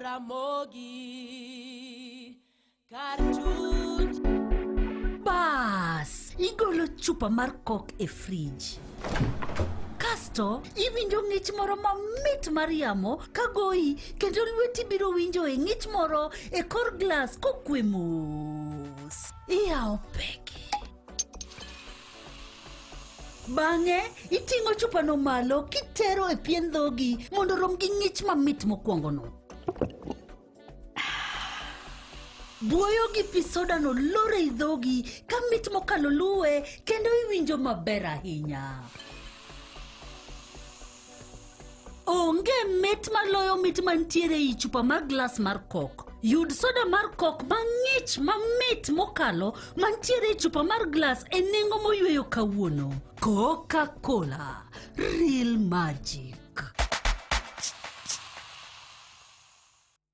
Jaramogi Cartoon. Bas, igolo chupa mar kok e fridge. Kasto, iwinjo ng'ich moro mamit mar yamo kagoi, kendo lweti biro winjo e ng'ich moro e kor glas kokwe mos. Iyawo peki. Bang'e, iting'o chupano malo kitero e pien dhogi mondo rom gi ng'ich mamit mokwongono. Buoyo gi pi sodano lore i dhogi ka mit mokalo luwe kendo iwinjo maber ahinya. Onge mit maloyo mit mantiere i chupa mar glas mar kok. Yud soda mar kok mang'ich mamit mokalo mantiere i chupa mar glas e nengo moyweyo kawuono. Coca-Cola, real magic.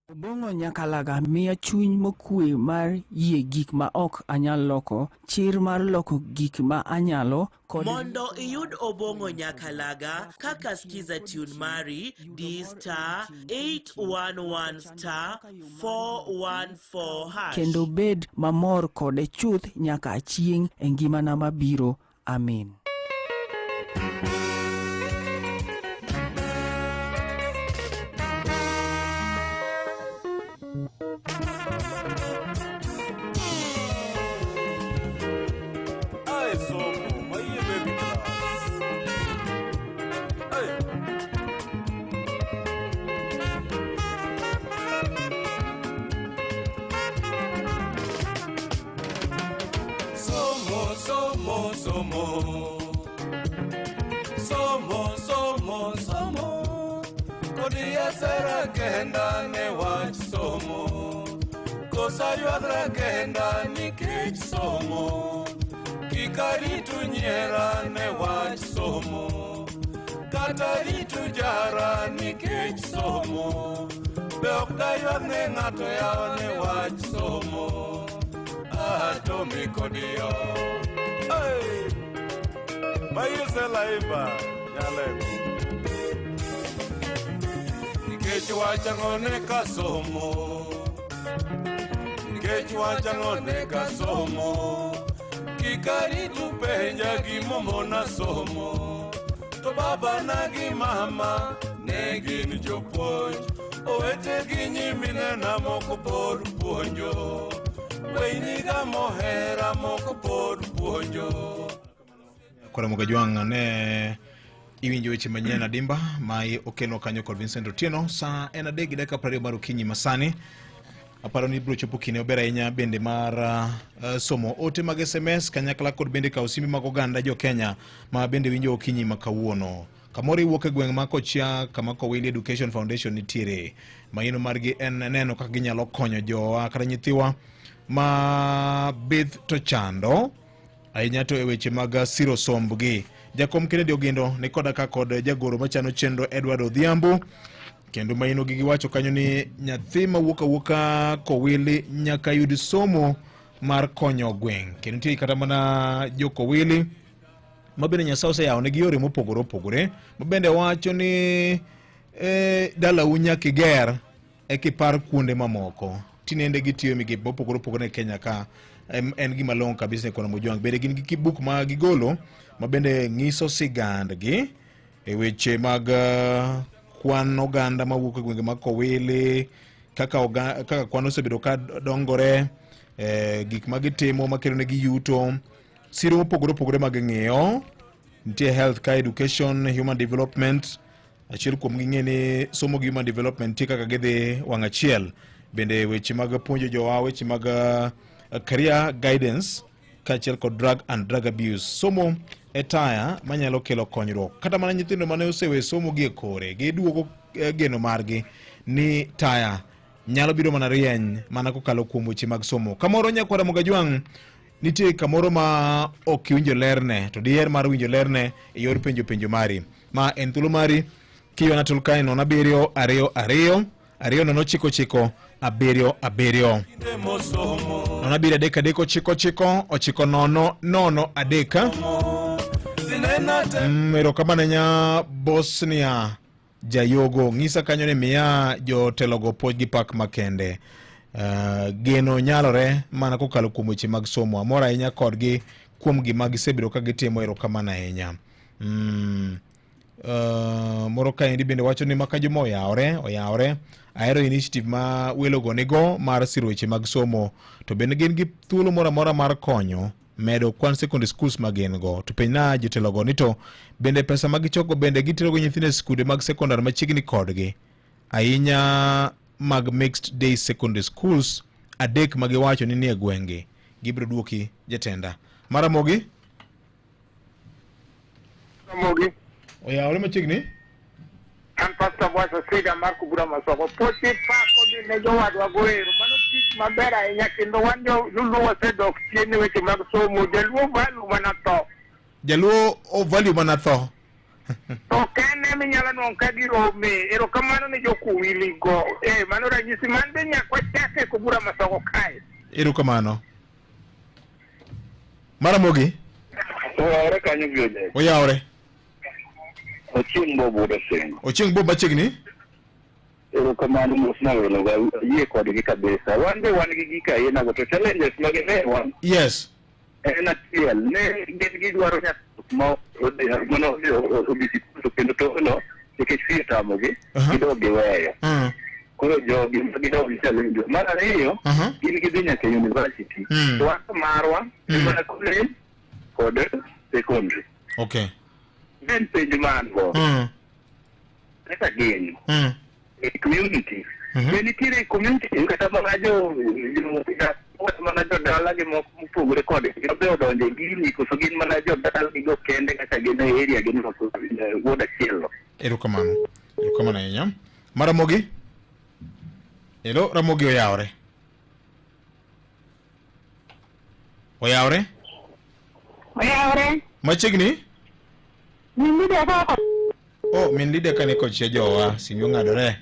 Obong'o nyakalaga miya chuny mokwe mar yie gik ma ok anyal loko, chir mar loko gik ma anyalo kod... Mondo iyud obong'o nyakalaga kaka skiza tune mari D*811*414#. Kendo bed mamor kode chuth nyaka achieng' e ngimana mabiro. Amen. Sera kenda ne wach somo, kosa yuadra kenda nikech somo, kikaritu nyiera ne wach somo, kata ritu jara nikech somo, be ok dayuad ne ng'ato yaw ne wach somo, atomi kodiyo. Hey! Mayuse laiba, nyalego. Nikech wachang'one ka somo, nikech wachang'one ka somo, kikaritu penja gimomona somo, to baba na gi mama ne gin jopuonj, owete gi nyimine na moko pod puonjo, weiniga mohera moko pod puonjo. Kora Mugajwang' ne iwinjo weche manyien adimba ma okelo kanyo kod Vincent Otieno sa en 3:20 mar okinyi masani. Aparo ni bro chopo kine obera inya bende mar somo ote mag SMS kanyakla kod bende ka osimi mag oganda jo Kenya ma bende winjo okinyi makawuono. Kamoro iwuok e gweng' ma Kochia kama Kowili Education Foundation nitiere. Maino margi en neno kaka ginyalo konyo jowa kata nyithiwa ma bith to chando ahinya to e weche mag siro sombgi. Jakom Kennedy Ogendo ni koda ka kod jagoro machano chenro Edward Odhiambo kendo maino gi giwacho kanyo ni nyathi ma wuoka Kowili nyaka yud somo mar konyo gweng'. Kendo nitie kata mana jo Kowili mabende Nyasaye oseyawo ne yore mopogore opogore mabende wacho ni dala nyaka iger e kipar kuonde mamoko. Tinende gitiyo migepe mopogore opogore e Kenya ka en gima long kabisa kona Mujwang' bende gin gi kibuk ma gigolo mabende ng'iso sigandgi e weche mag kwan oganda mawuok e gwenge mag Kowili kaka kwan osebedo ka dongore, gik ma gitimo makelo negi yuto, siro mopogore opogore mag ng'iyo. Nitie health ka education, human development, achiel kuom ging'e ni somo gi human development nitie kaka gidhi wang' achiel. Bende weche mag puonjo jowa, weche mag career guidance kaachiel kod drug and drug abuse. Somo etaya manyalo kelo konyruok. Kata mana nyithindo mane osewe somo gi e kore, giduogo geno margi ni taya nyalo biro mana rieny mana kokalo kuom weche mag somo. Kamoro Nyakwara Mugajwang' nitie kamoro ma ok winjo lerne, to diher mar winjo lerne e yor penjo mari. Ma en thuolo mari kiyo na tulkai 07222 09099 073 Erokamano nya Bosnia jayogo ng'isa kanyo ni miya jotelogo puonj gi pak makende. Geno nyalore mana kokalo kuom weche mag somo. Amor ahinya kodgi kuom gima gisebedo ka gitimo, erokamano ahinya. Moro kaendi bende wacho ni maka juma oyawore. Ahero initiative ma welogo nigo mar siro weche mag somo, to bende gin gi thuolo moro amora mar konyo medo kwan secondary schools ma gin go. To penjna jotelogo ni to bende pesa ma gichoko bende giterogo nyithindo e skunde mag secondary machiegni kodgi, ahinya mag mixed day secondary schools adek ma giwacho ni nie gwenge. Gibiro duoki jatenda. Maramogi oyawore machiegni. An Pastor Bwasa Sida Marko Bura Masoko. Poti pako di ne jowadwa goero. Mano tich maber ahinya kendo wan joluo wasedok chien e weche mag somo. Jaluo value mana tho. Jaluo value mana tho. To kene minyalo nwang' ka girome. Erokamano ne jokuwili go. Mano ranyisi man be nyakwa chake ko Bura Masoko kae. Erokamano. Maramogi oyawore kanyo bioje. Oyawore. Ochieng' Bob Wuod Osengo. Ochieng' Bob machiegni. Erokamano mos na weloga yie kodgi kabisa. Wan be wan gi gik aina go to challenges magine wan. Yes. En achiel ne gin gidwaro ma obisi to kendo to no nikech fee tamogi gidog giweyo. Koro jogi magidog challenge. Mar ariyo gin gidhi nyaka university. To wan marwa mana college kod secondary. Okay. Then page man go. That's again. A community. When it is a community, you get a manager, what manager Dalagi Mopu recording. You build on the deal, because again manager that go can again the area again what a kill. Erokamano ahinya. Maramogi. Hello, Ramogi oyawore. Oyawore? Oyawore. Machiegni? Min Lydia kane kochia jowa simyo ng'adore.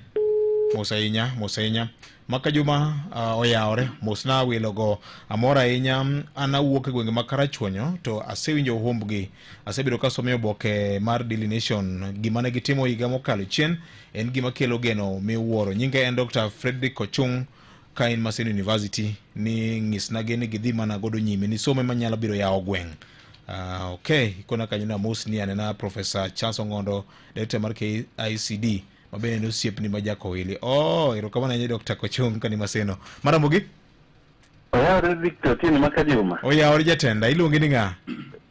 Mos ahinya. Maka juma oyawore. Mosna welogo. Amor ahinya. An awuok e gwenge ma Karachuonyo to asewinjo humbgi. Asebedo kasomo oboke mar Daily Nation. Gima ne gitimo higa mokalo chien en gima kelo geno miwuoro. Nyinge en Dr. Frederick Ochung ka in Maseno University ni ng'isnage ni gidhi mana godo nyime ni some manyalo biro yawo gweng'. Okay, kona kanyuna mos ni anena Professor Charles Ongondo, Director mar KICD, mabene no siepni majako wili. Erokamano nye Dr. Kochung kani Maseno. Maramogi? Oyawore Victor Tini Makajuma. Oyawore jatenda, iluongi ni ng'a?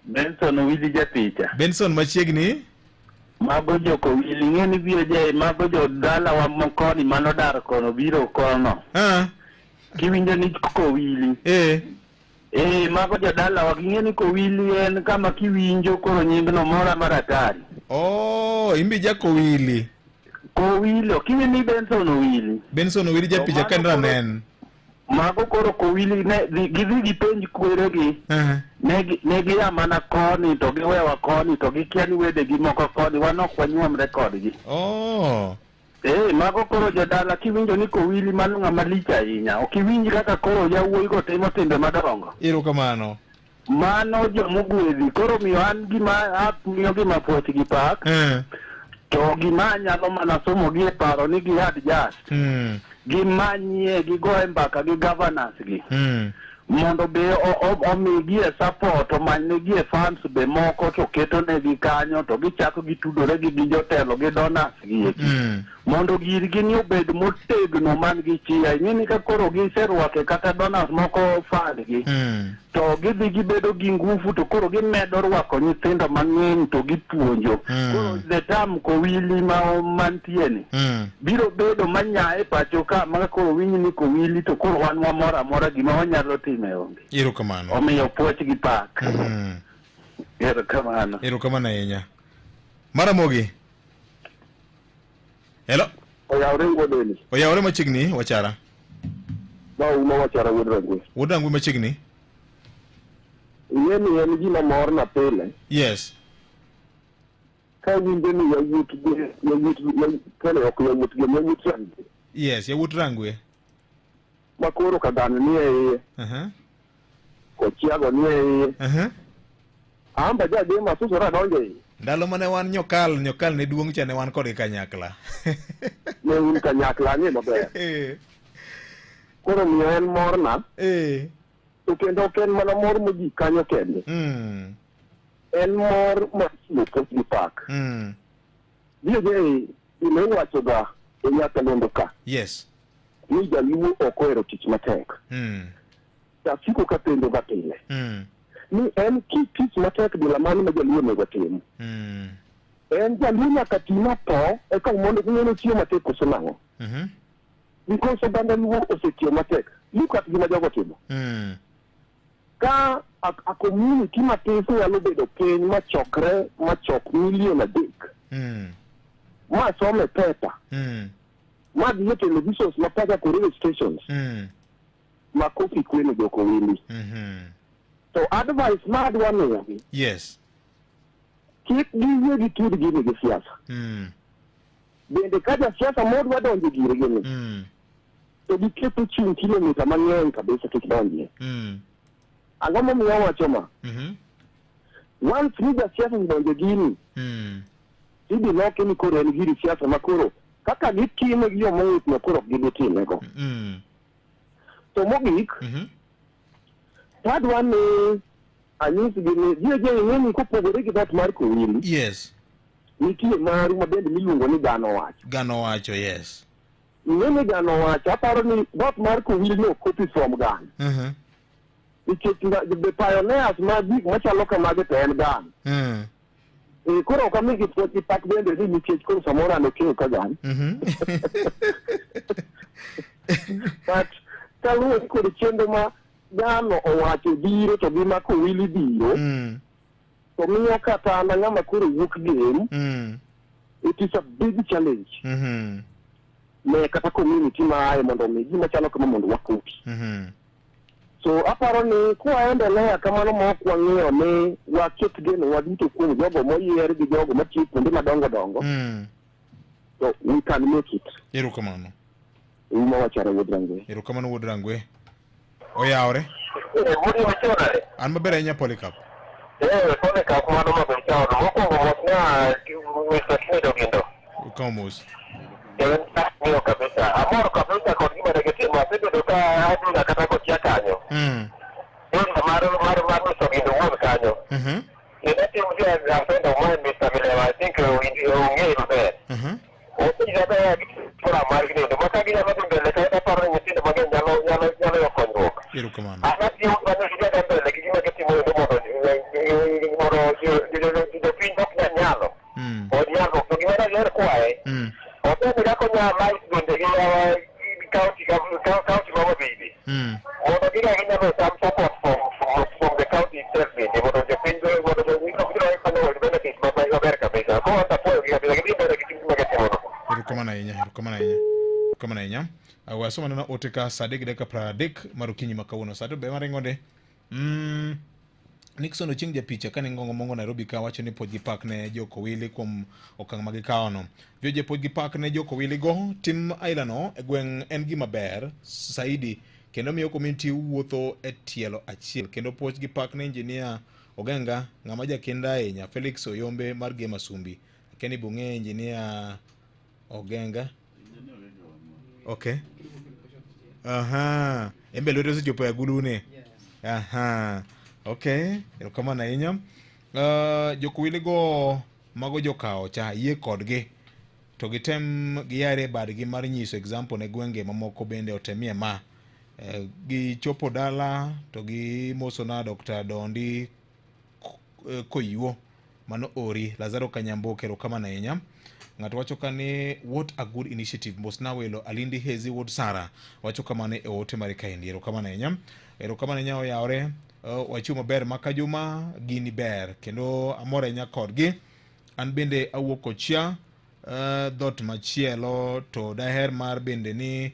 Benson Wili Japicha. Benson machiegni? Mago joko wili ng'eni biro jae, mago jo dala wa mokoni manodar kono biro kono. Kiwinjo ni kowili. Mago jadala wakingeni kowili en kama kiwinjo koro nyingno mora maratari. Imbi jako wili. Kowili, kimi ni Benson Wili. Benson Wili japicha kendra nen. Mago koro kowili gidhi gipenj kweregi. Negi amana koni to giwewa koni to gikiani wede gi moko koni wanok wanyuomre kodgi. Mago koro jodala kiwinjo ni kowili mano ng'ama lich ahinya. Okiwinji kaka koro yawuoyi go timo timbe madongo. Erokamano. Mano jomogwedhi. Koro miyo an miyo gima puoch gi pak. To gima nyalo mana somo gi e paro ni gi adjust. Gimanyie gigoe mbaka gi governance gi. Mondo be omigie support omanyigie funds be moko to keto negi kanyo to gichako gitudore gi jotelo gi donors gi mondo girgi ni obed motegno man gi chia ng'eni ka koro giserwake kata donors moko fund gi to gidhi gibedo gi ngufu to koro gimedo rwako nyithindo mang'eny to gipuonjo koro the term kowili mantie ni biro bedo manyae pacho ka ma koro winyi ni kowili to koro wan wamora amora gima wanyalo time onge. Erokamano. Omiyo puoch gi pak. Erokamano ahinya. Maramogi. Hello. Oyawore ngodeni. Oyawore machiegni wachara. Uma wachara Wuod Rangwe machiegni. Yeni en gima mor na pile. Yes. Ka winjo ni yawuot kane ok yawuot Rangwe. Yes, yawuot Rangwe. Makoro kadhano ni e iye. Kochiago ni e iye. Amba jadhi masusora donje iye. Ndalo mane wan nyokal ne duong' cha ne wan kod kanyakla. Ne un kanyakla ni maber. Koro miyo en morna. To kendo ken mana mor moji kanyo kende. En mor ma pok gi pak. Dio ine wacho ga e Nyakalondo ka. Yes. Ni jaluo ok ohero tich matek. Tasiko ka penjo ga pile. Ni en tich matek bila mano ma jaluo nego tim. En jaluo nyaka tima to e ka mondo ng'eno tiyo matek koso nang'o. Because oganda luo osetiyo matek. Look at gima jogo timo. Ka a community matin nyalo bedo piny machok milion adek. Ma some paper. Ma dhiye televisions mapaka ko radio stations. Ma kofi kwene joko wili. So advice ma adwa miyogi. Yes. Kik giyie gi tud gini gi siasa. Bende ka siasa modwa donjo gire gini. To giketo chung' kilomita mang'eny kabisa kik donjie. Ang'o momiyo wacho ma? Once ni siasa donjo gini. Ibi loke ni koro en giri siasa makoro kaka gitime gi yomowit na koro gitime go. To mogik, tadwa ni anyisi gini, je ing'eni kopogore gi dot mar Kowili. Yes. Nitie maru mabende miluongo ni Gano Wacho. Gano Wacho, yes. Ing'eni Gano Wacho, aparo ni dot mar Kowili no copy from Gan. Nikech the pioneers ma gik machalo kamage to en Gan. Koro kami gi pak bende ni nikech koro samora no kino ka Gan. But kaluwo kod chenro ma Gano owacho biro to gi ma Kowili biro. To miyo kata na ng'ama koro wuok game. It is a big challenge. Ne kata community ma aye mondo mi gima chalo kama mondo wakuti. So aparo ni kuwaendelea kamano ma ok wang'iyo ni waket geno waduto kuom jogo moyier gi jogo matiyo kuonde madongo dongo. So we can make it. Erokamano. Uma wachare Wuod Rangwe. Erokamano Wuod Rangwe. Oyawre. Wuodi machore. An maber ahinya Polycarp. Polycarp mano maber chawno. Mokwongo mosna Mr. Kido Gindo. Komos. Miyo kabisa. Amor kabisa kod gima negetimo. Asebedo ka aduna kata kochia kanyo. Mar Mr. Gindo wuon kanyo. Ina tim vya friend of mine, Mr. Milewa. I think ungei maber. Opiga ba pura mar Gindo. Maka gina madu mbele kaita paro nyithindo mang'eny nyalo yokonyruok. Erokamano. Anati ungano higa mbele gima getimo ndo mondo jopiny ok nyalo. Od nyalo to gima nager kwae. Ote mirako life bende gi county mama baby. Mondo giga ginyalo some support from the county itself bende mondo jopiny mondo gibiro kano benefit maber kabisa. Ko anta puoyo giga bila gibiro gitimo magetimo. Erokamano ahinya. Wasoma na ote ka saa 3:30 mar okinyi ma kawuono. Saa to be maring'ode. Nixon Ochieng' japicha kane ng'ongo mongo Nairobi ka wacho ni pod gi pak ne jokowili kuom okang' magikawono. Vyoje pod gi pak ne jokowili go tim ailano e gweng' en gima ber saidi kendo miyo community wuotho e tielo achiel kendo pod gi pak ne engineer Ogenga ng'ama jakinda ahinya Felix Oyombe mar Gema Sumbi. Keni bung'e engineer Ogenga. Okay. Embe lwedo sechopo ya gulune. Okay, erokamano ahinya. Jokowili go mago jokawo cha yie kodgi to gitem giyare badgi mar nyiso example ne gwenge mamoko bende otemie ma gichopo dala to gimosona Dr. Dondi Koyuo mano ori Lazaro Kanyamboke. Erokamano ahinya. Ng'ato wacho kani what a good initiative mosna welo Alindi Hezi Wuod Sara wacho kamane e ote mare kaendi. Erokamano ahinya. Erokamano ahinya oyawre. Wachiwo maber maka juma gini ber kendo amor ahinya kodgi. An bende awuok Kochia dhot machielo to daher mar bende ni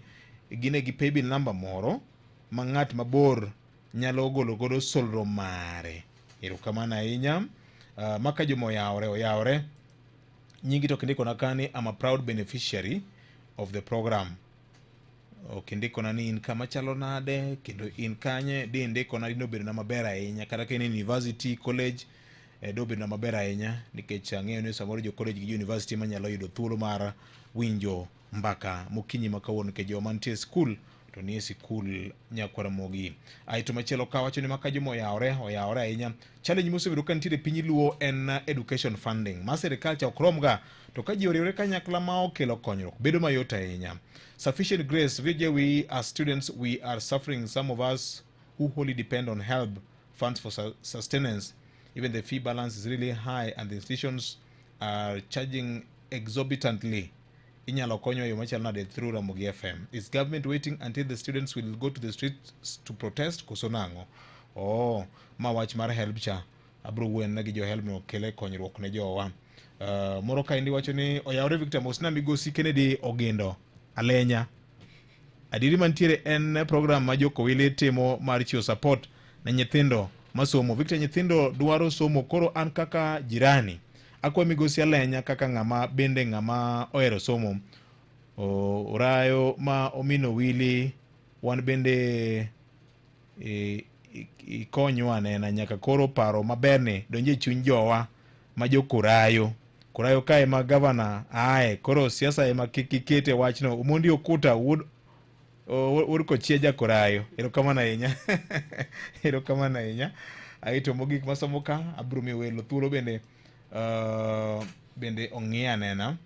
gine gi paybill number moro ma ng'at mabor nyalo golo godo solro mare. Erokamano ahinya. Maka juma oyawre. Nyingi to kindiko na kani I'm a proud beneficiary of the program. Kindiko na ni in kama chalo nade kendo in kanye di indiko na dino bedo na maber ahinya kata kene university college dobedo maber ahinya nikech ang'eyo ni samoro jo college gi university manyalo yudo thuolo mar winjo mbaka mokinyi makawuono nikech joma nitie skul to nie sikul Nyakwaramogi. Aito machielo ka wacho ni maka joma oyawore ahinya. Challenge mosebedo ka nitie piny luo en education funding. Ma sirikal cha okromga to ka ji oriwore kanyakla ma okelo konyruok bedo mayot ahinya. Sufficient grace, we as students we are suffering. Some of us who wholly depend on help funds for sustenance. Even the fee balance is really high and the institutions are charging exorbitantly. Inyalo konyo yo machal nade through Ramogi FM. Is government waiting until the students will go to the streets to protest koso nango? Oh, ma wach mar help cha. Abro wen na gi jo help no kele konyruok ne jowa. Moro ka indi wacho ni oyawre Victor Mosna Migosi Kennedy Ogendo Alenya. Adiri mantiere en program ma Joko Wile timo mar chiwo support na nyithindo masomo. Victor, nyithindo dwaro somo, koro an kaka jirani akwa Migosi Alenya kaka ng'ama ohero somo. Orayo ma omino wili wan bende ikonywa anena nyaka koro paro maberni donje chuny jowa ma jokorayo. Korayo kae ma gavana ae koro siasa ema kikete wachno. Umondi Okuta wud kochieja korayo. Erokamano ahinya. Erokamano ahinya. Aito mogik masomo ka abro mi welo thuolo bende ong'ia nena.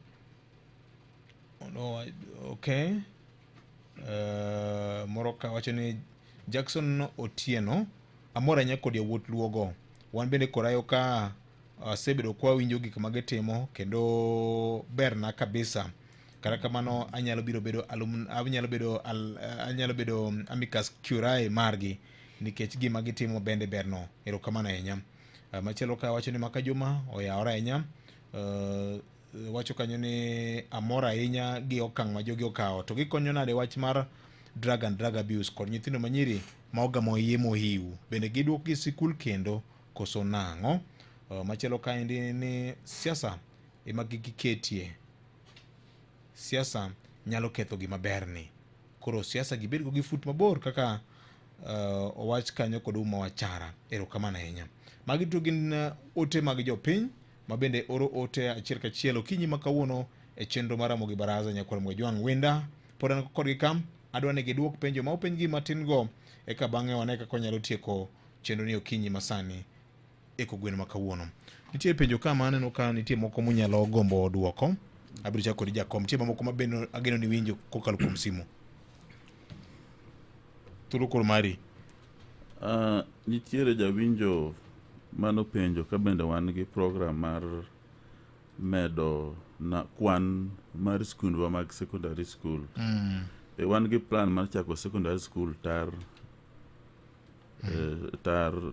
No, okay. Moro ka wacho ni Jackson Otieno amora nya kod yawuot luogo. Wan bende korayo ka sebedo kwa winjo gik magitimo kendo berna kabisa. Kara kamano anyalo bedo amicus curiae margi nikech gima gitimo bende berno. Erokamano ahinya. Machielo ka wacho ni maka juma oyawore ahinya. Wacho kanyo ni amora ahinya gi okang' ma jogi okawo to gikonyo nade wach mar drug and drug abuse kod nyithindo manyiri ma ogamo yie mohiu. Bende giduok gi sikul kendo koso nang'o. Machielo ka indi ni siasa ema giketie. Siasa nyalo ketho gima berni. Koro siasa gibed go gi fut mabor kaka owach kanyo kod uma wachara. Erokamano ahinya. Magi to gin ote mag jopiny ma bende oro ote achiel kachiel okinyi makawuono e chenro mar Ramogi Baraza Nyakwaramogi Jwang' wenda pod an kodgi kam adwa ni giduok penjo ma openjgi matin go eka bang'e wane kaka nyalo tieko chenro ni okinyi masani eko gweno makawuono. Nitie penjo kama aneno ka nitie moko munyalo gombo duoko. Abiro chako kod jakom. Nitie moko mabende ageno ni winjo kokalo kuom simu. Turu kor mari. Nitiere jawinjo mano penjo ka bende wan gi program mar medo na kwan mar skundwa mag secondary school. Wan gi plan mar chako secondary school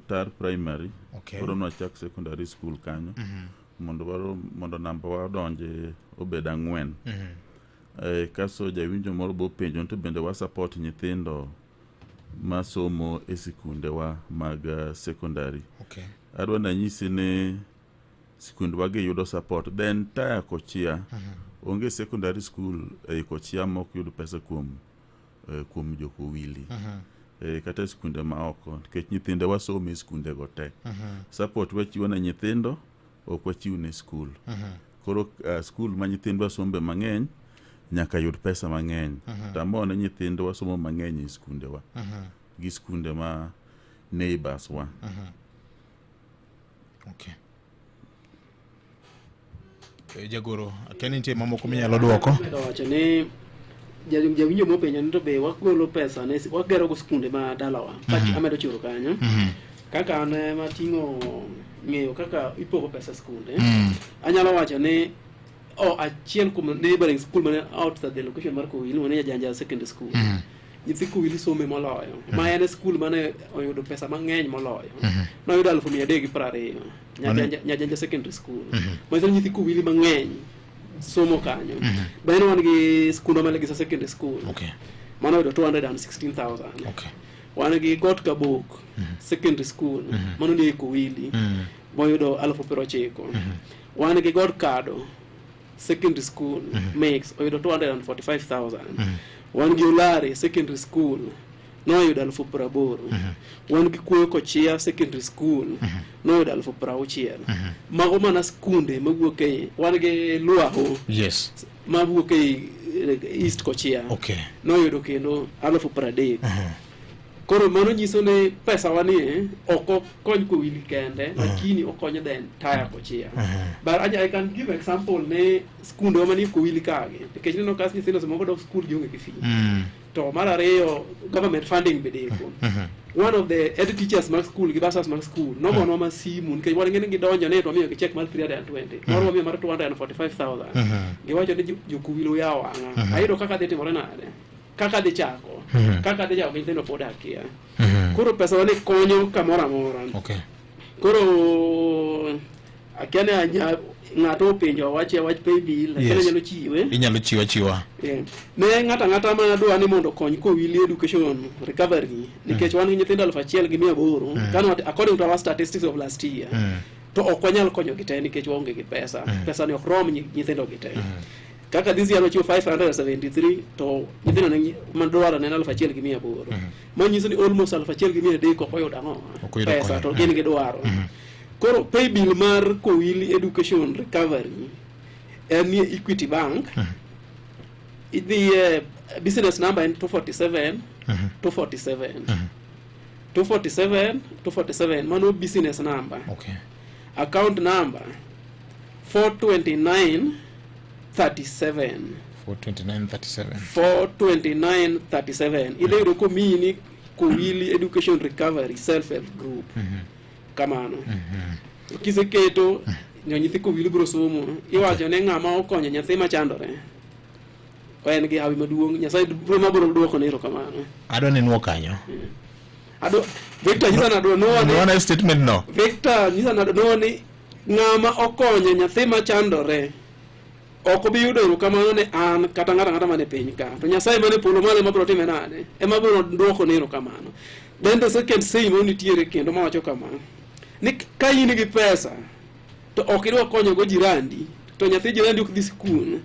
tar primary. Koro no chak secondary school kanyo. Mondo namba wa donje obed 4. Kaso jawinjo moro bo penjo to bende wa support nyithindo masomo e sikunde wa mag secondary. Adwa na nyisi ne sikundwa gi yudo support. Then taya Kochia onge secondary school Kochia mok yudo pesa kuom Joko Wili. Kata sikunde ma oko nikech nyithinde wasomo e sikunde go te. Support wachiwo na nyithindo ok wachiw ne school. Koro school ma nyithindwa sombe mang'eny nyaka yud pesa mang'eny. Tamone nyithindwa wasomo mang'eny e sikunde wa. Gi sikunde ma neighbors wa. Okay. Jagoro, akeni nitie mamoko minyalo duoko? Wacho ni jawinjo mopenjo ni to be wagolo pesa ne wagero go sikunde ma dalawa. Amedo churo kanyo. Kaka an mating'o ng'eyo kaka ipogo pesa sikunde. Anyalo wacho ni achiel kuom neighboring school mane outside the location mar Kowili mane Janja secondary school. Nyithi Kowili some moloyo. Ma en school mane oyudo pesa mang'eny moloyo. Noyudo 320. Janja secondary school. Ma nyithi Kowili mang'eny somo kanyo. Bende wan gi skund ma Legisa secondary school. Mano oyudo 216,000. Wan gi Got Kabok secondary school. Mano ni Kowili. Moyudo 90,000. Wan gi Got Kado secondary school mix oyudo 245,000. Wan gi Ulari secondary school noyudo 80,000. Wan gi Kuoyo Kochia Secondary School noyudo 60,000. Mago mana skunde mawuok e wan gi Luaho Yes. mawuok e East Kochia. Okay. Noyudo kendo 30,000. Koro mano nyiso ni pesa wani oko kony Kowili kende lakini okonyo the entire Kochia. But I can give example ne skunde mani Kowili kage nikech neno kas nyithindo moko dok skul gionge gi fee. To mar ariyo government funding bedeko. One of the head teachers mag school gi basas mag school no mono ma simu nikech wan ngene gidonjo ne to miyo gi check mar 320 moro miyo mar 245,000 giwacho ni jokowilo yawa anga ayudo kaka dhi timore nade kaka dhi chako kaka dhi jawo nyithindo pod akia koro pesa wani konyo kamoro amora. Okay. Koro akiane ng'ato penjo wach pay bill lakini nyalo chiwe inyalo chiwa ne ng'ata ma dwa ni mondo kony Kowili education recovery nikech wan gi nyithindo 1,800 kano according to our statistics of last year to ok wanyal konyo gi te nikech waonge gi pesa ni ok rom nyithindo gi te kaka this year wachiwo 573 to nyithindo madwaro ne 1,800 manyiso ni almost 1,100 ko oyudo ang'o pesa to gin gi dwaro. Koro pay bill mar Kowili education recovery en Equity Bank. The business number in 247 mano business number. Okay. Account number 42937 ile yudo komini Kowili education recovery self help group. Kamano. Kiseketo nyithi Kowili bro somo iwacho ne ng'ama okonyo nyathi machandore en gi hawi maduong' Nyasaye bro mabro duoko ne kamano. Adwa ni nuo kanyo. Victor nyisa na do no statement no. Victor nyisa na do ni ng'ama okonyo nyathi machandore oko bi yudo kamano ne an kata ng'ata mane piny ka to Nyasaye mane polo male mabro time nade ema bro duoko ne kamano. Then the second saying only tiere kendo mawacho kamano ni ka in gi pesa to ok idwa konyo go jirandi to nyathi jirandi ok dhi skul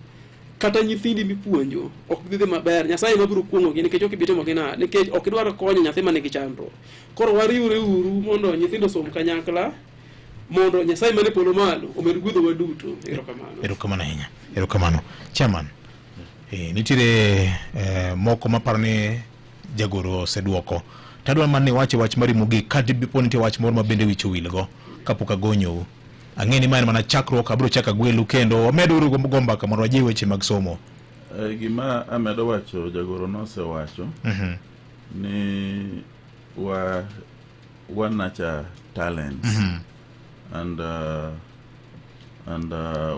kata nyithindi mipuonjo ok dhi maber Nyasaye mabiro kuongo gi nikech ok bitimo gina nikech ok idwaro konyo nyathi mane gi chandro. Koro wariwre uru mondo nyithindo som kanyakla mondo Nyasaye mane polo malo omed gudho waduto. Erokamano ahinya. Erokamano. Chairman. Nitire moko maparo ni jagoro oseduoko. Tadwa mane wache wach mari mugi kadi bipo nitie wach moro mabende wicho wilgo kapok agonyo ang'eni mane mana chakruok abro chaka gwelu kendo wamedo uru gomba kamoro wajiwe weche mag somo. Gima amedo wacho jagoro nosewacho ni wanacha talents and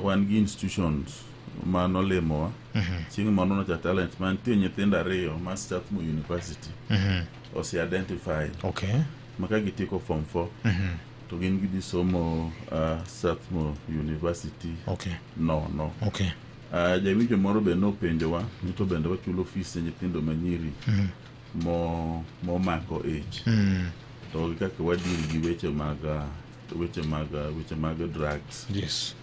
one gi institutions manolemowa chieng' manono cha talents mantie nyithindo ariyo ma Strathmore University ose identify. Okay. Maka gitiko form 4 to gin gidhi somo Strathmore University. Okay. No. Okay. Jawinjo moro be nopenjowa ni to bende wachulo fees ne nyithindo manyiri mako age to kaka wadil gi weche mag drugs. Yes.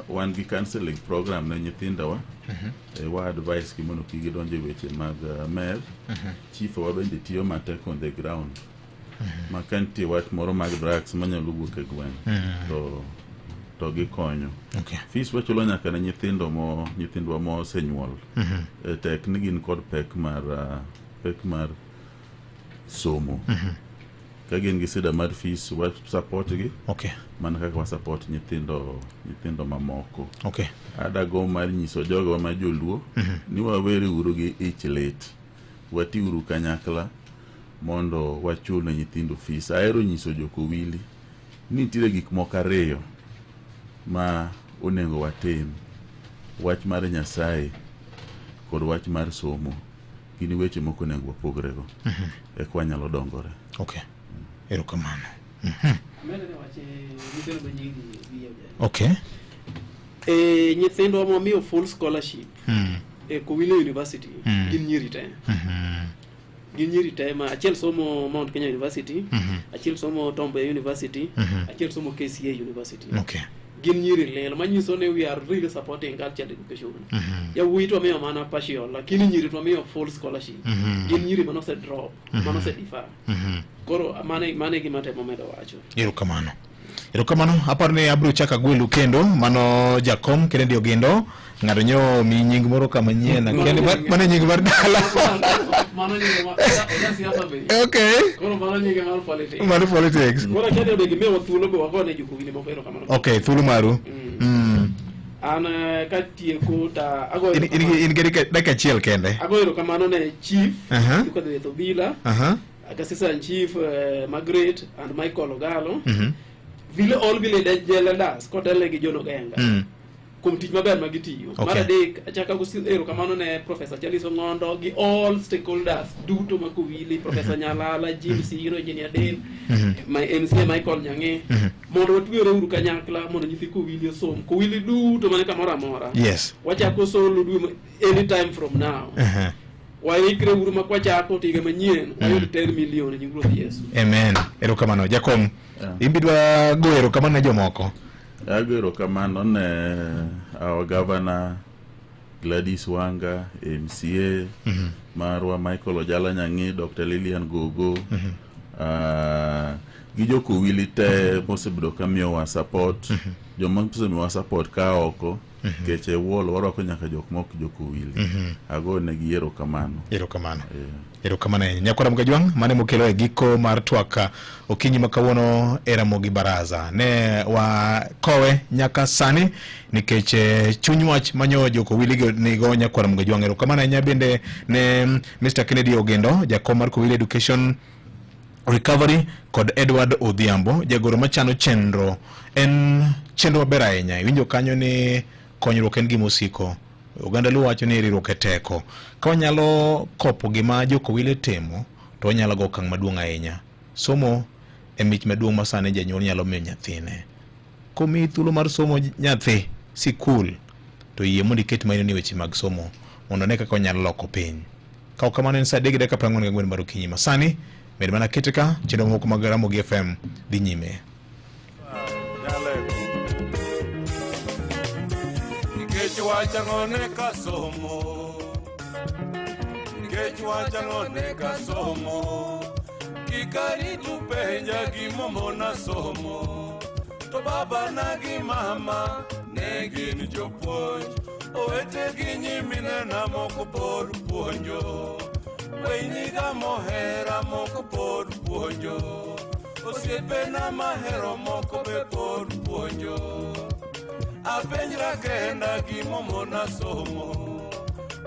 Wan gi counseling program ne nyithindowa wa advice kimono kigidonje weche mag mer chief wa bende tiyo matek on the ground makanti wat moro mag drugs manyalo wuok e gweng to gikonyo. Okay. Fees wachulo nyaka ne nyithindwa mo osenyuol tek ni gin kod pek mar somo ka gin gi sida mar fees wa support gi. Okay. Mana kaka wa support nyithindo mamoko. Okay. Adago mar nyiso jogo ma joluo ni wawere uru gi ich late wati uru kanyakla mondo wachul ne nyithindo fees. Aero nyiso jokowili ni tire gik moko ariyo ma onego watim, wach mar Nyasaye kod wach mar somo gini weche moko onego wapogrego kwa nyalo dongore. Okay. Erokamano. Okay. Nyithindo momiyo full scholarship Kowili University gin nyiri te ma achiel somo Mount Kenya University, achiel somo Tom Mboya University, achiel somo KCA University. Okay. gin nyiri lelo manyiso ne we are really supporting cultural education ya wito miyo mana partial lakini nyiri to miyo full scholarship gin nyiri manose drop manose defer koro mane gima temo medo wacho erokamano aparo ni abro chaka gwelu kendo mano jakom Kennedy Ogendo ng'ato nyo mi nying moro kama nyiena kendo mano nying mar dala mano nying mar siasa be okay koro mano nying mar politics koro kende be gimewa thuolo be wagone jukugini moko erokamano okay thuolo maru an katieko ta ago in dakika achiel kende ago erokamano ne chief yuko de Thobila assistant chief Margaret and Michael Ogalo vile all vile jelendas kotele gi Jono Genga kum tich maber magitiyo mar adek achaka go erokamano ne Professor Charles Ongondo gi all stakeholders duto makowili Professor Nyalala Jim Siro Engineer Dale my MC Michael Nyange mondo watwere uru kanyakla mondo nyithi kowili som kowili duto mane kamora mora yes wachako solo du anytime from now waikre uru makwachako tiga manyien wayud 10 million nyingro Yesu amen erokamano jakom ibidwa go erokamano ne jomoko ago erokamano ne our governor Gladys Wanga MCA marwa Michael Ojala Nyangi Dr. Lilian Gogo gi joko wili te mosebedo kamiyo wa support joma mosebedo wa support ka oko keche wolo warwako nyaka jok mok joko wili ago ne gi erokamano nyakwara Mgajwang mane mokelo e giko mar twaka okinyi makawuono era mogi baraza ne wa kowe nyaka sani nikech chuny wach manyo joko wili nigo nyakwara Mgajwang erokamano nya bende ne Mr. Kennedy Ogendo jakom mar Kowili Education Recovery kod Edward Odhiambo jagoro machano chenro en chenro maber ahinya winjo kanyo ni konyruok en gima osiko oganda luo wacho ni riwruok e teko ka wanyalo kopo gima joko wile temo to wanyalo go okang' maduong' ahinya somo e mich maduong' ma sani janyuol nyalo miyo nyathine komi thuolo mar somo nyathi sikul to yie mondo iket maino ni weche mag somo mondo ne kaka wanyalo loko piny ka kamano en saa 3:44 mar okinyi masani med mana ketika chenro moko mag Ramogi FM dhi nyime wachangone kasomo nikech wachangone kasomo kikari tupenja gimomona somo to baba na gi mama ne gin jopuonj owete gi nyimine na moko pod puonjo weiniga mohera moko pod puonjo osiepe na mahero moko be pod puonjo apenjra kenda gimomona somo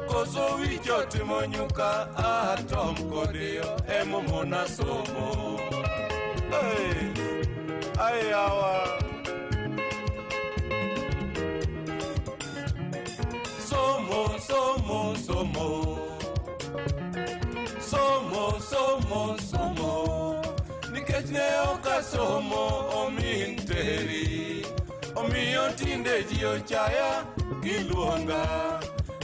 koso wicho timo nyuka atom kodiyo emomona somo ayawa somo somo somo somo somo somo nikech ne oka somo omin teri omiyo tinde ji ochaya giluonga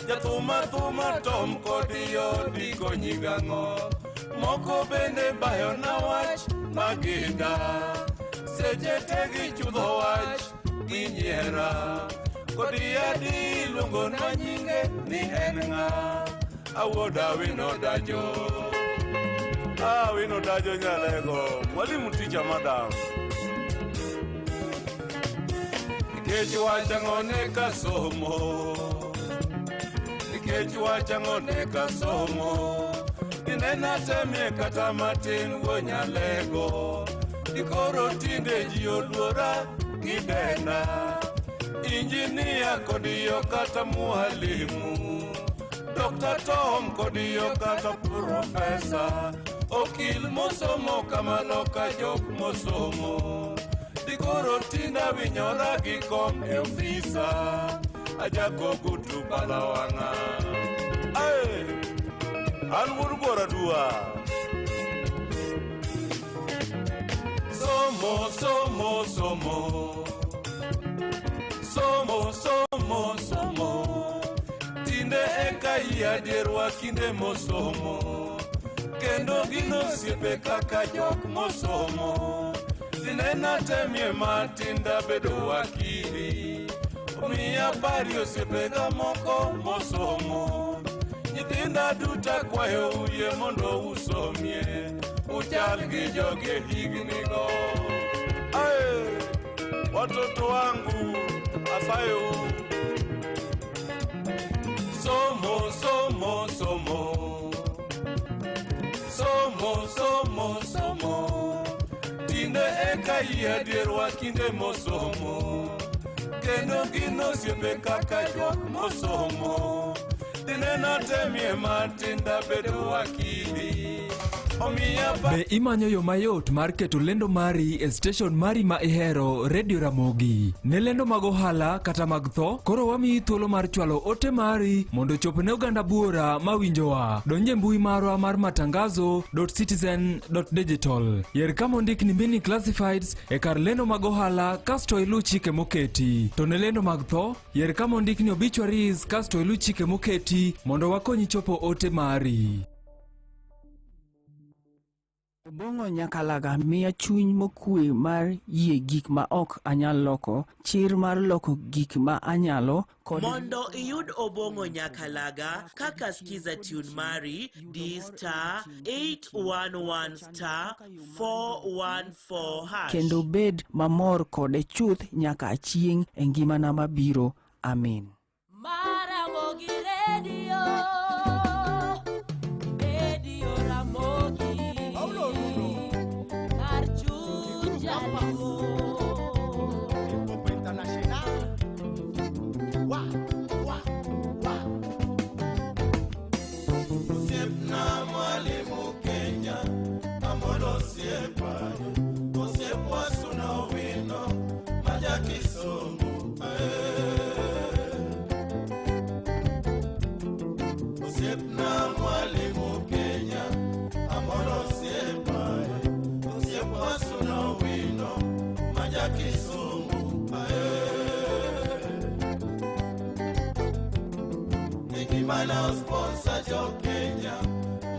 jathuma thuma tom kodiyo diko nyigang'o moko bende bayo na wach maginda seche te gichudho wach ginyiera kodiadi luongo na nyinge ni en ng'a awuoda winodajo winodajo nyalego mwalimu ticha madam nikech wachang'one kasomo nikech wachang'one kasomo inena temie kata matin wonyalego ikoro tinde ji oluora gidenda injinia kodiyo kata mwalimu Dr. Tom kodiyo kata profesa okil mosomo kamano ka jok mosomo dikoro tinda winyora gi kom e ofisa ajako gutu balawanga an wurbora dua somo somo somo somo somo somo tinde eka yadirwa kinde mosomo kendo gino siepe kaka jok mosomo Tinena temie matinda bedo wakili Omiya pari osepega moko mosomo Nyithinda duta kwayo uye mondo usomie Uchal gi joge hignigo Ae, watoto wangu asayo Somo, somo, somo Somo, somo, somo Tinde eka iya dierwa kinde mosomo Kendo gino siepe kaka jwak mosomo Tinena temie matinda bedo wakili Be imanyo yo mayot mar keto lendo mari e station mari ma ihero Radio Ramogi. Ne lendo mag ohala kata mag tho, koro wamiyi thuolo mar chwalo ote mari mondo chopne oganda buora mawinjowa. Donje mbui marwa mar matangazo.citizen.digital. Yier kama ondik ni mini classifieds e kar lendo mag ohala kasto ilu chike moketi. To ne lendo mag tho, yier kama ondik ni obituaries kasto ilu chike moketi mondo wakonyi chopo ote mari. Bongo nyakalaga miya chuny mokwe mar yie gik ma ok anyal loko, chir mar loko gik ma anyalo kod Mondo iyud obongo nyakalaga kaka skiza tune mari *811*414#. kendo bed mamor kode chuth nyaka chieng' e ngimana mabiro. Amen. Ramogi Radio. Radio Ramogi. Osiepna mwalimu Kenya Amolo siepa Osiepwa suna wino Maja Kisumu Osiepna mwalimu Kenya Amolo siepa Osiepwa suna wino Maja Kisumu Nikimana sponsor jo Kenya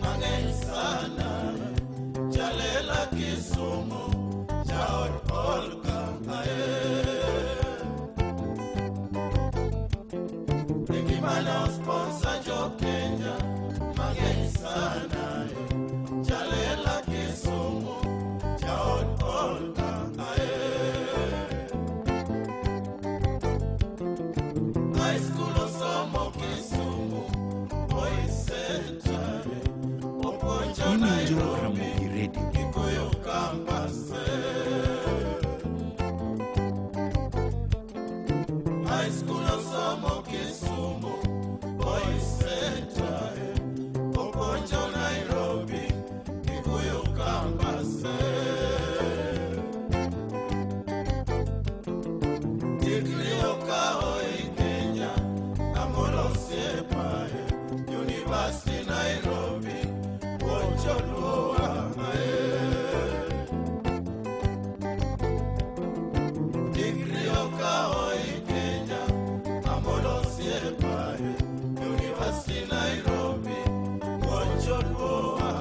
Mang'eny sana Jalela Kisumu Jaod Olga Nikimana sponsor jo Kenya Mang'eny sana Jalela Kisumu Jaod Olga High school osomo Kisumu Boys Center Oponjo Nairobi Kikuyu campus High school osomo Kisumu Boys Center Oponjo Nairobi Kikuyu campus Degree okao Kenya Amolo siepa University Nairobi Wonjolua Degree okao Kenya Amolo siepa University Nairobi Wonjolua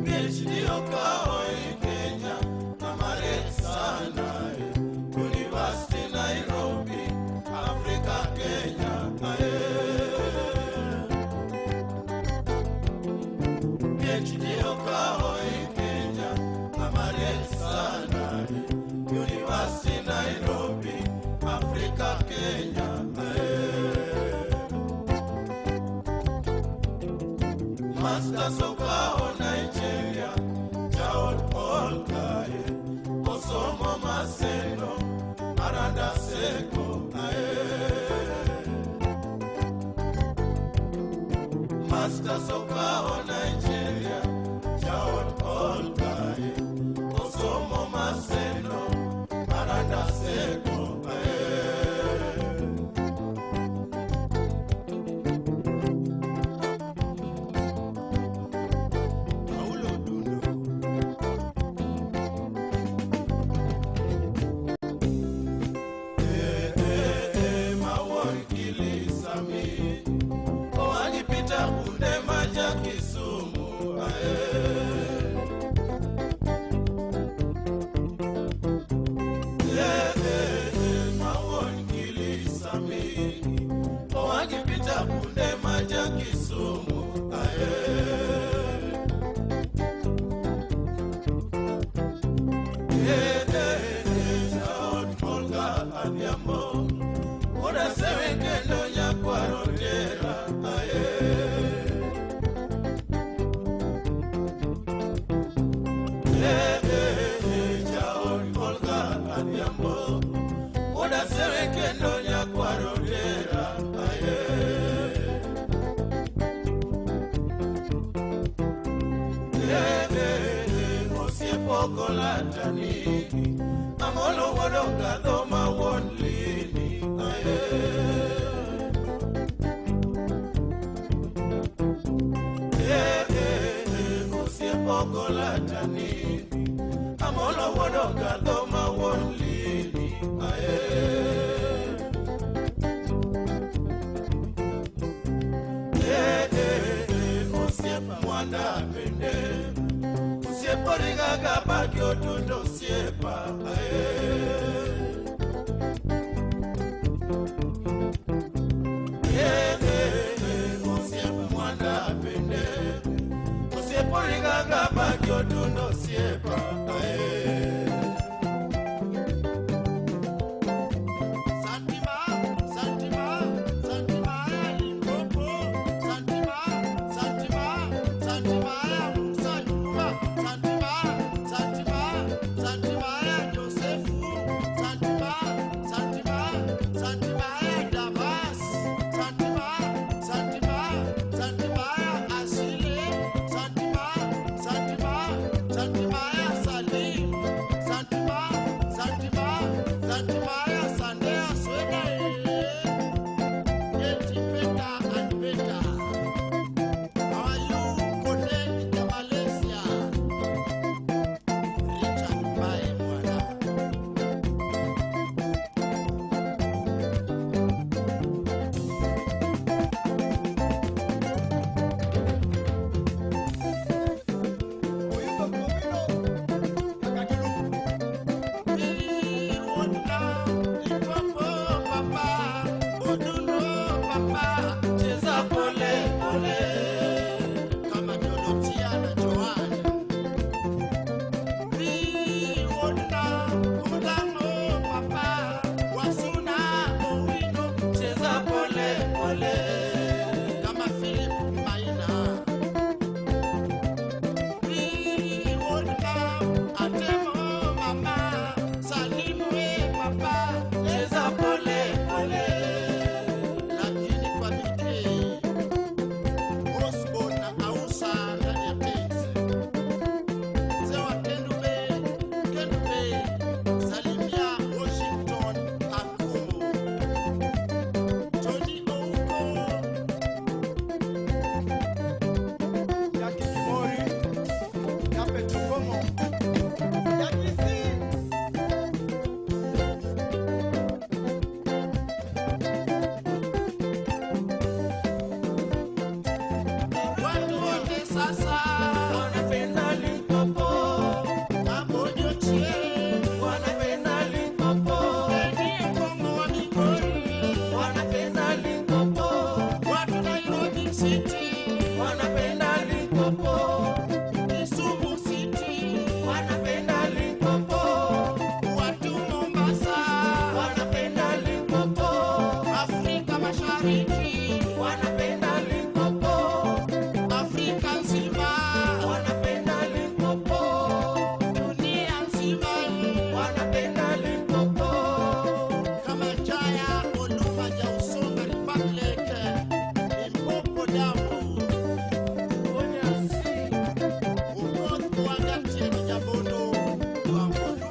PhD okao Kenya Amaret sana University Nairobi Africa Kenya PhD okao Kenya Amaret sana University Nairobi Africa Kenya Masters okao Nigeria Jaod Olga Osomo Maseno Maranda Seko Masters okao Nigeria Jaod Olga Osomo Maseno Maranda Seko Mawon Kilisami Owanipita Bunde Maja Kisumu Bunde maja Kisumu Jaot Kolga Adiambo Oda sewe kendo nyakwarotera Jaot Kolga Adiambo Oda sewe kendo nyakwarotera Osiepo latani Amolo wodoka doma wonlini Osiepo latani Amolo wodoka doma wonlini Osiepa mwanda pende Osiepo rigaga bagyo tundo siepa Osiepa mwanda pende Osiepo rigaga bagyo tundo siepa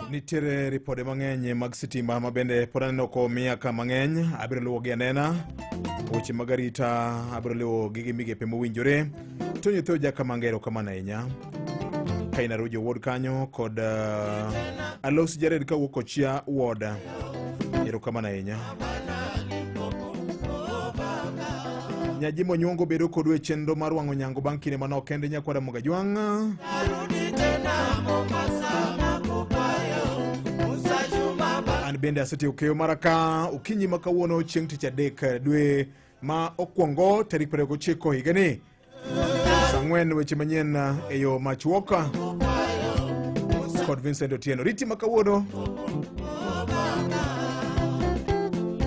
Nitiere ripode mang'eny mag sitima mabende pod aneno ko miaka mang'eny. Abiro luwo gi anena weche mag arita, abiro luwo gi migepe mowinjore. To nyitho jaka mangero kama nainya Kaina Rujo Ward kanyo kod Alos Jared kawuok Ochia Ward. Ero kama nainya Nyajimo nyuongo bedo kodwe chenro mar wango nyango bang' kinde manok kende nyakwara Mogajwang'. An bende aseti ukeyo maraka ukinyi makawuono chieng' tich adek dwe ma okwongo tarik 29 higani. Sang'wen weche manyien e yo machuok kod Vincent Otieno. Riti makawuono.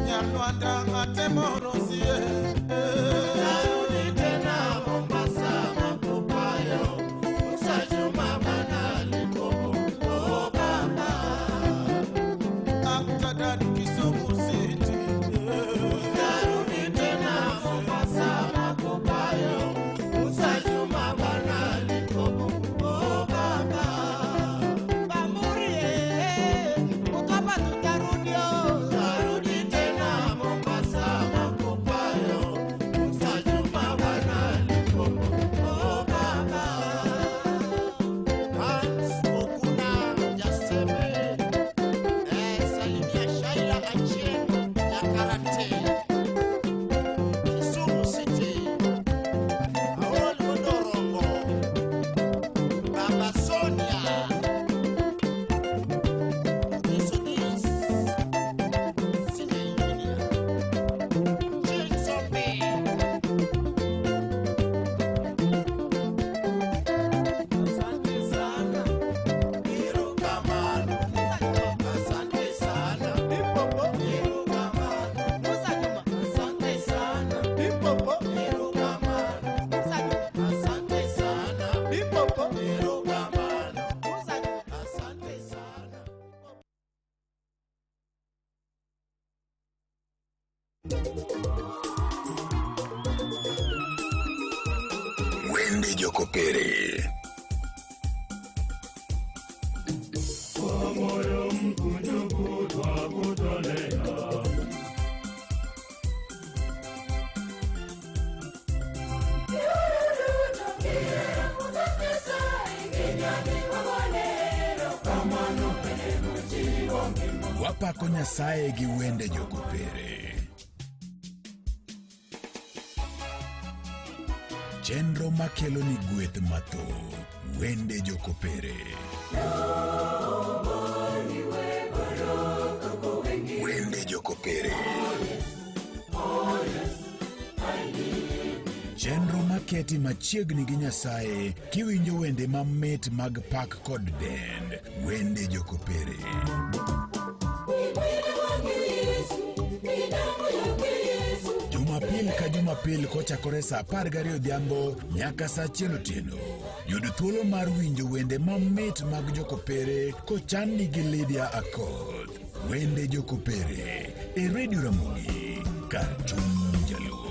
Nyalwanda ngatemoro sie. Wende Jokopere. Wapako Nyasaye gi Wende Jokopere. Chenro makelo ni gweth mathoth. Wende Jokopere. Wende Jokopere. Chenro maketi machiegni gi Nyasaye kiwinjo wende mamit mag pak kod dend. Wende Jokopere. Jumapil ka Jumapil kochakore saa 12 odhiambo nyaka saa 1 otieno. Yud thuolo mar winjo wende mamit mag Jokopere kochanni gi Lydia Akoth. Wende Jokopere e Radio Ramogi, kar chuny Jaluo.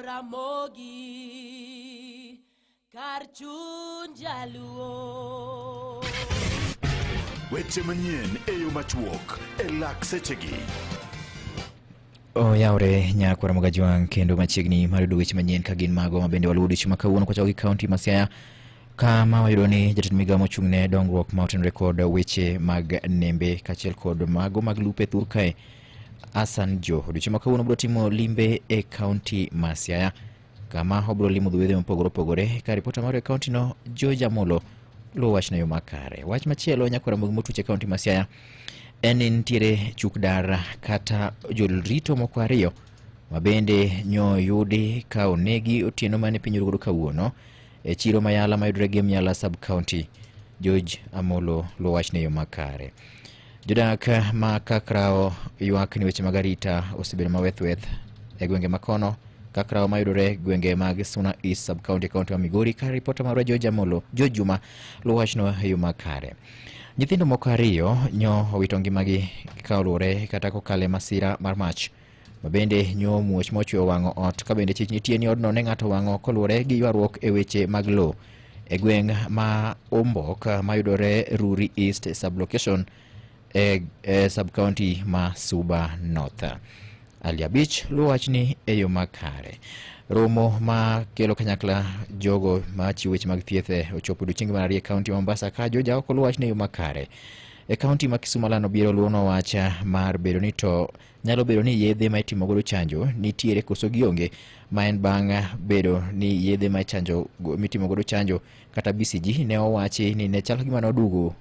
Ramogi, kar chuny Jaluo. Weche manyien e yo machuok e lak sechegi. Yaure nyako Ramoga Jwang kendo machiegni mar yudo weche manyien ka gin mago mabende waluwo odiochieng' makawuono kochako gi kaunti ma Siaya kama wayudo ni jatend migawo mochung'ne dongruok moten rekod weche mag nembe kaachiel kod mago mag lupe thur kae Hassan Jo odiochieng' makawuono biro timo limbe e kaunti ma Siaya kama obiro limo dhuwedhe mopogore opogore. Ka ripota mar kaunti no George Amolo luwo wachno yo makare. Wach machielo nyako Ramogi motuch e kaunti ma Siaya en ni nitiere chuk dara kata jolrito moko ariyo mabende nyoyudi ka onegi otieno mane piny Orugodo kawuono e chiro mayala mayudore gi Myala sub county. George Amolo luwo wachno yo makare. Jodak ma Kakrao ywak ni weche mag arita osebedo mawethweth e gwenge makono. Kakrao mayudore gwenge mag Suna East Sub-County County wa Migori. Ka ripota marwa Jojuma luwo wachno e yo makare. Nyithindo moko ariyo nyo owito ngimagi ka oluwore kata kokale masira mar mach. Mabende nyo muoch mochweyo wang'o ot ka bende chich nitie ni odno ne ng'ato wang'o koluwore gi ywaruok e weche mag lo e gweng' ma Ombok mayudore Ruri East Sublocation e Sub-County ma Suba North. Ali Abich luwo wachni e yo makare. Romo ma kelo kanyakla jogo ma chiwo weche mag thieth ochopo odiechieng' mar ariyo e kaunti ma Mombasa ka joja ok luwo wachni e yo makare. E kaunti ma Kisumu lano biro luwo wacha mar bedo ni to nyalo bedo ni yedhe ma itimo godo chanjo nitiere koso gionge, ma en bang' bedo ni yedhe ma chanjo mitimo godo chanjo kata BCG ne owachi ni ne chal gima nodugo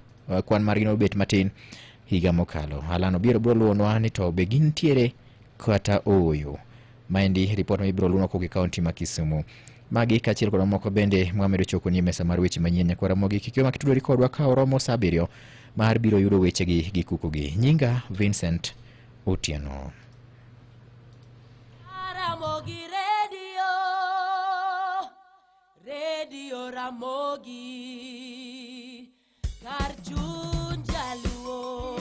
kwan margi nobet matin higa mokalo. Alano biro luwonwa ni to be gintiere kata oyo. Maendi ripot ma ibiro luwo kogi kaunti ma Kisumu. Magi kachiel kod moko bende mwamedo choko ni mesa mar weche manyien nyakwara mogi kikyo makitudori kodwa ka oromo saa 7 mar biro yudo wechegi gi kukogi. Nyinga Vincent Otieno. Ramogi Radio Ramogi kar chuny jaluo.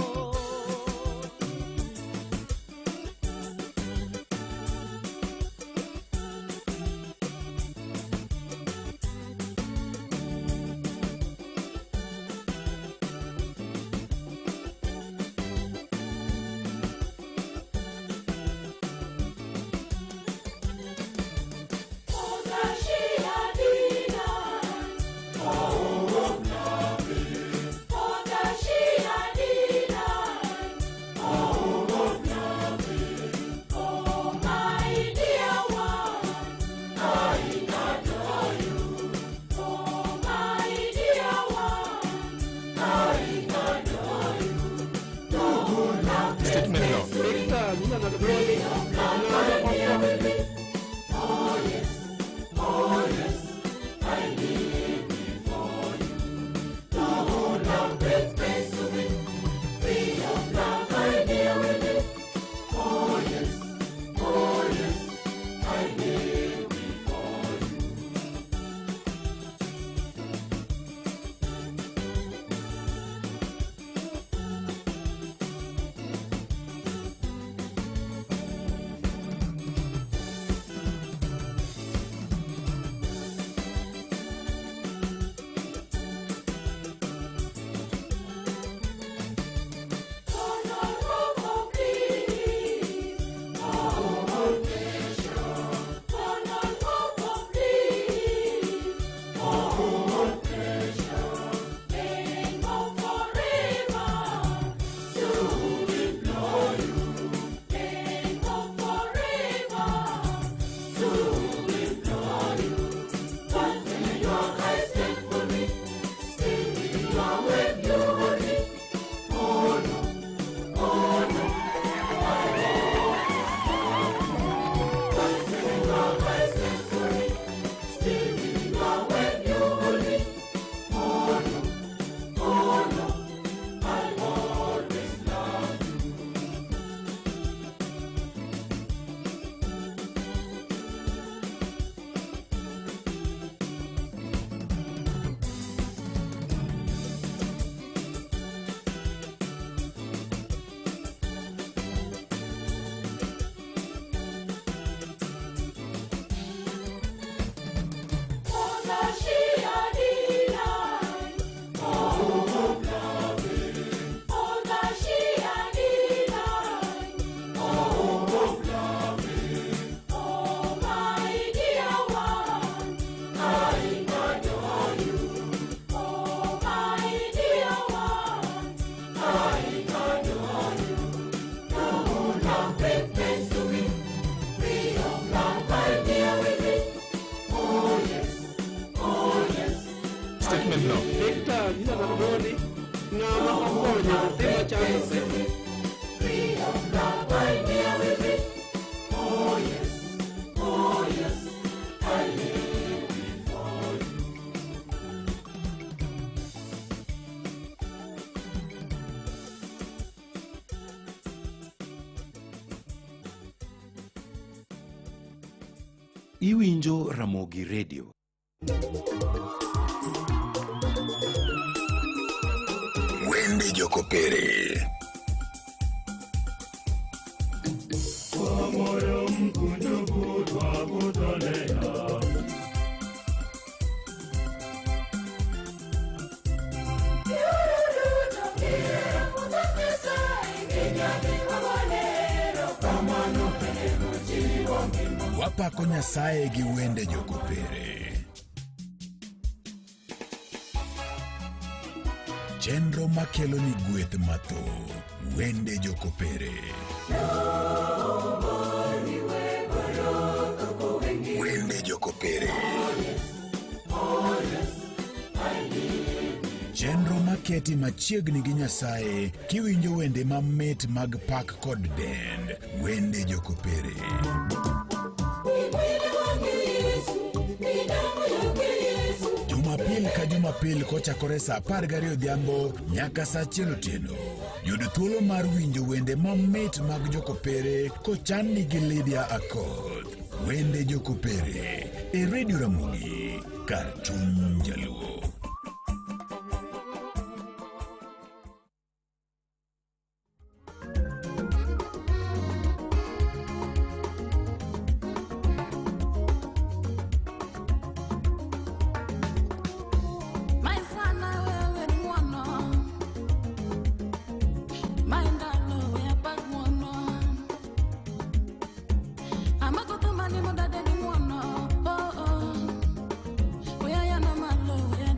Iwinjo Ramogi Radio. Wende Jokopere. Wapako Nyasaye gi wende Jokopere. Chenro makelo ni gweth mathoth. Wende Jokopere. Wende Jokopere. Chenro maketi machiegni gi Nyasaye kiwinjo wende mamit mag pak kod dend. Wende Jokopere. Jumapil ka Jumapil kochakore sa 12 odhiambo nyaka sa 1 otieno. Yud thuolo mar winjo wende mamit mag Jokopere kochanni gi Lydia Akoth. Wende Jokopere e Radio Ramogi, kar chuny Jaluo. Amakoto mani mo dade ni mwono, oh oh. Oya ya na malo, oya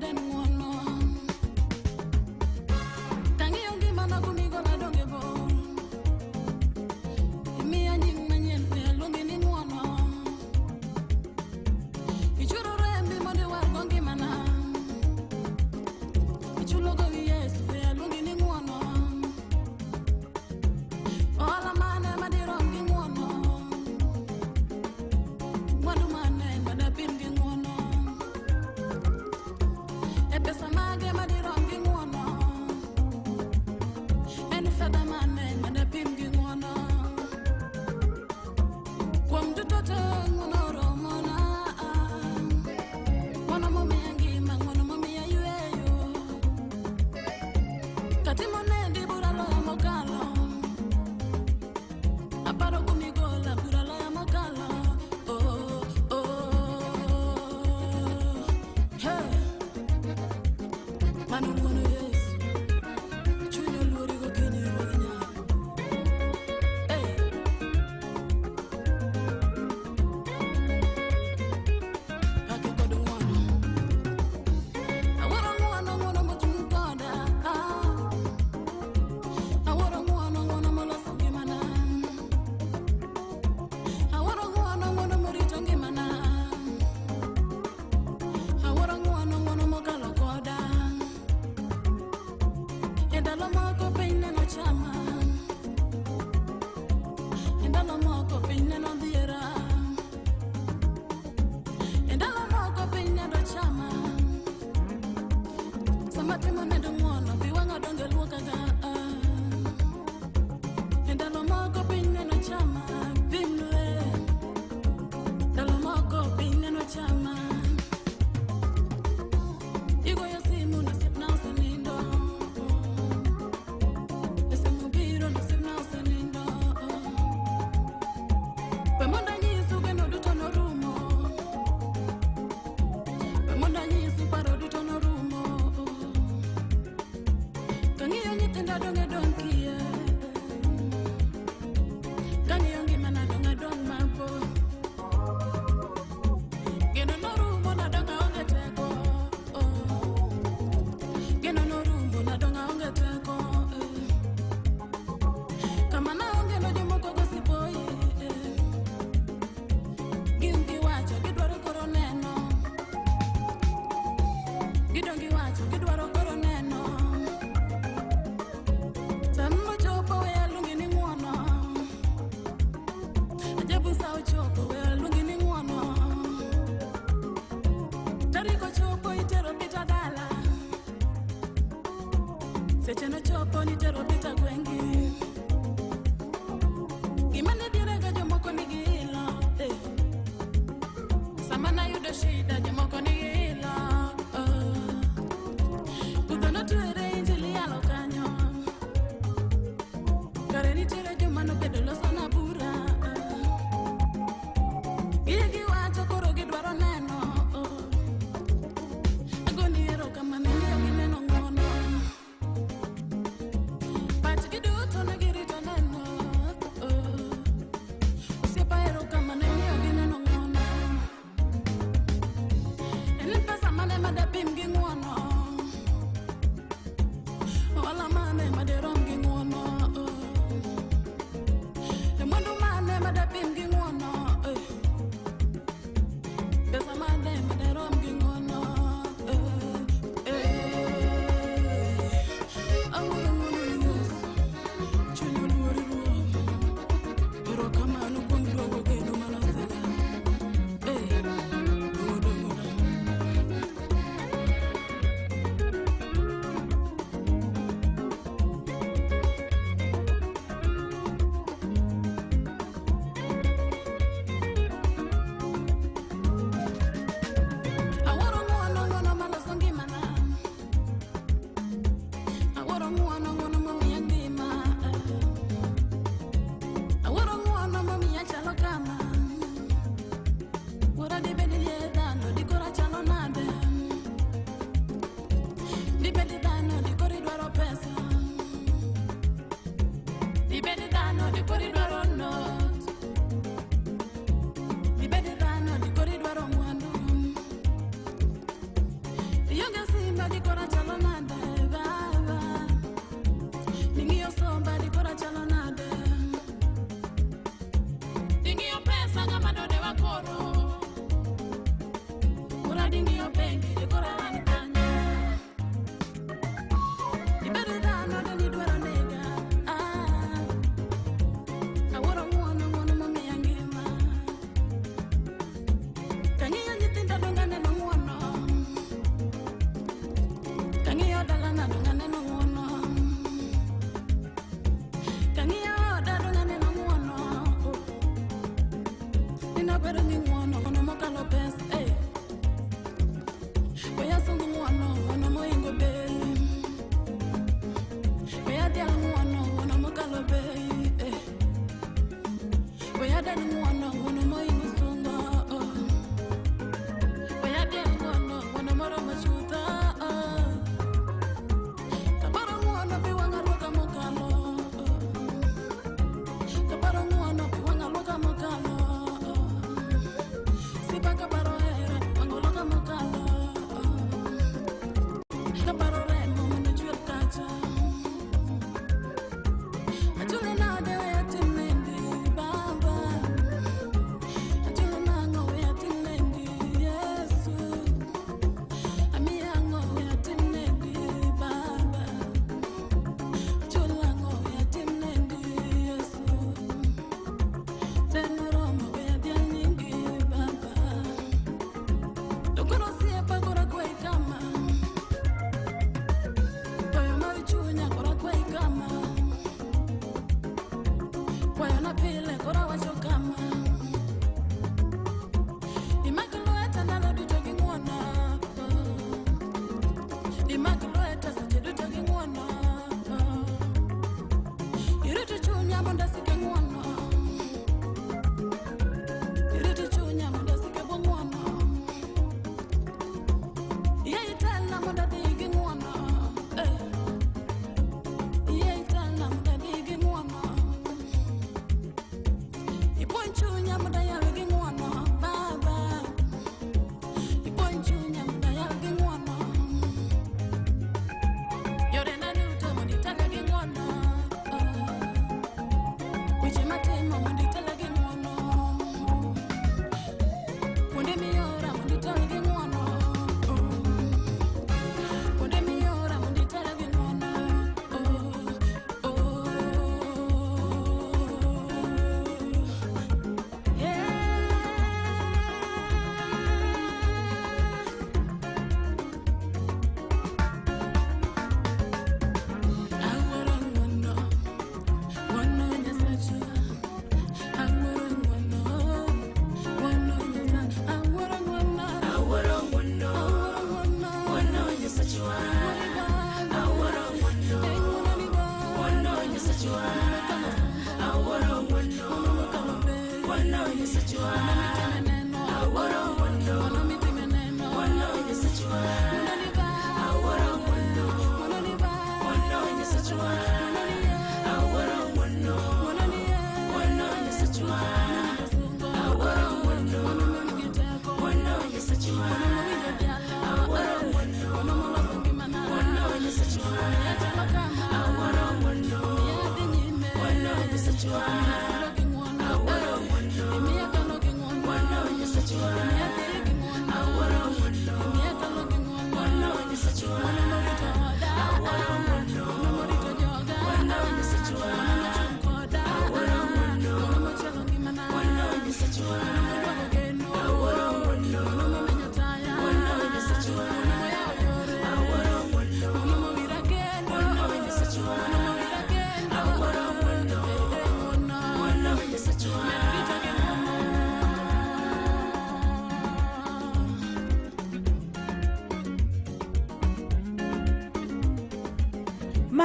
Chunya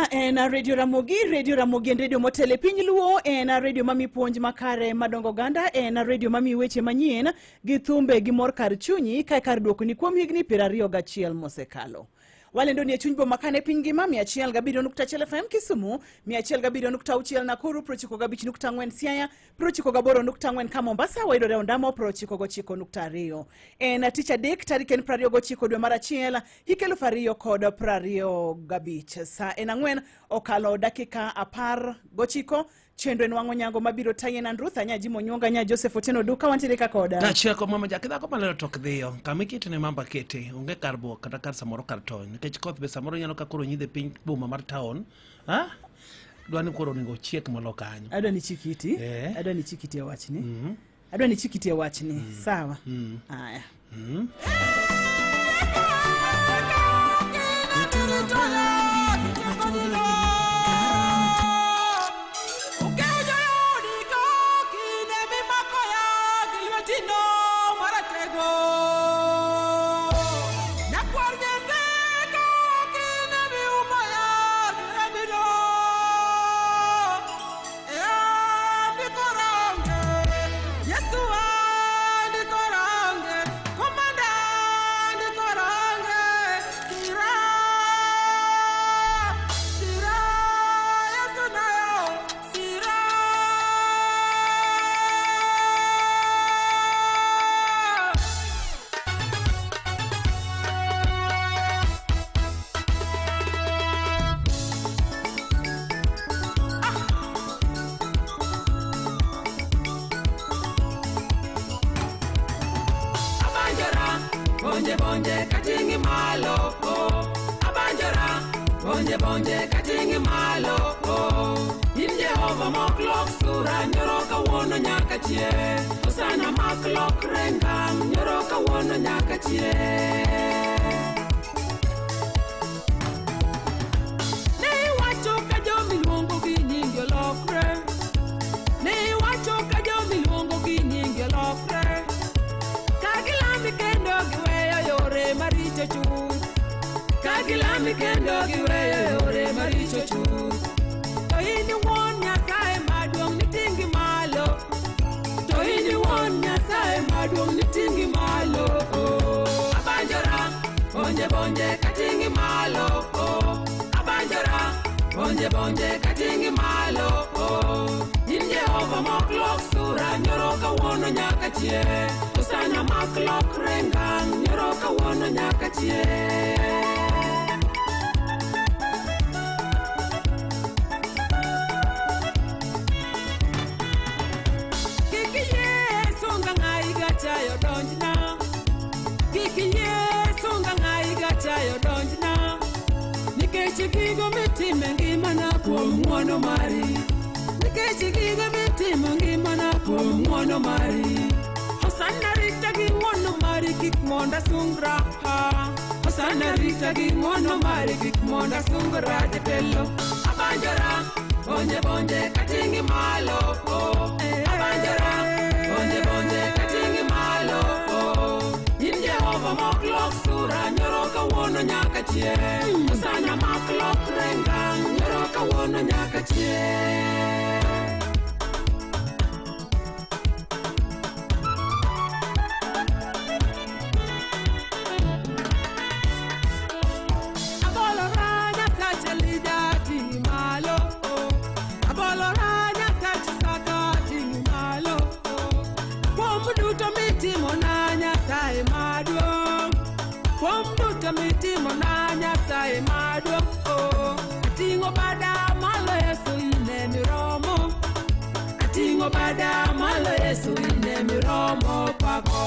Ma en Radio Ramogi en radio motele piny luo, en radio mami puonj makare madongo ganda, en radio mami weche manyien gi thumbe gi mor kar chunyi kai kar duoko ni kuom higni 21 mosekalo. Walendo ni chuny boma kane piny ngima 107.1 FM Kisumu, 107.6 Nakuru, 95.4 Siaya, 98.4 ka Mombasa, wayudore Ondamo 99.2. En tich adek tarik en 29 dwe mar achiel hik 2025. Sa en ang'wen okalo dakika 19 chenro en wang'o nyango mabiro tayen Ruth Anyaji Monyonga nya Joseph Otieno Duka wantiere ka koda. Nacheko mama jakidha ko malero tok dhiyo. Kama ikete ne mamba kete onge karbo kata kar samoro kar tony. Nikech koth be samoro nyalo ka koro nyidhe piny boma mar town. Ha? Dwani koro ringo chiek molo kanyo. Adwa ni chikiti. Adwa ni chikiti ya wachni. Adwa ni chikiti ya wachni. Sawa. Haya. bonje katingi malo abanjara bonje katingi malo in Jehova moklok sura nyoro kawuono nyaka chie osana maklok rengang nyoro kawuono nyaka chie ne wacho ka jomi luongo gi nyingi olokre ne wacho ka jomi luongo gi nyingi olokre kagilami kendo giweyo yore maricho chuth kagilami kendo giweyo yore maricho chuth to ini wuon Nyasaye maduong' nitingi malo to ini wuon Nyasaye maduong' nitingi malo abanjora bonje katingi malo abanjora bonje katingi malo in Jehova moklok sura nyoro kawuono nyaka chie osana maklok rengang nyoro kawuono nyaka chie chayo donjna kikiye sunga ngai ga chayo donjna nikech gigo mitime ngimana kuom ng'wono mari nikech gigo mitime ngimana kuom ng'wono mari osana rita gi ng'wono mari kik monda sungra osana rita gi ng'wono mari kik monda sungra jatelo abanjora bonje katingi malo abanjora bonje katingi malo in Jehova moklok sura nyoro kawuono nyaka chie osana maklok rengang nyoro kawuono nyaka chie mitimo na Nyasaye maduong' ating'o bada malo Yesu ine miromo ating'o bada malo Yesu ine miromo pako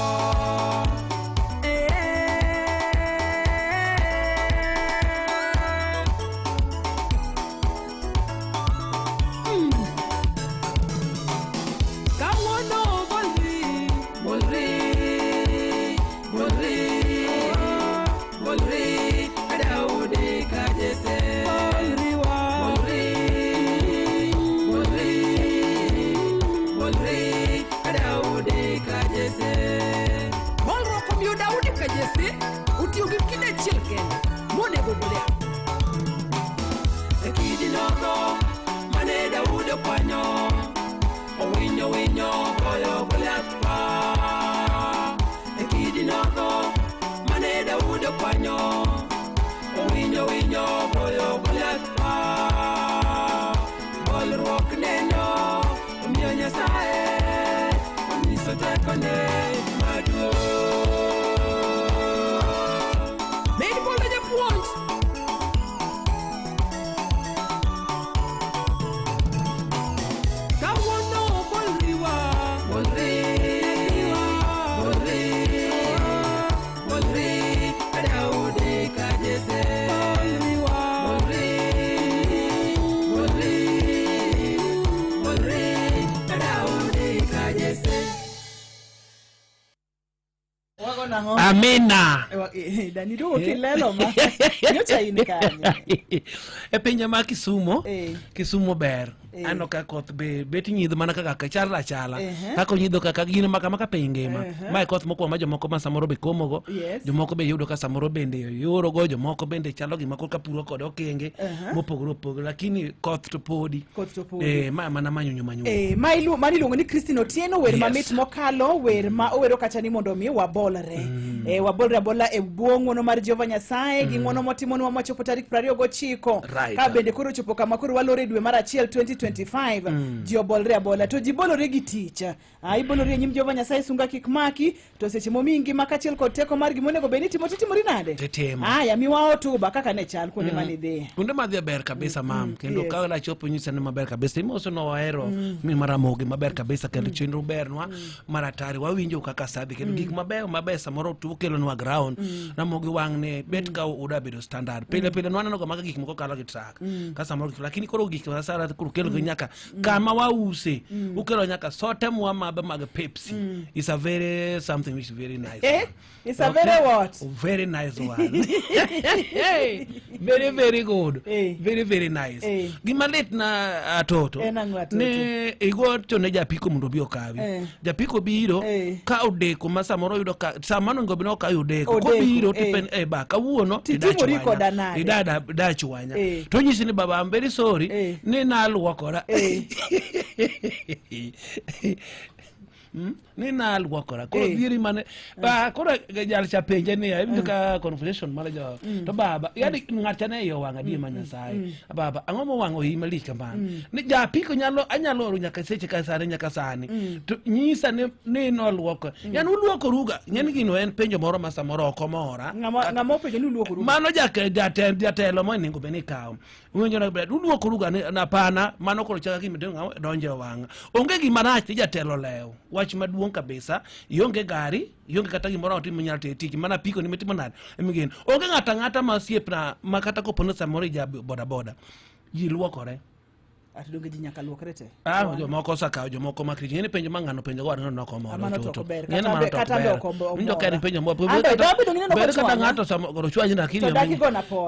wane madu Made for the point Come on no bolriwa bolri adaude kajese Amina. Dani do kilelo ma. Nyocha ini kanya. E pinje ma Kisumo ber. Ano ka koth be beti nyidho mana kaka chala kaka nyidho kaka gino maka pingima ma koth moko ma jomoko ma samoro be komogo jomoko be yudo ka samoro bende yoro go jomoko bende chalo gima ka puro kod okenge mopogore lakini koth to podi mana manyo mani luongo ni Christine Otieno wer mamit mokalo wer ma owero kacha ni mondo mi wabolre wabolre abola e buongo no mar Jehova Nyasaye gi ngono motimonwa machopo tarik 29 ka bende koro chopo kama koro walore dwe mar 1 2025 ji obolre abola to ji bolore gi tich ibolore nyim Jehova Nyasaye sunga kik maki to seche momingi makachiel kod teko mar gimonego beni timori nade haya miwa otuba kaka ne chal kuonde mane dhi kuonde madhi ber kabisa mam kendo ka la chopo nyisa ne maber kabisa imoso no waero mi maramogi maber kabisa kendo chenro bernwa maratari wawinjo kaka sadhi kendo gik maber samoro tu kelo nwa ground na mogi wangne bet ka uda bedo standard pile nwana go maka gik moko kalo gi track ka samoro lakini koro gik sara kuro kelo nyaka kama wause ukelo nyaka sote mwa mag Pepsi is a very something which is very nice it's a very what very nice one very good very nice gimalet na atoto ne igo to ne japiko mondo bi okawi japiko biro ka odeko ma samoro yudo ka samano ngo bino ka yudeko ko biro tipen ba kawuono idachwanya to nyisi ni baba I'm very sorry ni naluokora ni naluokora ko biri mane ba ko jal cha penje ni ay ka conversation manager to baba yadi ngata ne yo wanga di manyasaye baba angomo wango hima likaman ni japiko anyalo ru nyaka seche ka sani to nyisa ne no luoko yan uluoko ruga nyen gino en penjo moro masamoro komora ngamo penjo ni uluoko ruga mano jatelo mo ningo bene kawo unyo na bred uluoko ruga na pana mano ko chaka kimi donje wanga onge gima rach jatelo lew wach maduong kabisa yonge gari yonge kata gimoro otimo nyal tiki mana piko ni mitimo nade emigen onge ngata masiepna makata ko pono samoro ja boda ji luokore atidonge ji nyaka luokre te jomoko saka jomoko makri ni penjo mangano penjo go no ko moro to kata ndoko njo kan penjo mo kata ngato samoro chwanyi na kili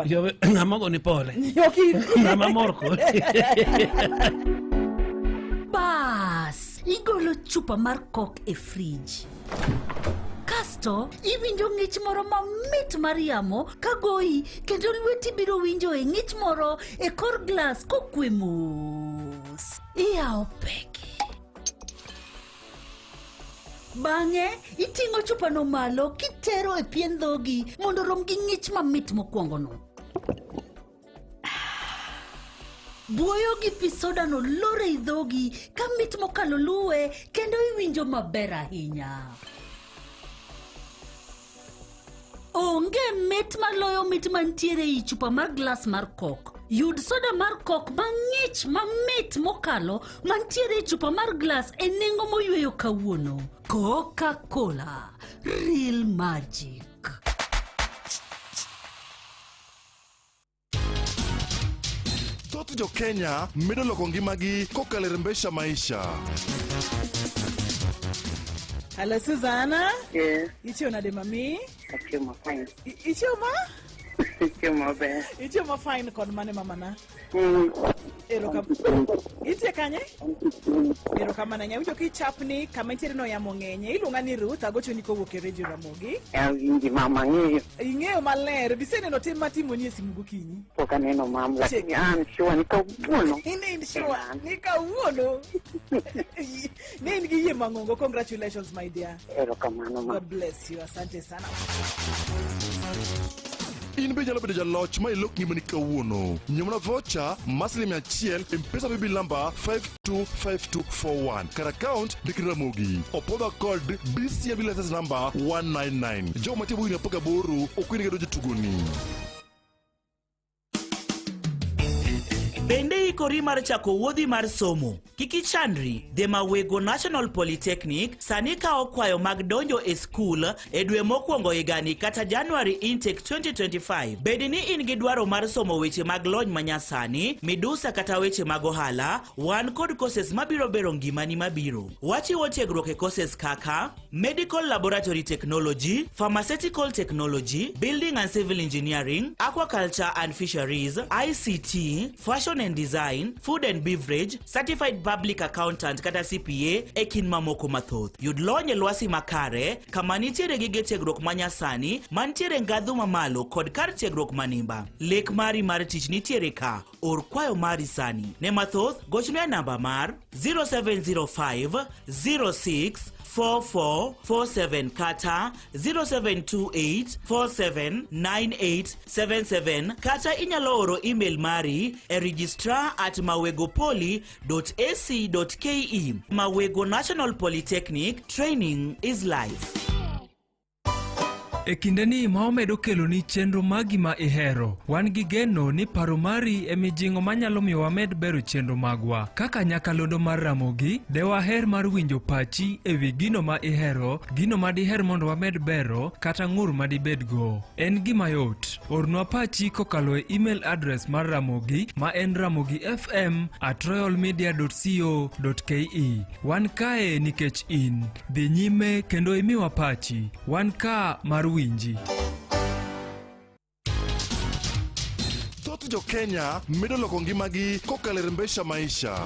yo ngamago ni pole ngama morko bas igolo chupa mar kok e fridge kasto iwinjo ng'ich moro mamit mar yamo kagoyi kendo lweti biro winjo e ng'ich moro e kor glas kokwe mos iyawo peke bang'e iting'o chupano malo kitero e pien dhogi mondo rom gi ng'ich mamit mokwongono buoyo gi pi soda no lore i dhogi ka mit mokalo luwe kendo iwinjo maber ahinya onge mit maloyo mit mantiere i chupa mar glas mar kok yud soda mar kok mang'ich mamit mokalo mantiere i chupa mar glas e nengo moyweyo kawuono Coca-Cola Real Magic Thoth jo Kenya medo loko ngimagi kokalo rembesha maisha. Hello Susanna. Yes. Ichiona de mami? Ichioma fine. Ichioma? Ichioma be. Ichioma fine kon mane mama na. Eroka. Itie kanye? Eroka mana nya ujo ki chapni kama itire no ya mongenye ilunga ni Ruth agocho niko woke Radio Ramogi. Ingi mama ngeyo. Ingeyo maler bisene no tema timo ni esimu gokinyi. Poka neno mama lakini sure nika uono. Ine sure nika uono. Nini giye mangongo, congratulations my dear. Eroka mano mama. God bless you, asante sana. In be nyalo bedo jaloch ma ilok ngimani kawuono. Nyamna voucher maslim achiel M-Pesa paybill number 525241. Kar account Dikri Ramogi. Opoda code BCB license number 199. Jo matibu ina poka boru okwini gedo jotugoni. Bende ikori mar chako wuodhi mar somo. Kiki chandri, The Mawego National Polytechnic sani kao kwayo mag donjo e skul e dwe mokwongo higani kata January intake 2025. Bedi ni in gi dwaro mar somo weche mag lony manyasani, midusa kata weche mag ohala, wan kod courses mabiro bero ngimani mabiro. Wachiwo tiegruok e courses kaka Medical Laboratory Technology, Pharmaceutical Technology, Building and Civil Engineering, Aquaculture and Fisheries, ICT, Fashion and Design, Food and Beverage, Certified Public Accountant kata CPA, ekin mamoko mathoth. Yud lony lwasi makare, kama nitiere gige tiegruok manyasani, mantiere ngadhu mamalo kod kar tiegruok manimba. Lek mari mar tich nitiere ka, or kwayo mari sani. Ne mathoth, gochne namba mar 0705 06 4447 kata 0728 479877 kata inyalo oro email mari e registrar@mawegopoli.ac.ke. Mawego National Polytechnic, training is life. E kindeni ma omedo kelo ni chenro magi ma ihero. Wan gi geno ni paro mari e mijingo manyalo miyo wamed bero chenro magwa. Kaka nyakalondo mar Ramogi, dewa her mar winjo pachi e wi gino ma ihero, gino ma diher mondo wamed bero, kata ng'ur ma dibedgo. En gima yot. Ornwa pachi kokalo e email address mar Ramogi ma en ramogifm@royalmedia.co.ke. Wan kae nikech in. Dhi nyime kendo imiwa pachi. Wan ka mar winji. Thoth jo Kenya medo loko ngimagi kokalo e rembesha maisha.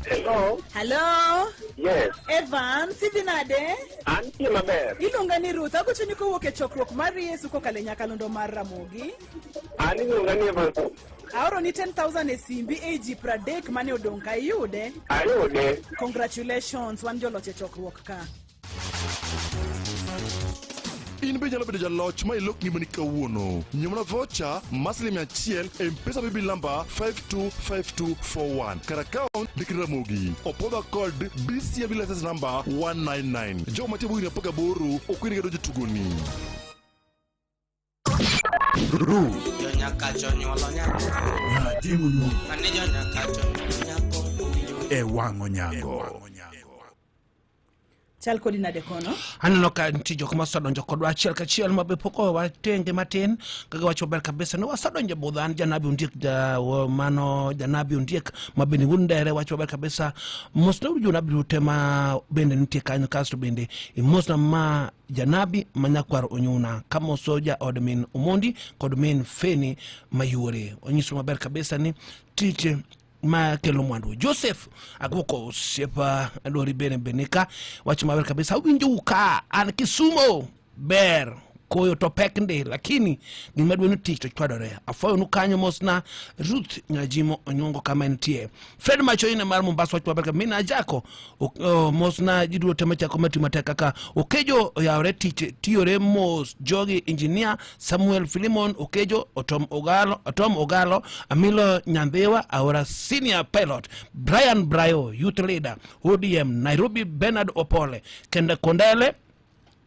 Hello. Hello. Yes. Evan, sivi nade? Antie maber. Iluonga ni Ruth, agochoni kowuok e chokruok mar Yesu kokalo e nyakalondo mar Ramogi. An iluonga ni Evan. Aoro ni 10,000 e simbi e ji 30 mane odong' ka iyude? Ayude. Congratulations, wan joloch e chokruok ka. In be nyalo bedo jaloch ma ilok ngimani kawuono. Nyamna voucher maslim achiel M-Pesa paybill number 525241. Kar account Dikri Ramogi. Opoda code BCB license number 199. Jo matibu ina poka boru okwini gedo jotugoni. E wang'o nyango. Chal kodi nade kono? Aneno ka nitie jok masadonjo kodwa achiel kachiel mabe poko watenge matin kaga wacho ber kabisa no wasadonjo budhan janabi undiek mano janabi undiek mabende wundere wacho ber kabisa mosna ujunabi utema bende nitie kanyo kasto bende mosna ma janabi manyakwar onyuna kama soja odmin umondi kod min feni mayure onyiso maber kabisa ni tiche ma kelo mwandu Joseph agoko sepa adori bene benika wacho maber kabisa winjo uka an Kisumo ber koyo to peknde lakini gimedwe no tich to chwadore afoyo nu kanyo mosna Ruth Nyajimo onyongo kama ntie Fred Macho ina mar Mombasa wacho maber kabisa mina jako mosna jidwo tema chako matimateka ka okejo yawre tich tiore mos jogi engineer Samuel Filimon okejo Otom Ogalo Amilo Nyambewa our senior pilot Brian Brayo youth leader ODM Nairobi Bernard Opole Kenda Kondele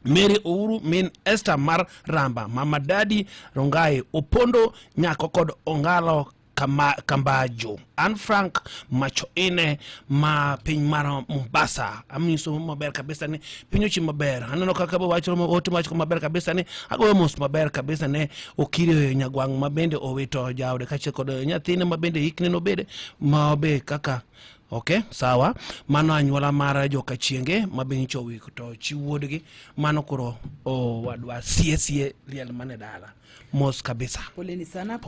Mary Ouru min Esther Mar Ramba Mama Daddy Rongai Opondo Nyako kod Ongalo Kambajo Anne Frank Macho ine ma piny mar Mombasa amiso maber kabisa ni pinyo chi maber aneno kaka wacho ote macho maber kabisa ni agoyo mos maber kabisa ne okiri nyagwang mabende owito jawde kache kod nyathine mabende hikne no bede mabe kaka Okay, sawa. Mano anyuola mara joka chienge mabini chowi to chiwuodgi mano kuro wadwa sie liel mane dala. Mos kabisa. Poleni sana.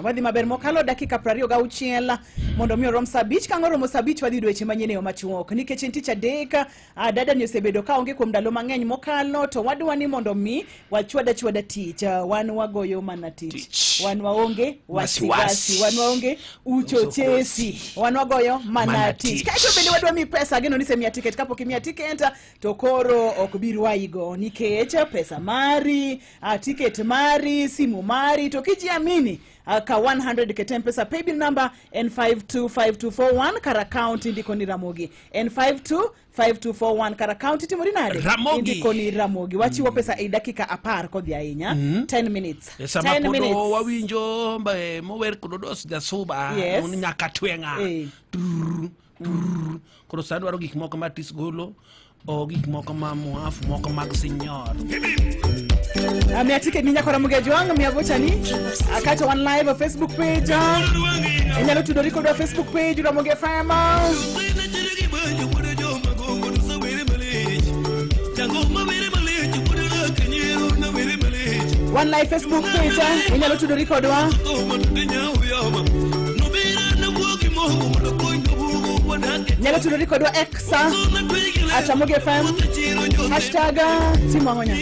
Wadhi maber mokalo dakika 26 mondo mi rom sabich kangoro mo sabich wadhi dweche manyene yo machuok nikech en tich adek dada ni osebedo ka onge kuom ndalo mang'eny mokalo to wadwa ni mondo mi wachwada tich wan wagoyo mana tich wan waonge wasiwasi wan waonge uchochesi wan wagoyo igoyo mana tich. Kaito bende wadwa mi pesa geno ni semia ticket kapo kimia ticket to koro ok birwa igo nikech pesa mari, ticket mari, simu mari to kijiamini ka 100 ketem pesa paybill number N525241 kara account ndiko ni Ramogi N525241 kara account timori nade ndiko ni Ramogi wachiwo pesa e dakika 10 kodhi ahinya 10 minutes 10 minutes wawinjo mbe mower kodos da suba un nyaka twenga koro sadwaro gik moko matis golo o gik moko ma muafu moko mag senyor Amia ticket ninya kwa Ramogi Ajwang mia vocha ni akato one live Facebook page enyalo tudori kwa Facebook page Ramogi FM one live Facebook page enyalo tudori kwa nyalo tudori kwa X Ramogi FM #Timangonya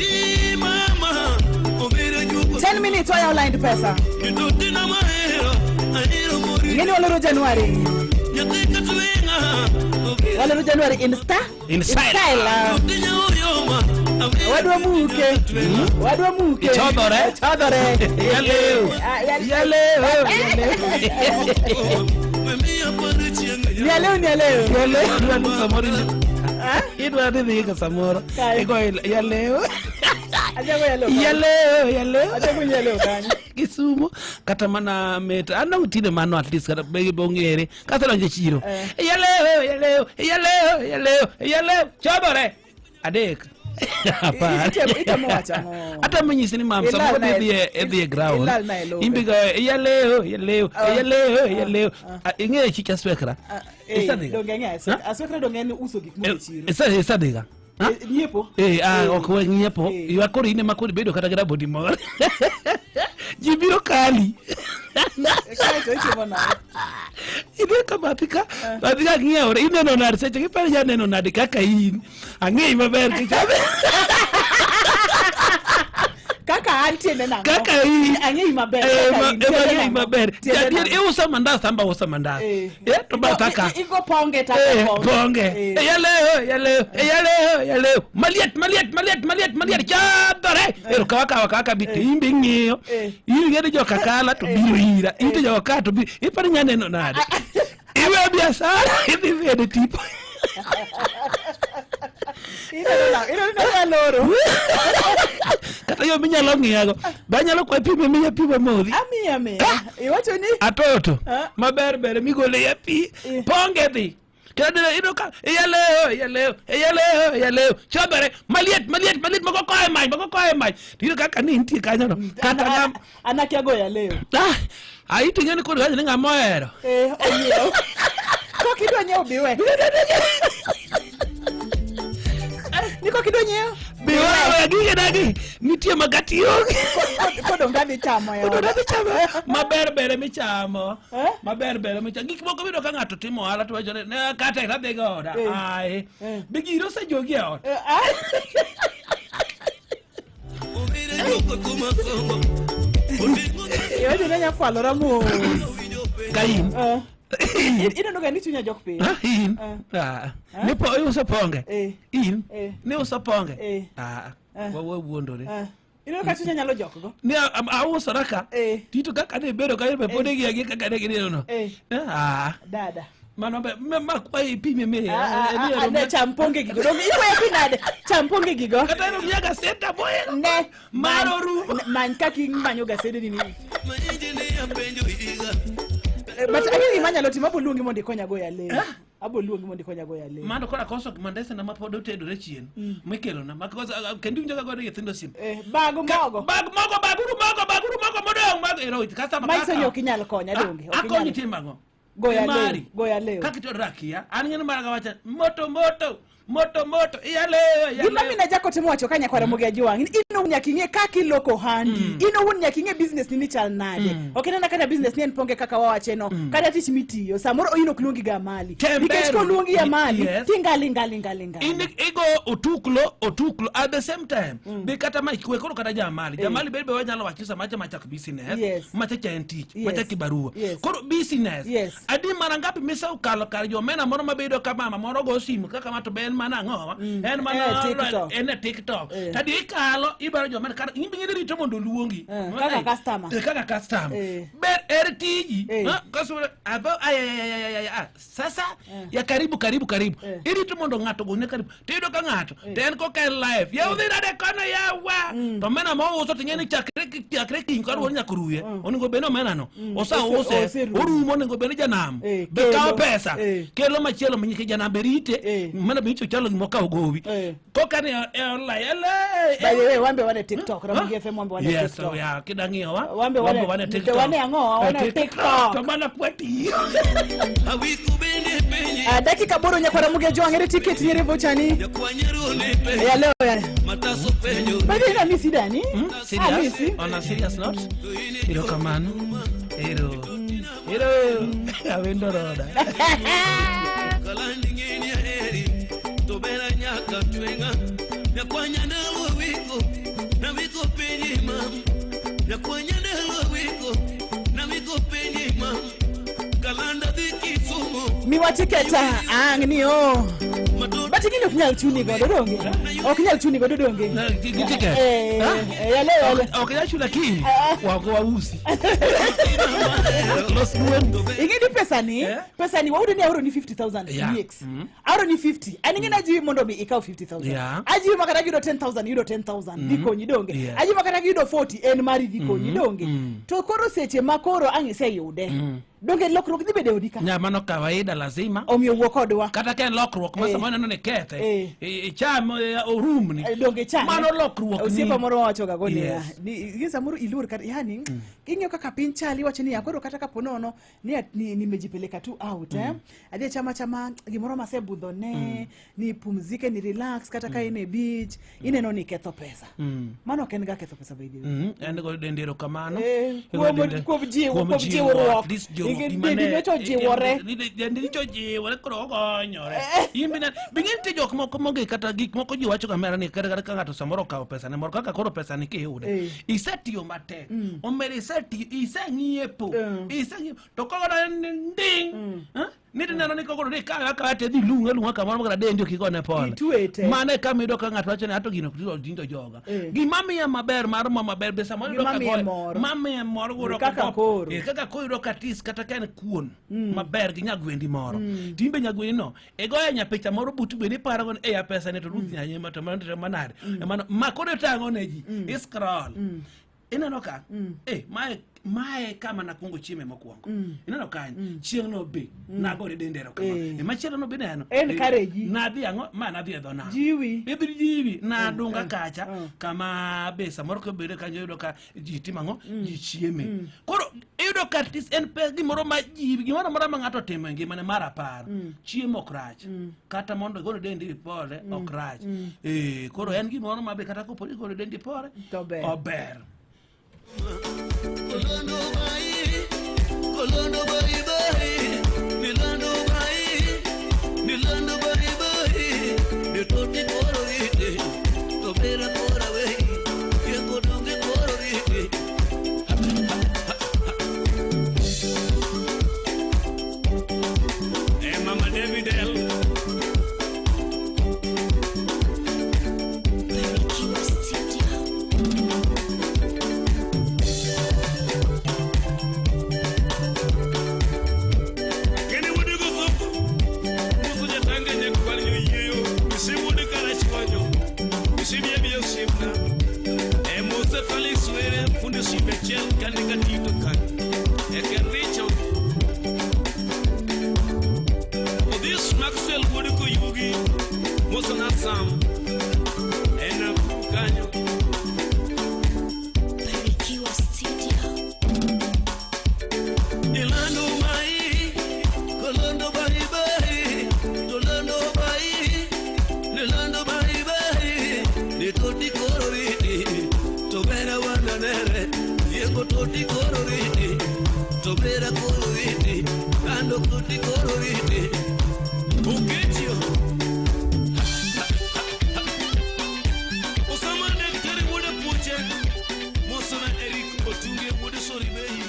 10 minutes waya online pesa Yeni walero January insta wadwa muke chodore idwa dhi ka samoro ego yaleo Kisumu kata mana meta ana utine mano at least kata begi bongere kata lonje chiro yaleo chodore adek ata manyisi ni mam samoro dhi ground imbiga yaleo inge chicha swekra aswekra dongeni uso gik mo chiro esadiga Nyepo ok nyepo yakori ine makori bedo kata gada body mor jibiro kali kaito ichimona ide kama tika ng'iewo ineno nade seche kiparo ja neno nade kaka in ang'ei maber kichabe kaka antiene nango kaka ang'ei maber ang'ei maber jadier iuso mandas amba uso mandas to bataka igo ponge ta ponge yaleo maliet chadore ero kaka biti imbi ng'iyo ing'ede joka kala to biro ira inte joka to iparo nyaneno nade iwe biashara idhi vede tipo ino loro kata yo minyalo ng'iyago banyalo kwa pime minya pime modhi ami iwacho ni atoto maber migole ya pi ponge dhi kada idoka yaleo chabere maliet moko koe mai tiro kaka ni ntie kanyo kata anakia go yaleo aiti ngene ko gaje nga moero oyeo ko kidwa nyeo biwe niko kidwa nyeo biwe gige dagi nitie magati yogi kodo ngadi chamo yo maber michamo gik moko bido ka ng'ato timo ala to wacho ne kata radhe goda ai bigiro se jogi ot yo nenya falo ramo kain ino no gani tunya jok pe ne po uso ponge in ne uso ponge wawe wuondore ino ka tunya nyalo jok go ne auso raka tito kaka ne bedo ka irbe pode gi kaka ne gino no dada mano be makwa ipime me ne champonge gigo do iwe pinade champonge gigo kata no nyaga senta boye ne maro ru man kaki manyo ga sede ni but ani manyalo timo bolungi mondi konya go ya le abolungi mondi konya go ya le mano kora koso mandese na mapodo tedore chien mikelo na makosa kendi njoga go yethindo sim bagu mogo modong mag ero kasa makaka maiso yo kinyal konya donge akonyi timago go ya le kaka to rakia an ngene maraga wacha moto moto iyale gima mina jako temo wacho kanya kwa Ramogi Ajwang ino nyakinge kaki loko handi ino won nyakinge business ni chal nade okinena kata business ni ponge kaka wawacheno kata tich mitiyo samoro ino klungi ga mali nikech ko luongi ya mali tingali igo otuklo at the same time be kata ma kwe koro kata jamali bebe wanyalo wachisa macha business macha chentich macha kibarua koro business adi marangapi misa ukalo kar jomena moro mabedo kama moro go simu kaka mato ben mana ngowa en mana TikTok tadi ikalo ibaro jomena kar imbingire rito mondo luongi kaka customer ber ertiji kaso abo sasa ya karibu irito mondo ngato gone karibu tido ka ngato ten ko ken live ya udhira de kono yawa to mena mo uso tingeni chakre king kar wonya kuruye oningo beno mena no osa ose orumo oningo beno janam be ka pesa kelo machielo mnyike janam berite mena bicho chalo moka ogowi ko kan wambe wane TikTok Ramogi FM wambe wane TikTok ya kidangiyo wambe wane TikTok wane ango wane TikTok to mana kwati dakika boro nya kwa Ramogi Ajwang ere ticket yere vochani ya leo ya bado ina misi dani serious on a serious note iro kamano iro awendo roda kalandi ngeni heri to bela nyaka twenga ya kwanya ndalo wiko na wiko penye mam ya kwanya ndalo wiko na wiko penye mam kalanda diki fumo miwa tiketa ang'nio bati gino kunyal chuni godo donge okinyal chuni godo donge ticket yale okinyal chuni lakini wako wausi ingedi pesani waude ni auro ni 50,000 EX auro ni 50 aningena ji mondo bi ikao 50,000 aji makara gido 10,000 yudo 10,000 diko nyidonge aji makara gido 40 en mari diko nyidonge to koro seche makoro angise yude donge lokruok dhi bedo odika nyamano kawaida lazima omiyo wuok kodwa kata ken lokruok masama neno ne kethe cham orumni donge cham mano lokruok ni osiepa moro wacho ga goni ni gisa moro ilur kata yani kinyo kaka pin chali wacho ni akoro kata kaponono ni nimejipeleka tu out adhi chama gimoro masebudho ne ni pumzike ni relax kata ka ine beach ineno ni ketho pesa mano ken ga ketho pesa baidi and go dendero kamano ko jiwo Ndicho jiwore koro gonyore imbina bingenti jok moko moge kata gik moko ji wacho kamera ni kata ngato samoro kawo pesa ne moro kaka koro pesa ni kiyude isetiyo matek omere iseng'iepo to kogo nding nidi neno ni kogo ni kaka te dhi lunga kamoro magara dendio kigone pole mane kamido ka ngato wacho ne ato gino dindo joga gimamiya maber mar mo maber besa mo do ka mamiya moro goro kaka koro katis kata ken kuon maber gi nyagwendi moro timbe nyagwendi no egoya nya picha moro butu be ni parago ya pesa ne to ruthi nya mato manade mano makore tango ne ji scroll ineno ka mae kama nakungo chieme mokwongo ineno kany chieng no be nagore dendero kama machielo no be neno encourage nadhi ango nadhi edhona jiwi na dunga kacha kama besa moro ko bere kanyo yudo ka jitimango ji chieme koro yudo ka tis en pes gimoro ma jiwi gimoro moro ma ngato timo ngima ne mara par chiemo krach kata mondo golo dendi pore okrach koro en gimoro ma be kata ko poli golo dendi pore ober Kolondo bai Milando bai de toti koro rite to bera kora we ye kodonge koro rite Mama Davidel pera koro iti kando kuti koro iti ukitio Osama Nektari wude puche Mosona Eric Otunge wude Soribei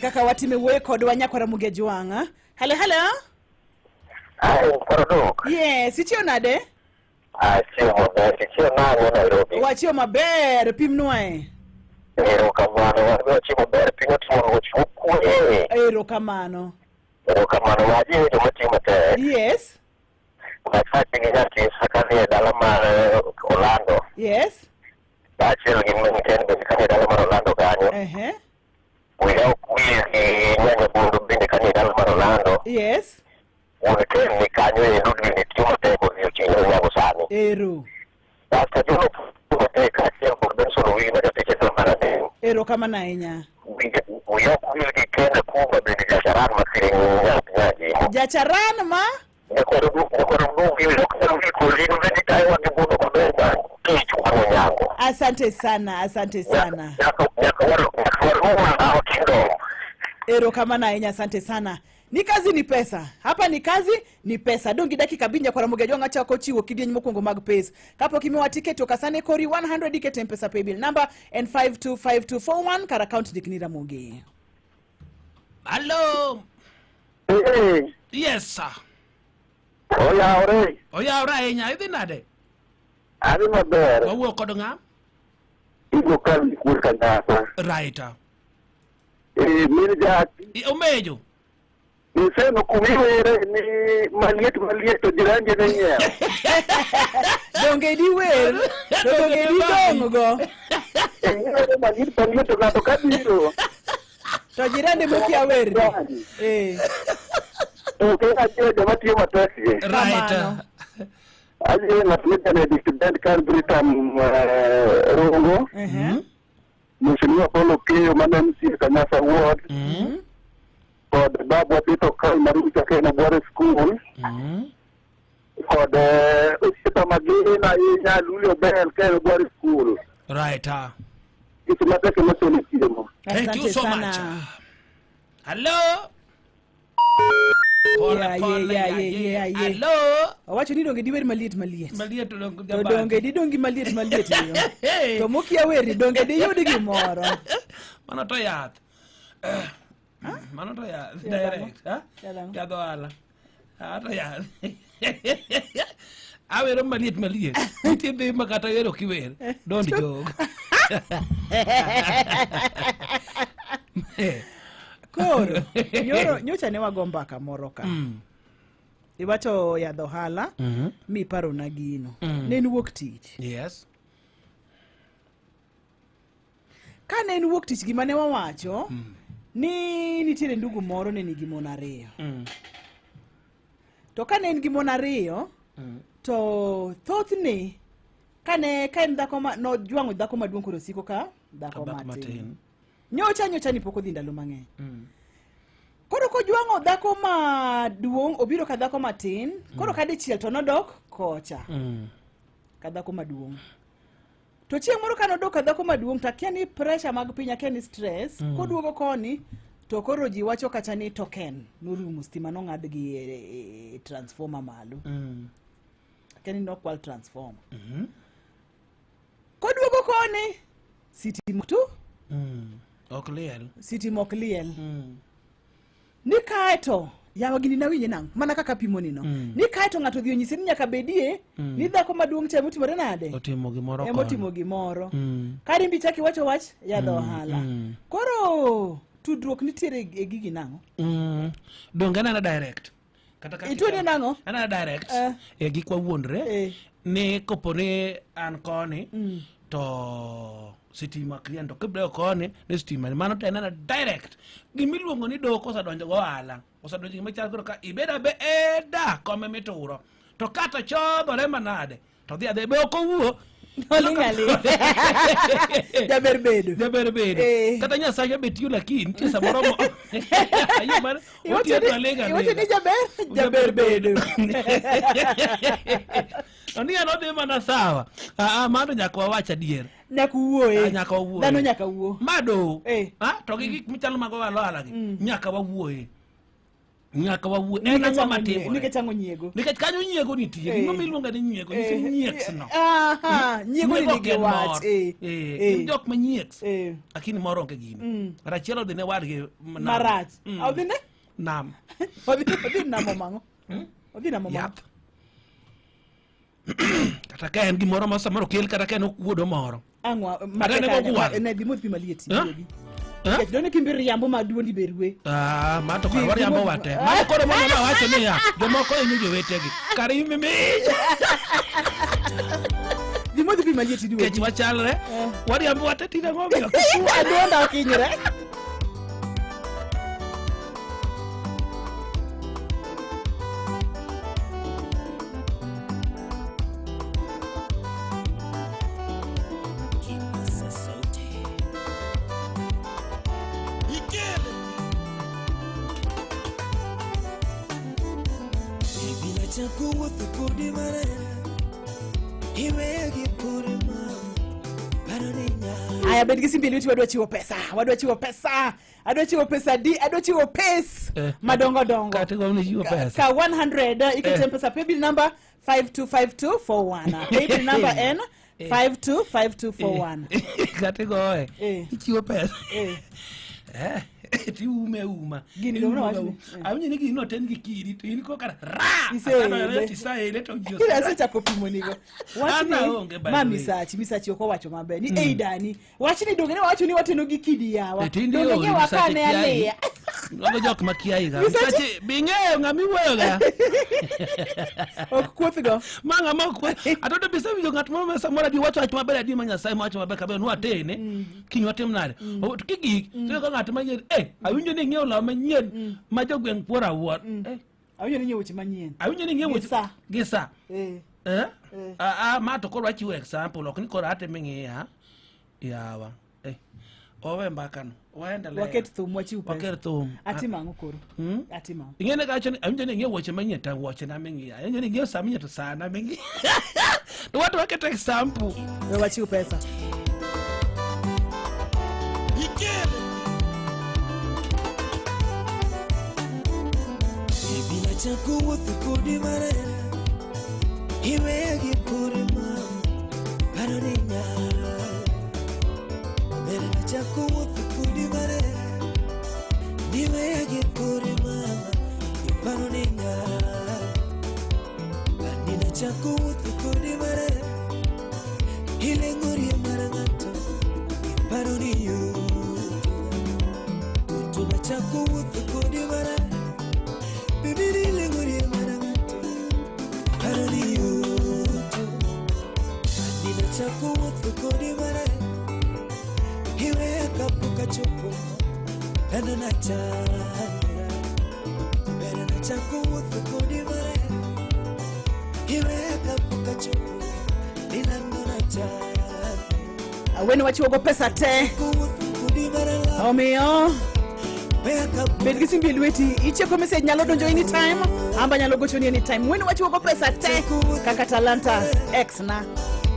kaka watime wuoyo kodwa Nyakwara Muge Jwang'. Hello. Ai, Korodok. Yes, ichio nade? Chio maber, chio nang'o Nairobi. Wachio maber, pimnwae. Erokamano, wachio maber, piny otimo wachio kwe. Erokamano. Erokamano, wajiwo joma timo tek. Yes. Machache gi nyathi sakani e dala mar Orlando. Yes. Achiel gi min ken bende kani e dala mar Orlando kanyo. Wiya ok wil gi nyanya bundu bende kani e dala mar Orlando. Yes. Wuon ken ni kanyo e Ludwig ni timo tek odiochieng' onyago sani. Ero. Basta jono timo tek achiel kod Benson Owino jatich e mar adek. Erokamano ahinya. Wiya ok wil gi Ken Akuba bende jacharan ma Kirinyaga nyajimo. Jacharan ma? Asante sana. Erokamano ahinya, asante sana. Ni kazi ni pesa. Hapa ni kazi ni pesa. Dongi dakika binja kwa Ramogi Jwang' chako chiwo kidieny mokwongo mag pesa. Kapo kimiwa ticket okasane kori 100 ticket M-Pesa paybill number N525241 kar account dikni Ramogi. Hello. Hey. Yes sir. Oyaore ahinya, idhi nade? Adhi maber. Wawuok kod ng'a? Igo kal kur Kanyasa. Right. Mir jati. Omejo. Nisema kumiwere ni maliet to jiranje ne nyeo. Donge di wer. Donge di dongo go. Maliet to gato kabiro. To jirande mokia wer. Okay, aje jama tiyo matasi. Right. Aje natumika na dissident kan Britam Rongo. Mheshimiwa Paulo Keyo manamsi Kanyasa Ward. Kod babu apito kai marucha kena Bware School. Kod usita magina inya Lulio Bell kena Bware School. Right. Itu matake masoni kiyemo. Thank you so much. Hello. Yeah. Hello. Wacho ni donge di wer maliet. Maliet to donge di dongi maliet yo. To mokia weri donge di yudi gimoro. Mano to yath. Mano to yath. Direct. Yadho ala. To yath. Awero maliet. Nitie be makata wero kiwer. Don't joke. Koro, nyocha ne wagomba kamoro ka. Iwacho yadho hala, mi paro na gino. Ne en wuok tich. Yes. Ka ne en wuok tich gima ne wawacho, ni nitiere ndugu moro ne nigi mon ariyo. To ka ne en gi mon ariyo, to thothne, ka en dhako no jwang'o dhako maduong' koro siko ka dhako matin. Nyocha ni poko dhi ndalo mang'eny. Koro ko jwang'o dhako maduong' obiro ka dhako matin, koro ka dichiel to nodok kocha. Ka dhako maduong'. To chieng' moro ka nodok ka dhako maduong' to akia ni pressure mag piny, akia ni stress, koduogo koni to koro ji wacho kacha ni token norumo, stima nong'ad gi transformer malo. Akia ni nokwal transformer. Koduogo koni sitima tu sitima ok liel. Ni kaeto yawa gini nawinje nang mana kaka pimoni no. Ni kaeto ng'ato dhi onyisi ni nyaka bedie ni dhako maduong' cha motimore nade? Otimo gimoro. Otimo gimoro. Karimbi chaki wacho wach yadho ohala. Koro tudruok nitiere e gigi nango. Donge ana direct. Kata ka itune nango? Ana direct. E gik wawuondre. Ne kopone an koni to sitima kliento kibdeo koni ne sitima mano to en direct gimiluongo ni doko osedonjo go ohala osedonjo gima chal koro ka ibeda be eda kome mituro to kata chodhore manade to dhi adhe be ok owuo jaber bedo kata Nyasaye be tiyo lakini nitie samoro iwacho ni jaber bedo Oni ano dhi mana sawa. Mano nyaka wawach adier. Nyaka wuoye. Nyaka wuoye. Dhano nyaka wuo. Mado. To gik michalo mago walo gi. Nyaka wawuoye. Nyaka wawuoye. En ang'o matimo? Nikech ang'o nyiego? Nikech kanyo nyiego nitie. Gima miluongo ni nyiego. Nyieks no. Nyiego ni nigi wach. Jok ma nyieks. Lakini moro onge gini. Rachielo dhi ne wadgi marach. Odhi ne? Nam. Odhi namo mang'o? Odhi namo mang'o? Kata ka en gimoro ma samoro kel kata ka en okuodo moro. Ang'o? Ne dhi modh pi maliet. Nikech done kimbe riambo maduondi berwe. Ma to koro riambo wate. Ma koro mono ma wacho niya, jomoko inyo jowetegi. Kare imimi. Dhi modh pi maliet duogi. Kech wachalre. Wariambo wate tina ng'omiyo. Aduonda okinyre. Aya bed gi simbi lweti wadwa chiwo pesa. Adwa chiwo pesa di, adwa chiwo pes. Madongo dongo. Kati go ni chiwo pesa. Ka 100 ikete pesa paybill number 525241. Paybill number N 525241. Kati go ichiwo pesa. Ti uma gini do no awinyo ni gino ten gi kiri to in ko kara tisaele to jo ila secha kopimo nigo wachni mami sachi oko wacho maber ni eidani wachni dongene wacho ni wateno gi kidi yawa dongene wakane alia Nogo jok makiai ga. Sachi bing'eyo ng'ami wuoyo ga. Ok kuoth go. Manga ma kuoth. Atoto bisa winjo ng'at moro ma samora di wacho maber adi ma Nyasaye wacho maber kabe nu atene. Kinyo tim nade. Kigik to ka ng'at ma nyen awinjo ni ng'iewo law manyien ma jogweng' puora wuor. Awinjo ni ng'iewo weche manyien. Awinjo ni ng'iewo weche gisa. Ma to koro achiwo example ok ni koro ateme ng'iya. Yawa. Owe mbakano. Waendelea. Waket thum wachiw pesa. Waket thum. Atima ng'o koro. Atima. Ingene ka choni awinjo ni ng'iewo weche manyien ta wuoche na ming'iya. Awinjo ni ng'iewo saminya to sana ming'iya. To watu waket example. We wachiw pesa. Ikele. Bila chako wuotho kodi marera. Iwegi kore mama. Paro ni nyara. Bila chako wuotho kodi marera. Iwegi kore mama. Paro ni nyara. Bila chako wuotho kodi marera. Ile ngori marang'ato. Paro ni yo. Tuna chako wuotho kodi marera. Bibiri ile ngori marang'ato. Paro ni yo. Nina chako wuotho kodi marera. Iwe kapuka chopo. Endo na chandra. Bere na chako wuotho kodi marera. Iwe kapuka chopo. Nina na chandra. When wachiwo go pesa te. Omiyo bed gi simbi lweti icheko message nyalo donjo anytime amba nyalo gochoni anytime when wachiwo go pesa te kaka Talanta X na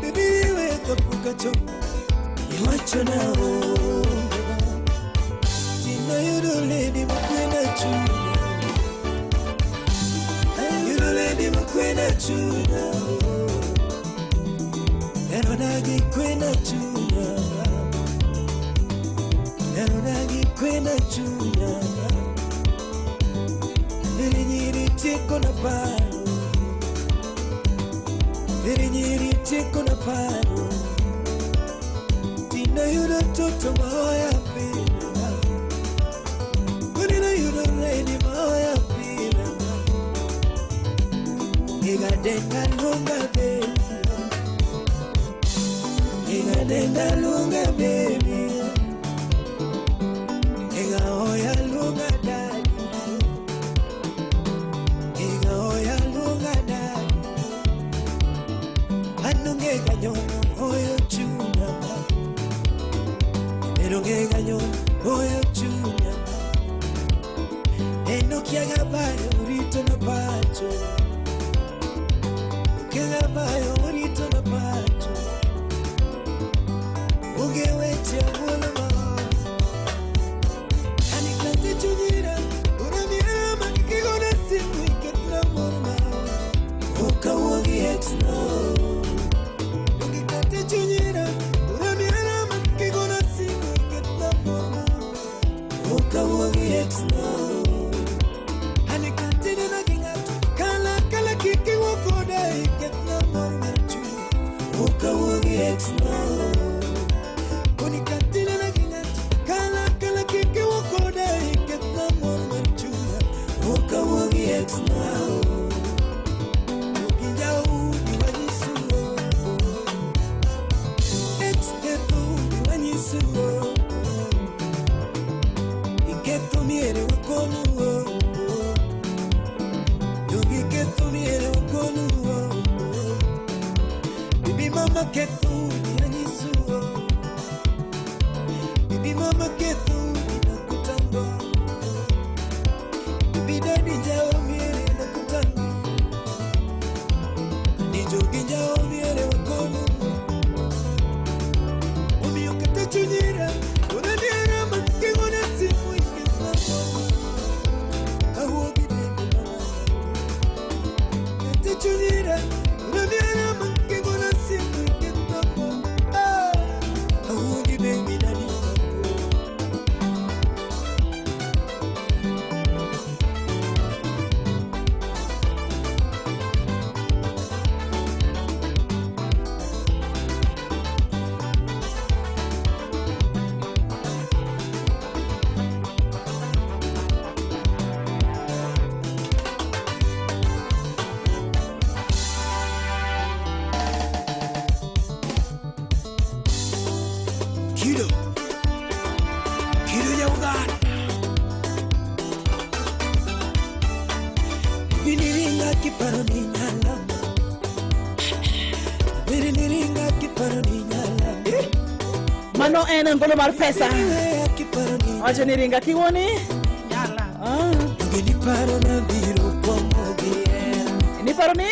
bibi kapuka cho iwacho na o tina yudo lady makwenda chu yudo lady makwenda chu ero dagi kwenda chu ero dagi kwenda chu nyiri tiko na paro nyiri tiko na paro tina yudo toto maoya pila tina yudo lady maoya pila iga denga lunga baby iga denga lunga baby iga oya lunga daddy iga oya lunga daddy anunge ganyono oyo chunya enunge ganyono oyo chunya enokiaga bayo urito na pacho kiaga bayo urito na pacho ex no. Unikatile na ginati, kala kala kike wakoda iket na mwana chuna. Woka wagi ex no. Ukinja udi wanyisuo. Ex keto udi wanyisuo. Iketo miere wakonu. Yogi keto miere wakonu. Bibi mama keto yanisuo. Bibi mama keto inakutamba. Bibi dadi jao miere nakutamba. Nijogi jao miere wakonu. Omi okete chunyira. Unaniara makingona simu ikema. Awogi bebe mama. Okete chunyira. Unaniara makingona simu ikema. Awogi bebe dadi. Kido ya Uganda. Biniringa kiparo ni nyala. Biniringa kiparo ni nyala. Mano en ngolo mar pesa. Wacho ni ringa kiwoni nyala. Bini paro na biro kwa mogie. Ni paro ni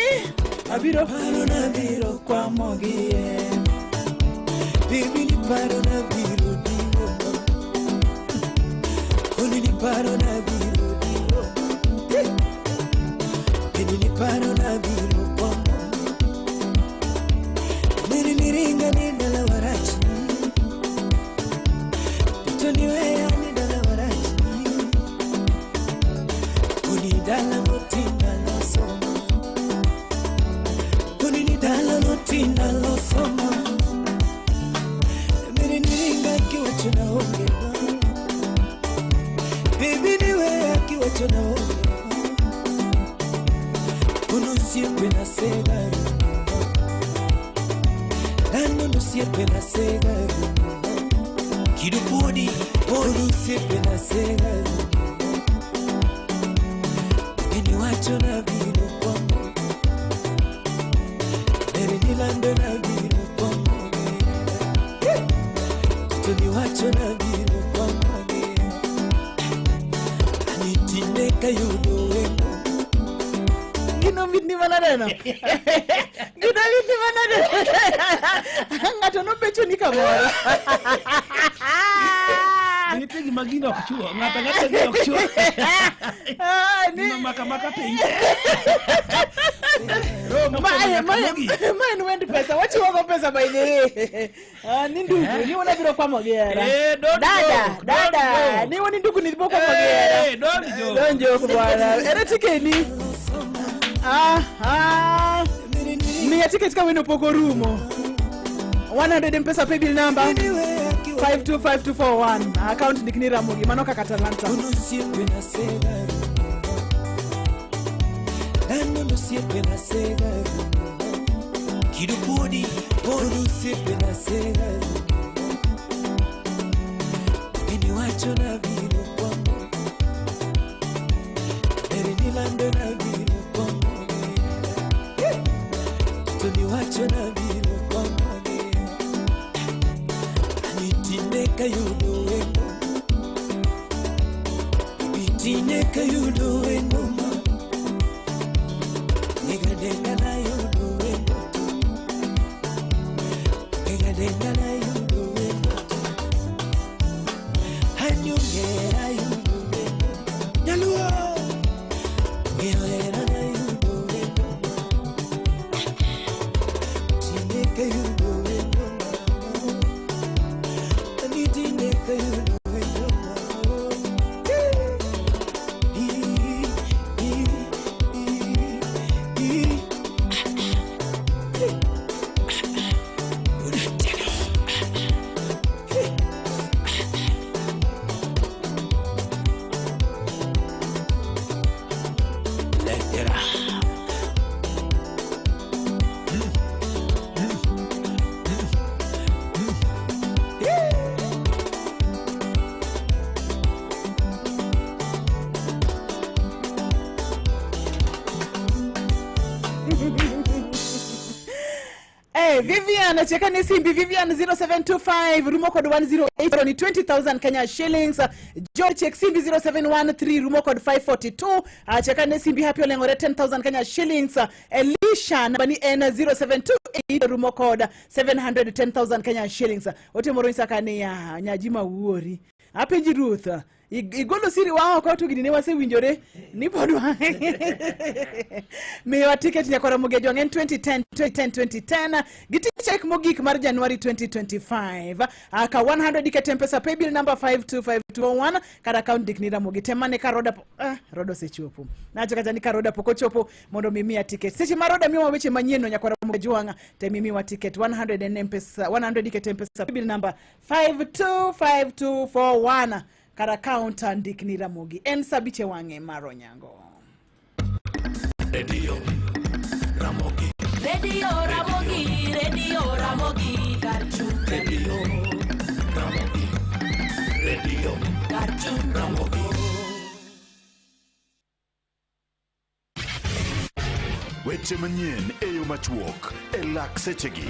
abiro paro na biro kwa mogie. Bibi ni paro na biro diwo. Oni ni paro na biro diwo. Bibi ni paro na biro kwa mogie. Ni ringa ni dala warachi. Toni wea ni dala warachi. Oni dala motina lo soma. Oni ni dala motina lo soma. Kiwacho na ongea. Baby niwe kiwacho na ongea. Uno siempre na sega. Dano no siempre na sega. Kidu body. Uno siempre na sega. Ini wacho na vino kwamo. Eri nilando na vino kwamo. Tuni wacho na vino kwa mwage. Anitineka yudo weno. Gino vini manareno. Gino vini manareno. Ngato no pecho ni kamora. Nite ni magina kuchua. Ngata ni kuchua. Ni maka pengi. Mine went pesa. What you want pesa by the way? Ni ndugu. Ni wana biro kwa mogera. Dada. Ni wani ndugu ni boko mogera. Donjo bwana. Era tikeni. Ni ticket ka wino poko rumo. 100 mpesa pay bill number 525241. Account ni Ramogi manoka Katalanta. Dano no siempre na sega. Kidu body, no siempre na sega. Bini wacho na vino kwamo. Eri nilando na vino kwamo. Tuni wacho na vino kwamo. Anitineka yudo weno. Bitineka yudo weno. Denga na yudo weno. Denga na yudo weno. Hanyongera yudo weno. Nyaluo. Ngehera na yudo weno. Tineka yudo weno. Tineka yudo weno. Hey, Vivian, cheka ni simbi Vivian 0725 rumo code 108 ni 20,000 Kenya shillings. George check simbi 0713 rumo code 542. Cheka ni simbi happy olengore 10,000 Kenya shillings. Elisha nabani N 0728 rumo code 710,000 Kenya shillings. Ote moro isakani ya nyajima uori. Apenji Ruth. Igolo siri wao kwa tu gidine wase winjore ni podwa me wa ticket ya kora mugejo ngen 2010 giti check mogik mar January 2025 aka 100 dike pesa pay bill number 525201 kada account diknira mogitemane ka roda rodo sechopo na chaka jani ka roda poko chopo mondo mimi ya ticket sechi maroda miwa weche manyeno nyakora mugejo te mimi wa ticket 100 pesa 100 dike pesa pay bill number 525241 kara counter ndikni Ramogi en sabiche wange maro nyango Radio Ramogi Radio Ramogi Radio Ramogi Cartoon Radio Ramogi Radio Cartoon Ramogi weche manyien eyo machuok elak sechegi.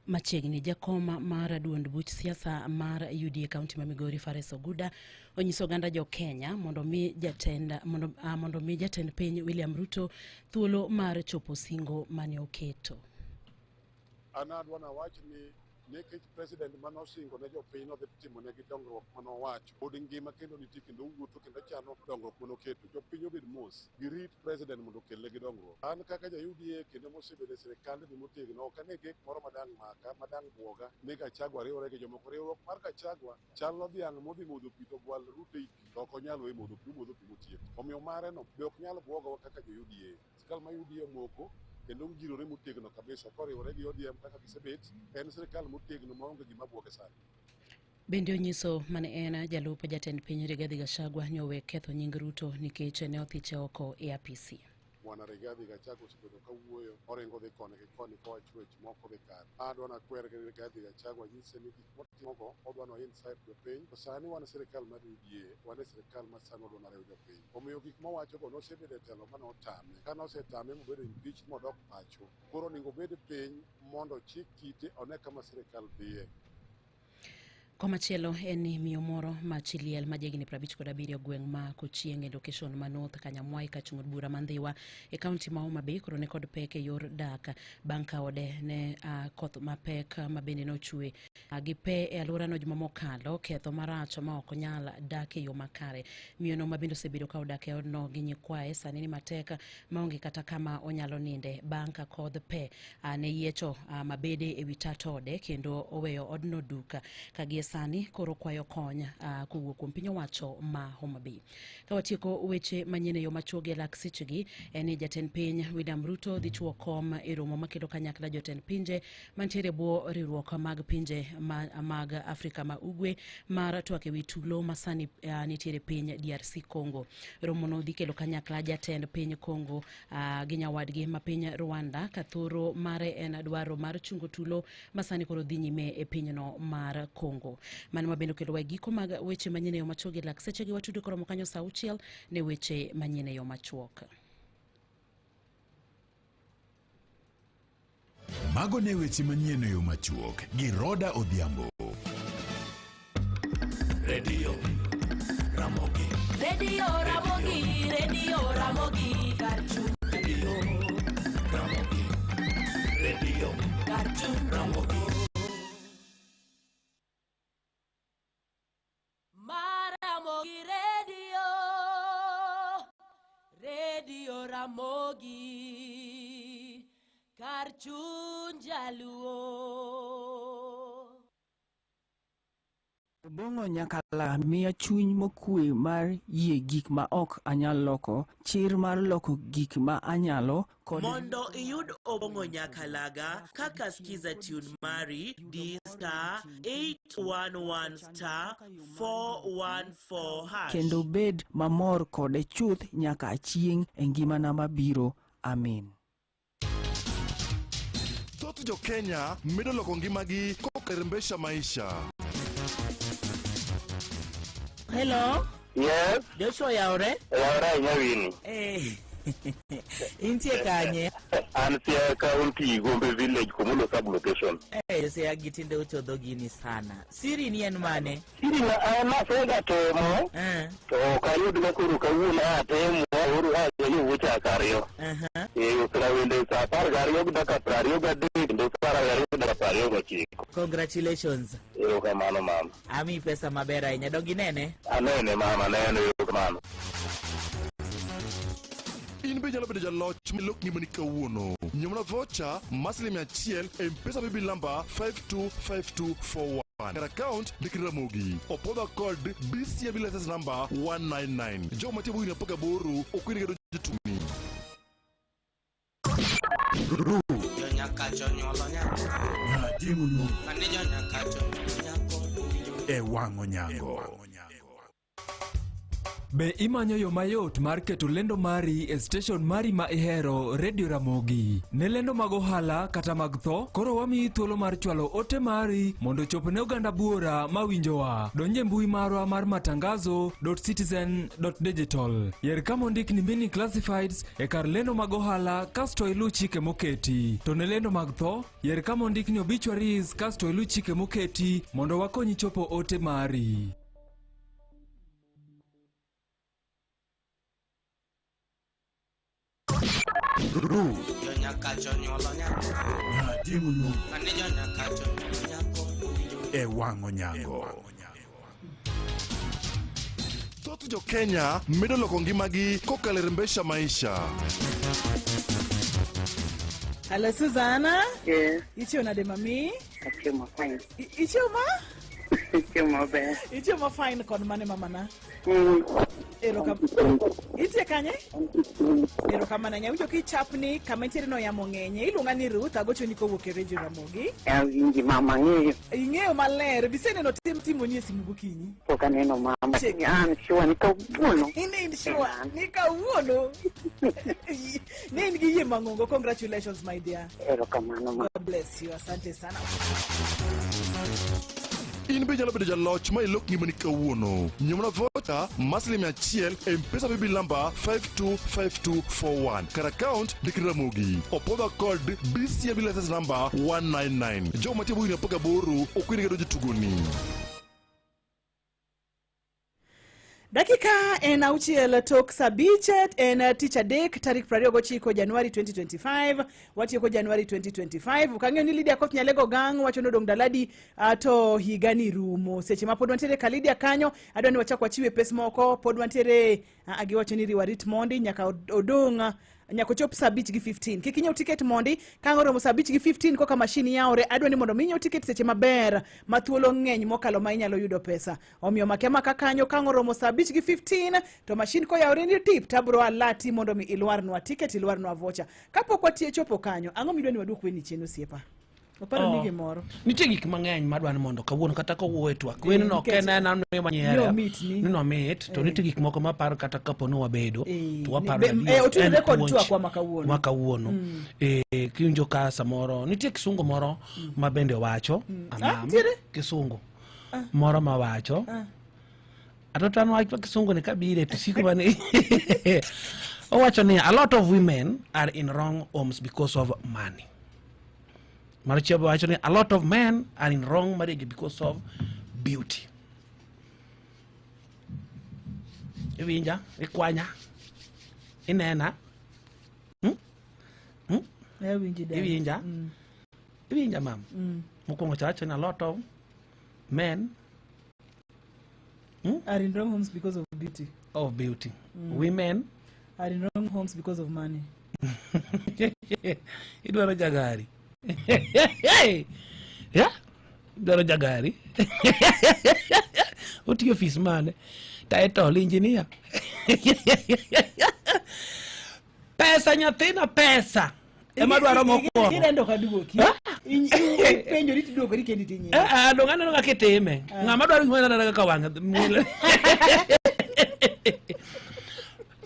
Machiegni jakoma mar duond buch siasa mar UDA County ma Migori Fares Oguda onyiso ganda jo Kenya mondo mi jatend piny William Ruto thuolo mar chopo singo mane oketo. Anadwana wach ni nekech president manosingo ne jopiny no dhi timo negi dongruok manowacho pod ngima kendo nitie kendo wuotho kendo chano dongruok manoketo jopiny obed mos girit president mondo okelnegi dongruok. An kaka ja UDA kendo mosebedo e sirikal ni motegno ok ane gik moro madang' maka madang' buoga ni Gachagua riwore gi jomoko. Riwruok mar Gachagua chalo dhiang' modhi modho pi to gwal Ruto e pi to ok onyal we modho pi motiek. Omiyo mare no be ok nyal buogowa kaka jo UDA. Sirikal ma UDA moko kendo ngirore motegno kabisa koriwore gi ODM kaka gisebet en sirikal motegno maonge gima buoge sani. Bende onyiso mane en jalup jatend piny Rigathi Gachagua ni owe ketho nying Ruto nikech ne othiche oko e apisi. Mwana Rigathi Gachagua osebedo ka wuoyo oringo dhi koni gi koni koa chwech moko dhi kar. Adwana kwer gi Rigathi Gachagua nyise ni gik motimogo odwano inside jopiny. To sani wan sirikal mar UDA, wan sirikal ma sani odwano rew jopiny. Omiyo gik mowachogo nosebedo e telo manotame. Ka nosetame mobedo impeach modok pacho. Koro onego obed piny mondo chik kite one kama sirikal dhiye. Komachielo en ni miyo moro ma Chiliel ma jegni 57 gweng' ma Kochieng e location ma North Kanyamwai ka chung'od bura mandhiwa e kaunti ma Homa Bay koro ne kod pek e yor dak bang' ka ode ne koth mapek ma bende nochwe gi pe e alworano juma mokalo ketho marach ma ok nyal dak e yo makare. Miyo no ma bende osebedo ka odak e odno gi nyikwaye sani ni matek maonge kata kama onyalo ninde bang' ka kodh pe ne yiecho mabede e wi tat ode kendo oweyo odno duka ka gi sani koro kwayo kony kuwuok kuom piny owacho ma Homa Bay. Ka watieko weche manyien e yo machuoge lak sechegi en ni jatend piny William Ruto dhi chuo kom e romo makelo kanyakla jotend pinje mantiere bwo riwruok mag pinje mag Afrika ma Ugwe mar twak e wi tulo masani nitiere piny DRC Congo. Romo no dhi kelo kanyakla jatend piny Congo gi nyawadgi ma piny Rwanda ka thoro mare en dwaro mar chungo tulo masani koro dhi nyime e pinyno mar Congo. Mano mabendo kelo wa giko mag weche manyien e yo machuoge lak sechegi watudo koro mokanyo saa 6 ne weche manyien e yo machuok. Mago ne weche manyien e yo machuok gi Roda Odhiambo. Radio Ramogi Radio Ramogi Radio Ramogi Cartoon Radio Ramogi Radio Cartoon Ramogi Ramogi Radio Radio Ramogi Cartoon Jaluo Bong'o nyakala miya chuny mokwe mar yie gik ma ok anyal loko, chir mar loko gik ma anyalo, kod mondo iyud obong'o nyakalaga kaka skiza tune mari d star 811 star 414 hash. kendo bed mamor kode chuth nyaka chieng' e ngimana mabiro. Amin. Thoth jo Kenya medo loko ngimagi kokerembesha maisha. Hello. Yes. Joshua yaore? Yaore nyawini. Intie kanye? Antia kaunti Gombe village Kumulo sub location. Jose agitinde uchodho gini sana. Siri ni en mane? Siri na fega temo. To kayud na kuru kawuna temo uru hayo wucha kario. Ukra wende sa par gario gudaka prario gade ndo para gario gudaka prario gachiko. Congratulations. Kamano mama. Ami pesa mabera inya dongi nene? Anene mama nene kamano. In be jalo bedo jaloch milok ngimani kawuono. Nyomna vocha maslimi achiel M-Pesa bibi lamba 525241. Kar account Ramogi. Opoda code BCB license number 199. Jo mati buina paka boru okwini gedo jitumi. Nyakacho nyolo nyako. Timunu. Kanejo nyakacho nyako. Wang'o nyango. Be imanyo yo mayot mar keto lendo mari e station mari ma ihero Radio Ramogi. Ne lendo mag ohala kata mag tho, koro wamiyi thuolo mar chwalo ote mari mondo chop ne oganda buora mawinjowa. Donje mbui marwa mar matangazo.citizen.digital. Yer kama ondik ni mini classifieds e kar lendo mag ohala kasto ilu chike moketi. To ne lendo mag tho, yer kama ondik ni obituaries kasto ilu chike moketi mondo wakonyi chopo ote mari. Nyakacho nyolo nyako. Timunu. Kanejo nyakacho nyako. Wang'o nyango. Thoth jo Kenya medo loko ngimagi kokerembesha maisha. Hello Susanna. Yes. Ichiona de mami? Achiemo fine. Ichioma? Achiemo ber. Ichioma fine kon mane mamana? Itie kanye? Erokamana nyawinjo kichapni kama ntiere no yamo ng'enye. Iluonga ni Ruth agochoni kowuok e Radio Ramogi. Awinji mama ng'eyo. Ing'eyo maler. Biseneno timoni e simu gokinyi. Pok aneno mama. An sure ni kawuono. In sure ni kawuono. Ne in gi yie mang'ongo. Congratulations my dear. Erokamano ma. God bless you. Asante sana. In be jalo bedo jaloch ma ilok ngimani kawuono. Nyomna vocha maslimi achiel M-Pesa bibi lamba 525241. Kar account Ramogi. Opoda code BCB license number 199. Jo mati buina paka boru okwini gedo jitugoni. Dakika en auchiel tok sabichet en tich adek tarik 29 Januari 2025 watieko Januari 2025 ukang'eyo ni Lydia Koth Nyalego Gang wacho nodong daladi to higani rumo seche ma pod wantiere ka Lydia kanyo adwa ni wachak wachiwe pes moko pod wantiere agiwacho ni riwarit mondi nyaka odong nyako chop sabich gi 15 kikinyo ticket mondi kangoro sabich gi 15 koka mashini yaore adwa ni mondo minyo ticket seche maber mathuolo ng'eny mokalo ma inyalo yudo pesa omiyo makema kakanyo kangoro sabich gi 15 to machine ko yaore ni tip tabro alati mondo mi ilwarnwa ticket ilwarnwa voucher kapok watie chopo kanyo ang'o midwa ni waduk weni chien osiepa oparo ni gimoro nitie gik mang'eny madwani mondo kawuono kata kowuoyo e twak wen no kenena manyere no mit to nitie gik moko maparo kata kapo no wabedo to waparo otudore kod twak wa makawuono kiwinjo ka samoro nitie kisungo moro ma bende wacho kisungo moro ma wacho atotan wacho kisungo ne kabire tisiko bane owacho ni a lot of women are in wrong homes because of money. Marichiabo actually a lot of men are in wrong marriage because of beauty. Iwinja, ikwanya, inena. Iwinja, iwinja mam. Mukongo chacho a lot of men are in wrong homes because of beauty. Of beauty. Women are in wrong homes because of money. Idwaro jagari. Yeah, daro jagari. otiyo ofis mane title engineer pesa nyathina pesa ema dwaro mokwongo idendo kaduoki penjo rit duoko ri kendi tinyi do ng'ano nga kitime ng'ama dwaro gimana dara ka wanga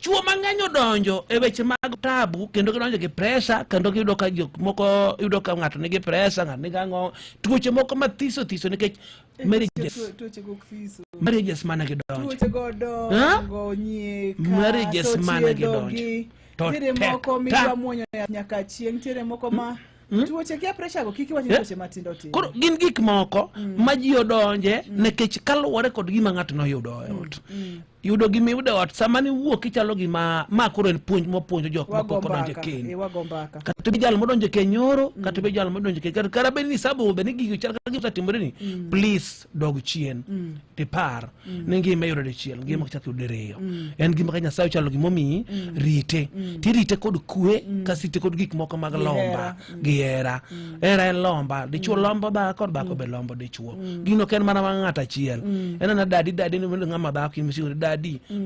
chuo mang'eny odonjo e weche mag tabu kendo gidonjo gi pressure kendo giyudo ka jok moko yudo ka ng'ato nigi pressure ng'ato nigi ang'o tuoche moko mathiso thiso nikech marriages mana gidonjo marriages mana gidonjo tiere moko midwa muonyo nyaka chieng' tiere moko ma tuoche kia pressure go kiki wachni tuoche matindo tindo koro gin gik moko ma ji odonje nekech kaluwore kod gima ng'ato noyudo e ot yudo gima iyudo ot sama ni wuok ichalo gima ma koro en puonj mopuonjo jok mapok odonje keny kata be jal modonje keny nyoro kata be jal modonje keny kata be ni sabu be ni gigo chal kaka gima timore ni please dog chien tipar ne ngima yudo dichiel ngima chak yudo reyo en gima ka Nyasaye chalo gima omiyi rite tirite kod kwe kasite kod gik moko mag lomba gi era en lomba dichuo lombo dhako dhako be lombo dichuo gino ken mana ng'ata achiel en na dadi ni ng'ama dhako kimisigo dadi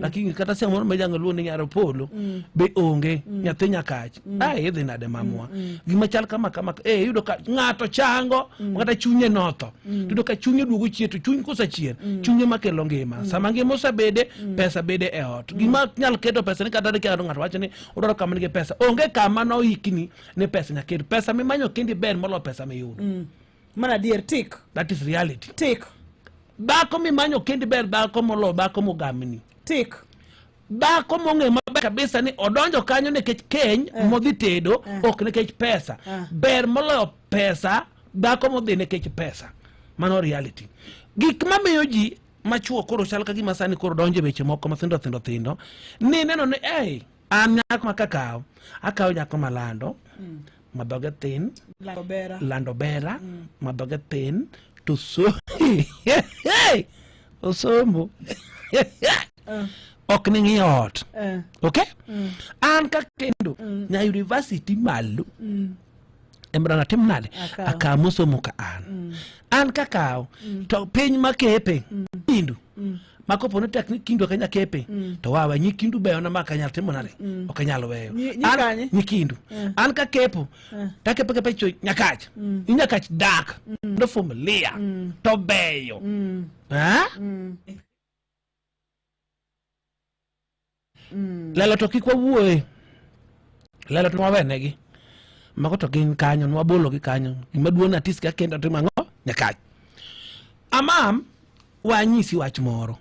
lakini kata sema moro mejango luo ni nyaro polo be onge nyathi nyakach idhi nade mamwa gima chal kama yudo ka ng'ato chango kata chunye notho yudo ka chunye duogo chieto chuny kosachien chunye makelo ngima sama ngima osebede pesa bede e ot gima nyal keto pesa ni kata ke ng'ato wacho ni odoro kama nige pesa onge kama no hikni ni pesa nyaketo pesa mimanyo kendi ber molo pesa miyudo mana dear tick that is reality tick dhako mimanyo kendi ber dhako molo dhako mogamni tick dhako mong'e maber kabisa ni odonjo kanyo nikech keny modhi tedo ok nikech pesa ber moloyo pesa dhako modhi nikech pesa mano reality gik mamiyo ji machuo koro chal ka gima sani koro donjo weche moko mathindo ni neno ni an nyako makakaw akaw nyako malando madhoge thin lando bera madhoge thin to so osomo ok ni ng'i ot okay an ka kendo nya university malo embrana tim nade aka mosomo ka an kakaw to piny makepe kindu makopo no tek kindu kanya kepe to wawa nyikindu be ona makanyal timo nade okanyal weyo nyikindu an ka kepo takepe kepe cho nyakach nyakach dak ndo familia to beyo lelo to kikwa wuoye lelo to wawenegi mako to gin kanyo nwabolo gi kanyo gima duona tis ka kendo to mango nyakach amam wanyisi wach moro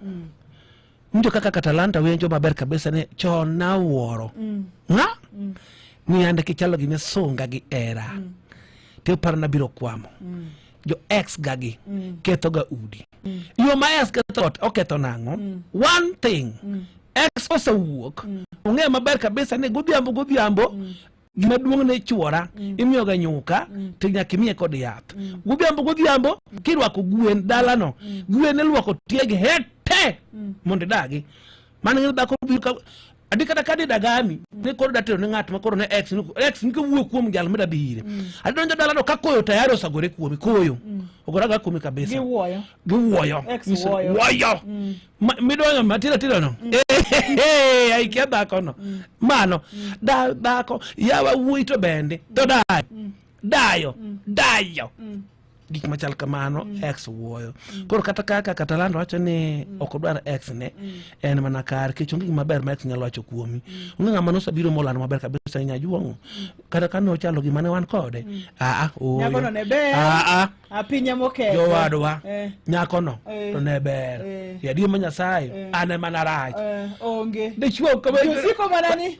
ndio kaka Katalanta wenjo maber kabisa ne chon na wuoro ni ande kichalo gi songa gi era te parna biro kwamo jo ex gagi keto ga udi yo ma ex keto oketo nango one thing ex osawuok ong'e maber kabisa ne godhiambo gima duong' ne chuora imiyo ga nyuka to nyaka imiye kod yath godhiambo kirwako gwen dalano gwen elwako tiegi hete mondo dagi man ng'e dhako biro adi kata kadi dagami ne koro datero ne ng'at ma koro ne ex ni wuok kuom jal meda bire adi donjo dalano ka koyo tayari osagore kuomi koyo ogoraga kuomi kabisa giwuoyo midonyo matira no ai kia dhako no mano dhako yawa wuoyi to bende to dayo gik machal kamano ex wuoyo koro kata kaka Katalanta wacho ni ok odwar ex ne en mana kar kichungi maber ma ex nyalo wacho kuomi ng'ama no sabiro molano maber kabisa nya juongo kata kano chalo gima ne wan kode nyakono ne ber apinya moketo yo wadwa nyakono to ne ber ya dio Nyasaye ane mana rach onge de chuo ko siko manani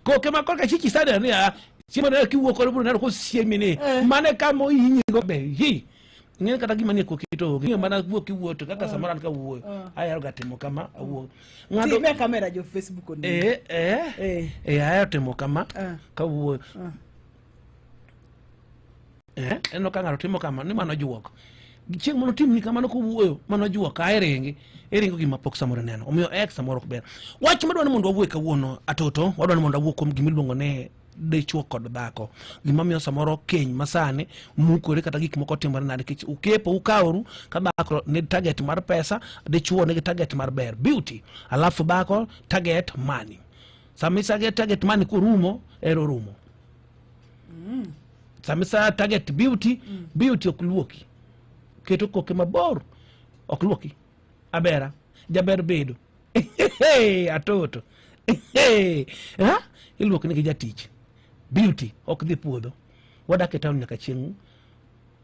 ko ke makor ka chichi sada ni siemo ne kiwuok kod buru ko siemine mane kamo yinyigo be ng'e kata gima ne kokito ng'e mana wuok kiwuoto kaka samara ka wuoyo ayaro gatimo kama awuok ng'ado time kamera jo Facebook on ayaro timo kama ka wuoyo eno ka ng'ato timo kama ni mano juok chieng' mono timni kamano ko wuoyo mano juok eringo gima pok samoro neno omiyo ex samoro ber wach madwa ni mondo wawuo kawuono atoto wadwa ni mondo awuo kuom gima iluongo ne dichuo kod dhako. Gimomiyo samoro keny masani mukore kata gik moko timore nade kech ukepo ukaoru ka dhako ni target mar pesa, dichuo ni target mar ber beauty, alafu dhako target money. Samisa get target money kurumo ero rumo. Samisa target beauty, beauty okluoki. Keto koke mabor okluoki. Abera jaber bedo. Atoto. Ha? Iluok ni jatich. Beauty ok dhi puodho. Wadak e town nyaka chieng'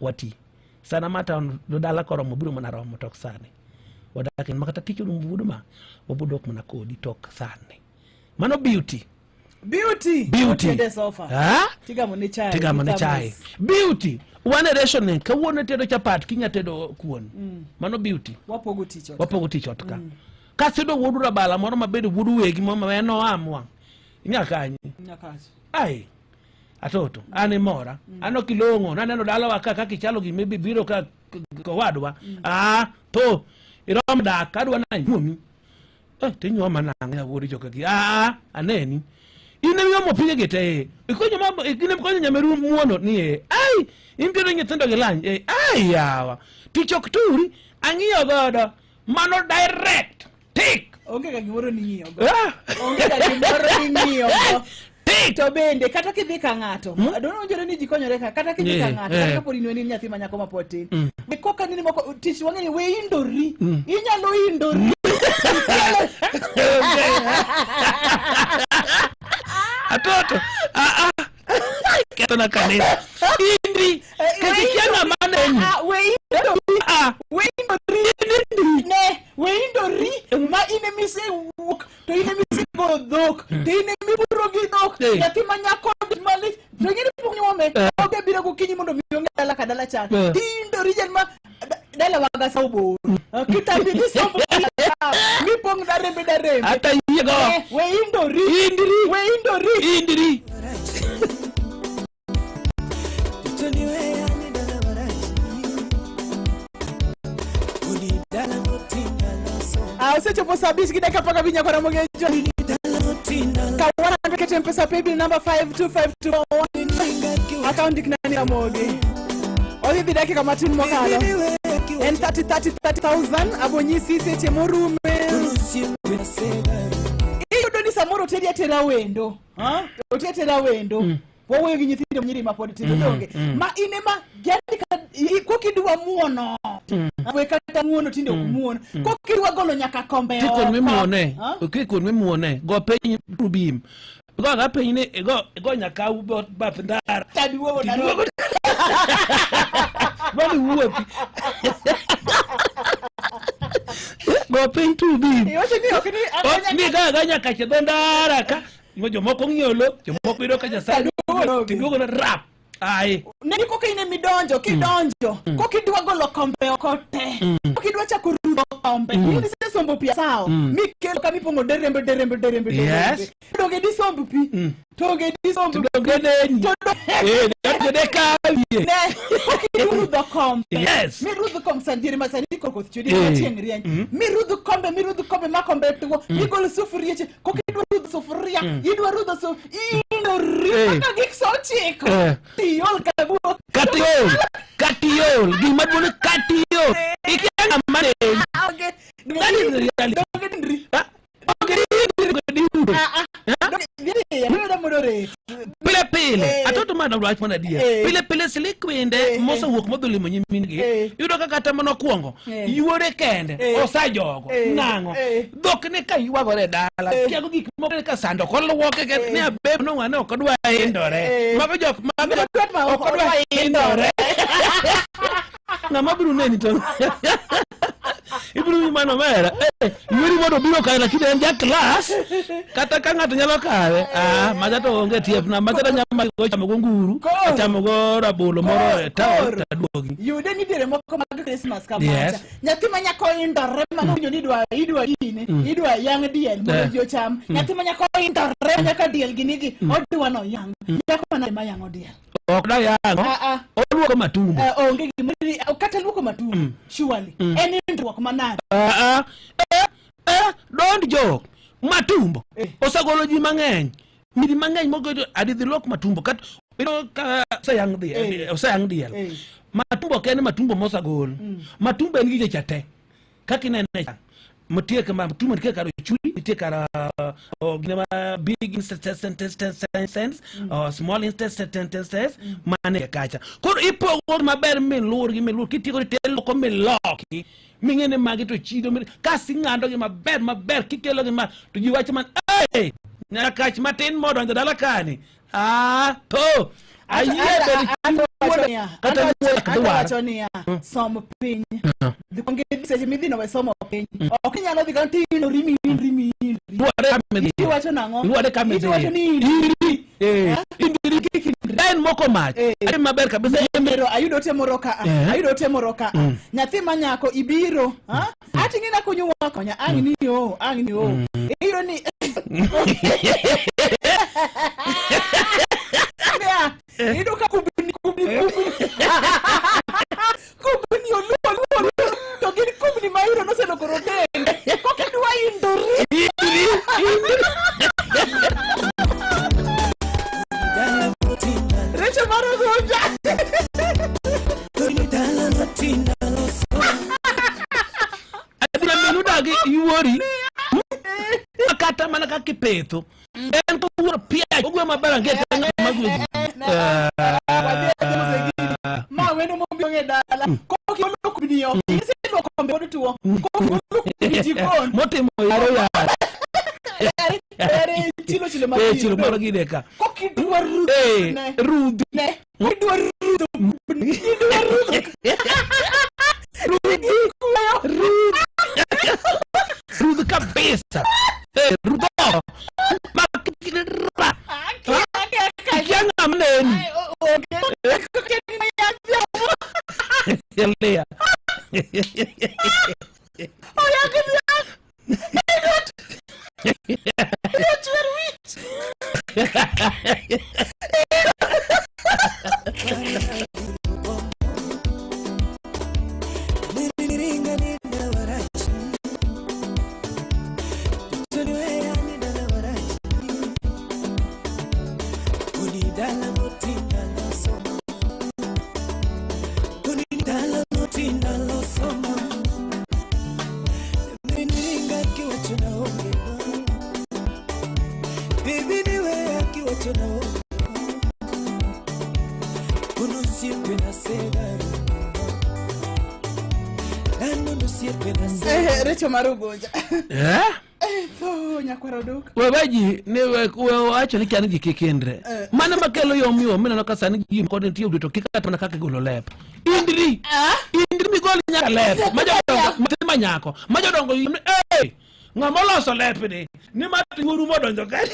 wati. Sana mata do dala koromo biro mana romo tok sane. Wadak en makata tich dum budo ma. Wabudok mana kodi tok sane. Mano beauty. Beauty. Sofa. Ha? Tiga mo ni chai. Beauty. One ration ka wuone tedo chapat kinya tedo kuon. Mano beauty. Wapogo tich otka. Ka sedo wudu rabala moro mabedo wudu wegi mama eno amwa. Nyakanye. Ai. Atoto. Ani mora. Ano kilongo. Naneno dala waka kichalo gi maybe biro ka wadwa. To. Irom da kadwa na nyumi. Tinyo mananga wuri joka gi. Aneni. Ine miyo mopige gete. Ikonyo mama ikine mkonyo nyameru muono ni ai. Impiro nyithindo gi lany. Ai yawa. Tichok turi ang'iyo godo. Mano direct. Tik. Onge ka gimoro ni ng'iyo go. Onge ka gimoro ni ng'iyo go. Tik. To bende kata kidhi ka ng'ato. Adono njore ni jikonyore ka kata kidhi ka ng'ato. Kata kaponi ni nyathi manyako mapotin. Be koka nini moko tich wang'eni we indori. Inyalo indori. Atoto. Ketona kanisa. Indri. Kikianga maneni. We indori. Ma ine mise wuk. To ine mise godok. To ine mi puro gidok. Yati manyako mali. To ine pungi wame. Oge bira kukinyi mondo miyonge dala kadala chan. Ti indori jen ma dala waga saubo. Kita bidi saubo. Mi pong darembe. Ata yigo. We indori. Indiri. Usechopo sabisi kidaka paka vinya kwa Ramogi Kawana ndekete mpesa paybill number 52521 account kinani Ramogi Ohi bidaki kama tunu mokalo En 30,000 abonyisi seche morume Iyo doni samoro tedi atera wendo Otera wendo Wowe ginyithinde mnyiri mapoditi donge ma ine ma gendika kokidwa muono we kata muono tinde okumuono kokidwa golo nyaka kombe kikon mimuone go peny rubim go ga peny ne go nyaka ubot bath ndara tadi wowo na bali wuopi go peny rubim yote ni okini ni ga nyaka chedho ndara ka jomoko ng'iolo jomoko ido ka jasadu tiduogo na rap ai ne koka ine midonjo kidonjo kokidwa golo kombe okote kokidwa chako rudo kombe ni se sombo pia sao mikelo kami pongo derembe doge di sombo pi toge di sombo doge de de kawie ne kokidwa rudo kombe yes mi rudo kombe sandiri masani kokoth chudi tiengri mi rudo kombe makombe tugo igolo sufuria che kokidwa rudo sufuria idwa rudo so indori ka gikso chiko Katiol, gima duone katiol. Ikianga mane. Okay. That is the reality. Pile atoto mana wach mana dia pile silikwinde moso wuok modhuli monyi mingi yudo kaka tamano kuongo yuore kende osajogo nango dhok ne ka yuagore dala kiago gik moko ka sando kolwoke ke ne abeb no wane okodwa indore mabe jok mabe okodwa indore ngama bru neni to ibru mano mera yuri modo biro kae lakini en ja class kata ka ngato nyalo kawe maja to onge tiep na maja nyama go chamo go nguru chamo go rabolo moro ta duogi yude ni dire moko mag Christmas kamacha nyathi manyako indore mano nyoni idwa idwa yang diel mondo jo cham nyathi manyako indore nyaka diel ginigi odwa no yang nyako na mayango diel okda yango oluoko matumbo onge gimri kata luoko matumbo surely any ndruok manade don't joke matumbo osagolo ji mang'eny miri mang'eny mogo adidhi lok matumbo kat ka sayang diel matumbo kene matumbo mosagol matumbo en gige chate kakinene matie kama matumbo ke karo chui tie kara ginema big intestines small intestines mane kacha kor ipo maber min lur kitiko telo ko min loki mingene magi to chido kasi ngando gi maber kikelo gi ma to jiwache man na kach matin modo ndala kani to Atonia somo piny dikonge seche midhino we somo piny ok inyalo dhi kan tino rimi iwacho nang'o iwacho ni indiri en moko mach en maber kabisa ayudo temoro ka nyathi manyako ibiro atingi na kunyuwa konya ang ni o iro ni ido ka kubini oluo to gin kubini mairo no se lokoro tende koke dwa indori recho maro goja adina minuda gi yuori kata mana ka kipetho en ko wuro pia ogwe maber ngete magwe ma weno mo bionge dala koki ono kubini yo ise no kombe odo tuo koki ono kubini jikon motimo yaro ya chilo maro gideka koki dwa rudu ne dwa rudu rudu kabisa rudo Yang amen. Lea. Oh ya que Recho marugoja. Nyakwaro duk. Webaji ne wacho ni kani gikikendre. Mana makelo yomyo mina no kasani gi kodin tiyo to kikata na kake golo lep. Indri mi gol nyaka lep. Majo nyako. Majo dongo ngamoloso lep ni mati nguru modonjo kani.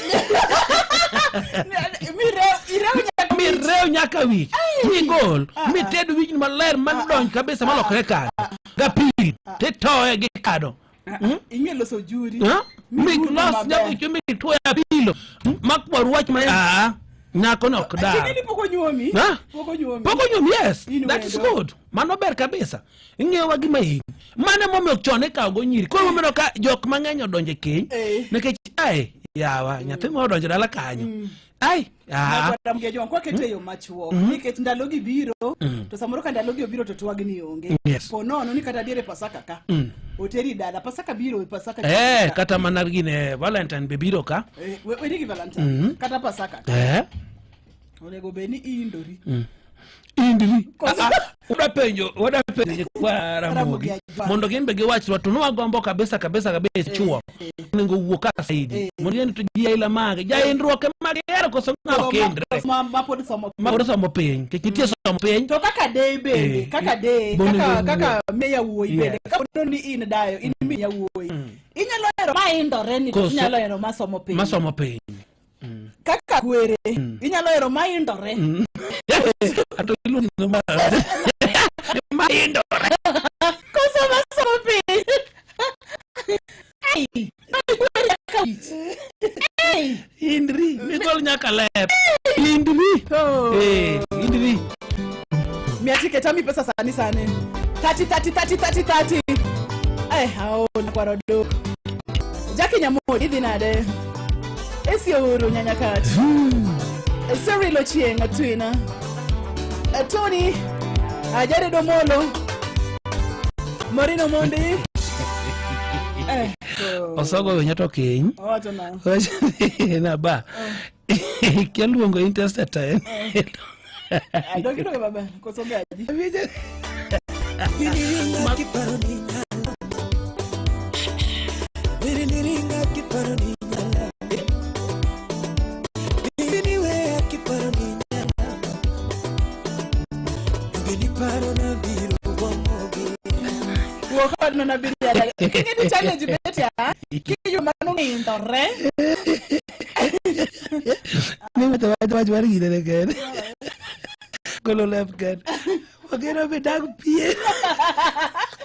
Mi reo nyaka wich. Mi gol. Mi tedu wich maler madonjo kabisa malokre kan. Gapil. Tetoe gi kado. Ingelo so juri mi los nyako chumi to ya pilo makbor wach ma nyako nok da kini poko nyuomi yes that is good mano ber kabisa ing'ewa gima hii mane momo chone ka go nyiri ko momo ka jok mang'eny odonje keny nekech yawa nyathi mo odonje dala kanyo Madam Gejon kwa keteyo machuo nikech ndalo gi biro to samoro ka ndalo gi biro to twagni onge ponono ni kata diere pasaka ka oteri dada pasaka biro pasaka kata mana gine Valentine be biro ka we gi Valentine kata pasaka onego beni indori wada penjo kwa Ramogi mondo gimbe giwach watu no agombo kabisa chuo ningo wuoka saidi mondo ni tujia ila mage jaindruoke mage ero koso ngao kendre mapod somo piny kitie somo piny to kaka day bende kaka meya wuoi bende kaka ni in dayo in meya wuoi inyalo ero maindore ni inyalo ero masomo piny kaka kwere inyalo ero maindore ato iluongo no maindore koso masomo piny Indri migol nyaka lep Indri miatike tami pesa sani 30 hao nakwaro duk Jackie Nyamodi idhi nade Esi oro nyanya kati. Cyril Ochieng atwina. Tony Ajare Domolo. Marino Mondi. Osogo wenyato kiny. Wacho na. Na ba. Kialuongo interest time. Adokiro ke baba kosogaji. Niringa kiparoni nyala. Niringa kiparoni nyala. Niwe kiparoni nyala. Ngini parona biro womogi. Wokon na biro ya. Ngini challenge betia. Kiyo manu ngindore. Mimi tawaj gidere gen. Kolo left gen. Magero be dag pien.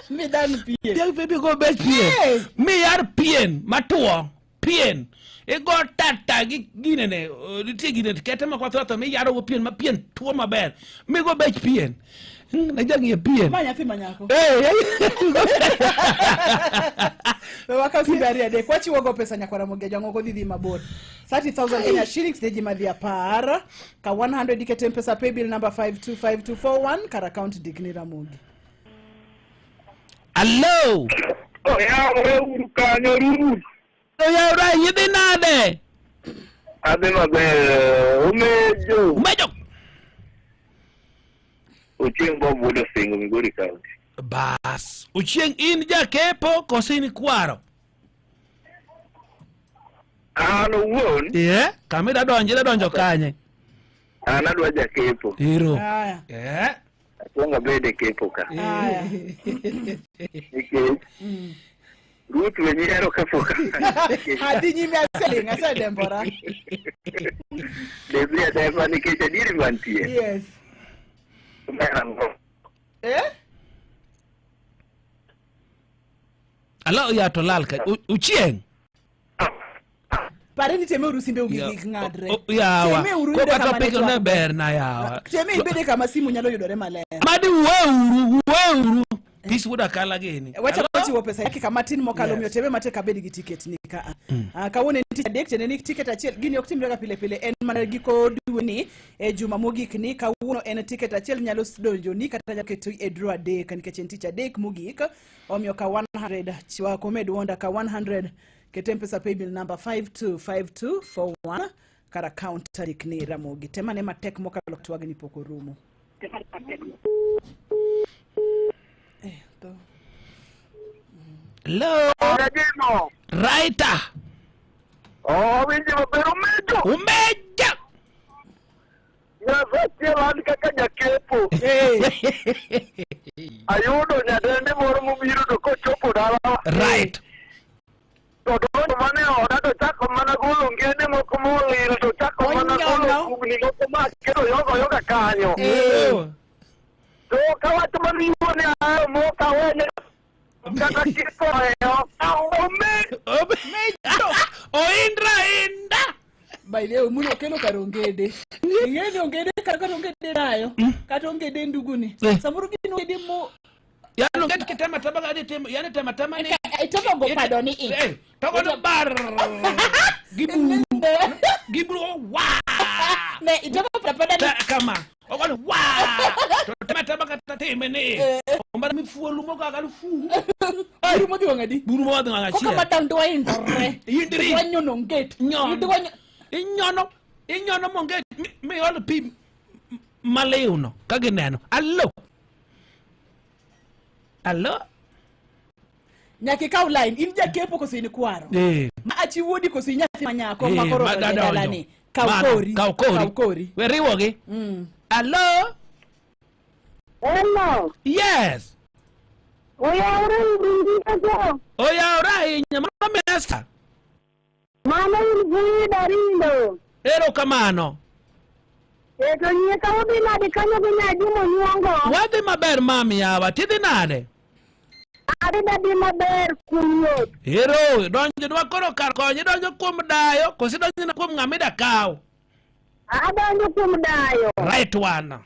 Me dan pien. Dag baby go bet pien. Me yar pien matuo. Pien. E go tata ginene. Ti ginene kete ma kwatho me yaro go pien ma pien tuo maber. Me go bet pien. Na jangi pien. Manya fi manyako. Wakasi baria de kwachi wogo pesa nyakwara mogeja ngoko didi mabor 30,000 Kenya shillings deji madhia par ka 100 dikete pesa pay bill number 525241 kar account Dignira Mugi. Hello. Ya kanyo ruru. Ya ora yidi nade. Ade maber umejo. Ochieng bo mudo singo Migori County. Bas, Ochieng in ja kepo kosini kwaro. Ano wuon? Kamida donjo kanye. Ana dwa ja kepo. Hiro. Atonga bede kepo ka. Ruth wenyero kafoka. Hadi nyime aselinga sa dembora. Debia defa nikecha diri mantie. Yes. Alo ya to lalka Ochieng. Pare ni teme urusimbe ugigi ngadre. Yawa. Ko kata peke na ber na yawa. Teme ibede kama simu nyalo yudore male. Madi weuru. This would akala geni. Wacha kwachi wo pesa yake kama tin mokalo myo teme mate kabedi gi ticket ni ka. Kawone ticket dek tene ni ticket achiel gini oktimrega pile en mana giko duweni e juma mogik ni kawuono en ticket achiel nyalo donjo ni kata jaketo e draw dek nikech en ticha dek mogik omyo ka 100 chiwa komed wonda ka 100 ketem pesa pay bill number 525241 kar account Dignira Mugi tema ne matek mokalo twag ni poko rumo. Hello. Raita. Winji mabero umejo. Nyasaye lan kaka jakepo. Ayudo nyadende moro mobiro to kochopo dala. Right. To donjo mane oda to chako mana golo ngene moko molil to chako mana golo kubni moko makero yoga kanyo. To kawacho mariwo ne ayo moka wene kaka kipo yo. Oinda. Baile umuno kelo karongede. Ngene ongede karongede nayo. Katongede nduguni. Samuru gino ngede mo. Yano ngeti kitema tabaga ade tema yani tema ni. Itaba go padoni in. Togo no bar. Gibru wa. Ne itaba pada kama. Ogalo wa. Tema tabaga tateme ne. Ombara mifuolu mo ga galufu. Buru mo diwangadi. Buru mo diwanga chia. Ko madam do indore. Yindiri. Wanyo no ngeti. Inyono mo ngeti me olo pi maleuno kage neno. Allo. Nyaki ka line in ja kepo ko sini kwaro. Ma achi wodi ko sinya manyako makoro dalani. Kaukori. We riwogi. Allo. Hello. Yes. Oya ora nyama mesta. Mama ni darindo. Ero kamano. Eto nyeka obi nade kanyo binya dimo nyongo. Wadhi maber mami yawa tidhi nade? Ade dadi maber kunyot. Ero donjo dwa koro kar konyi donjo kuom dayo kosi donjo na kuom ngamida kaw. Adonjo kuom dayo. Right one.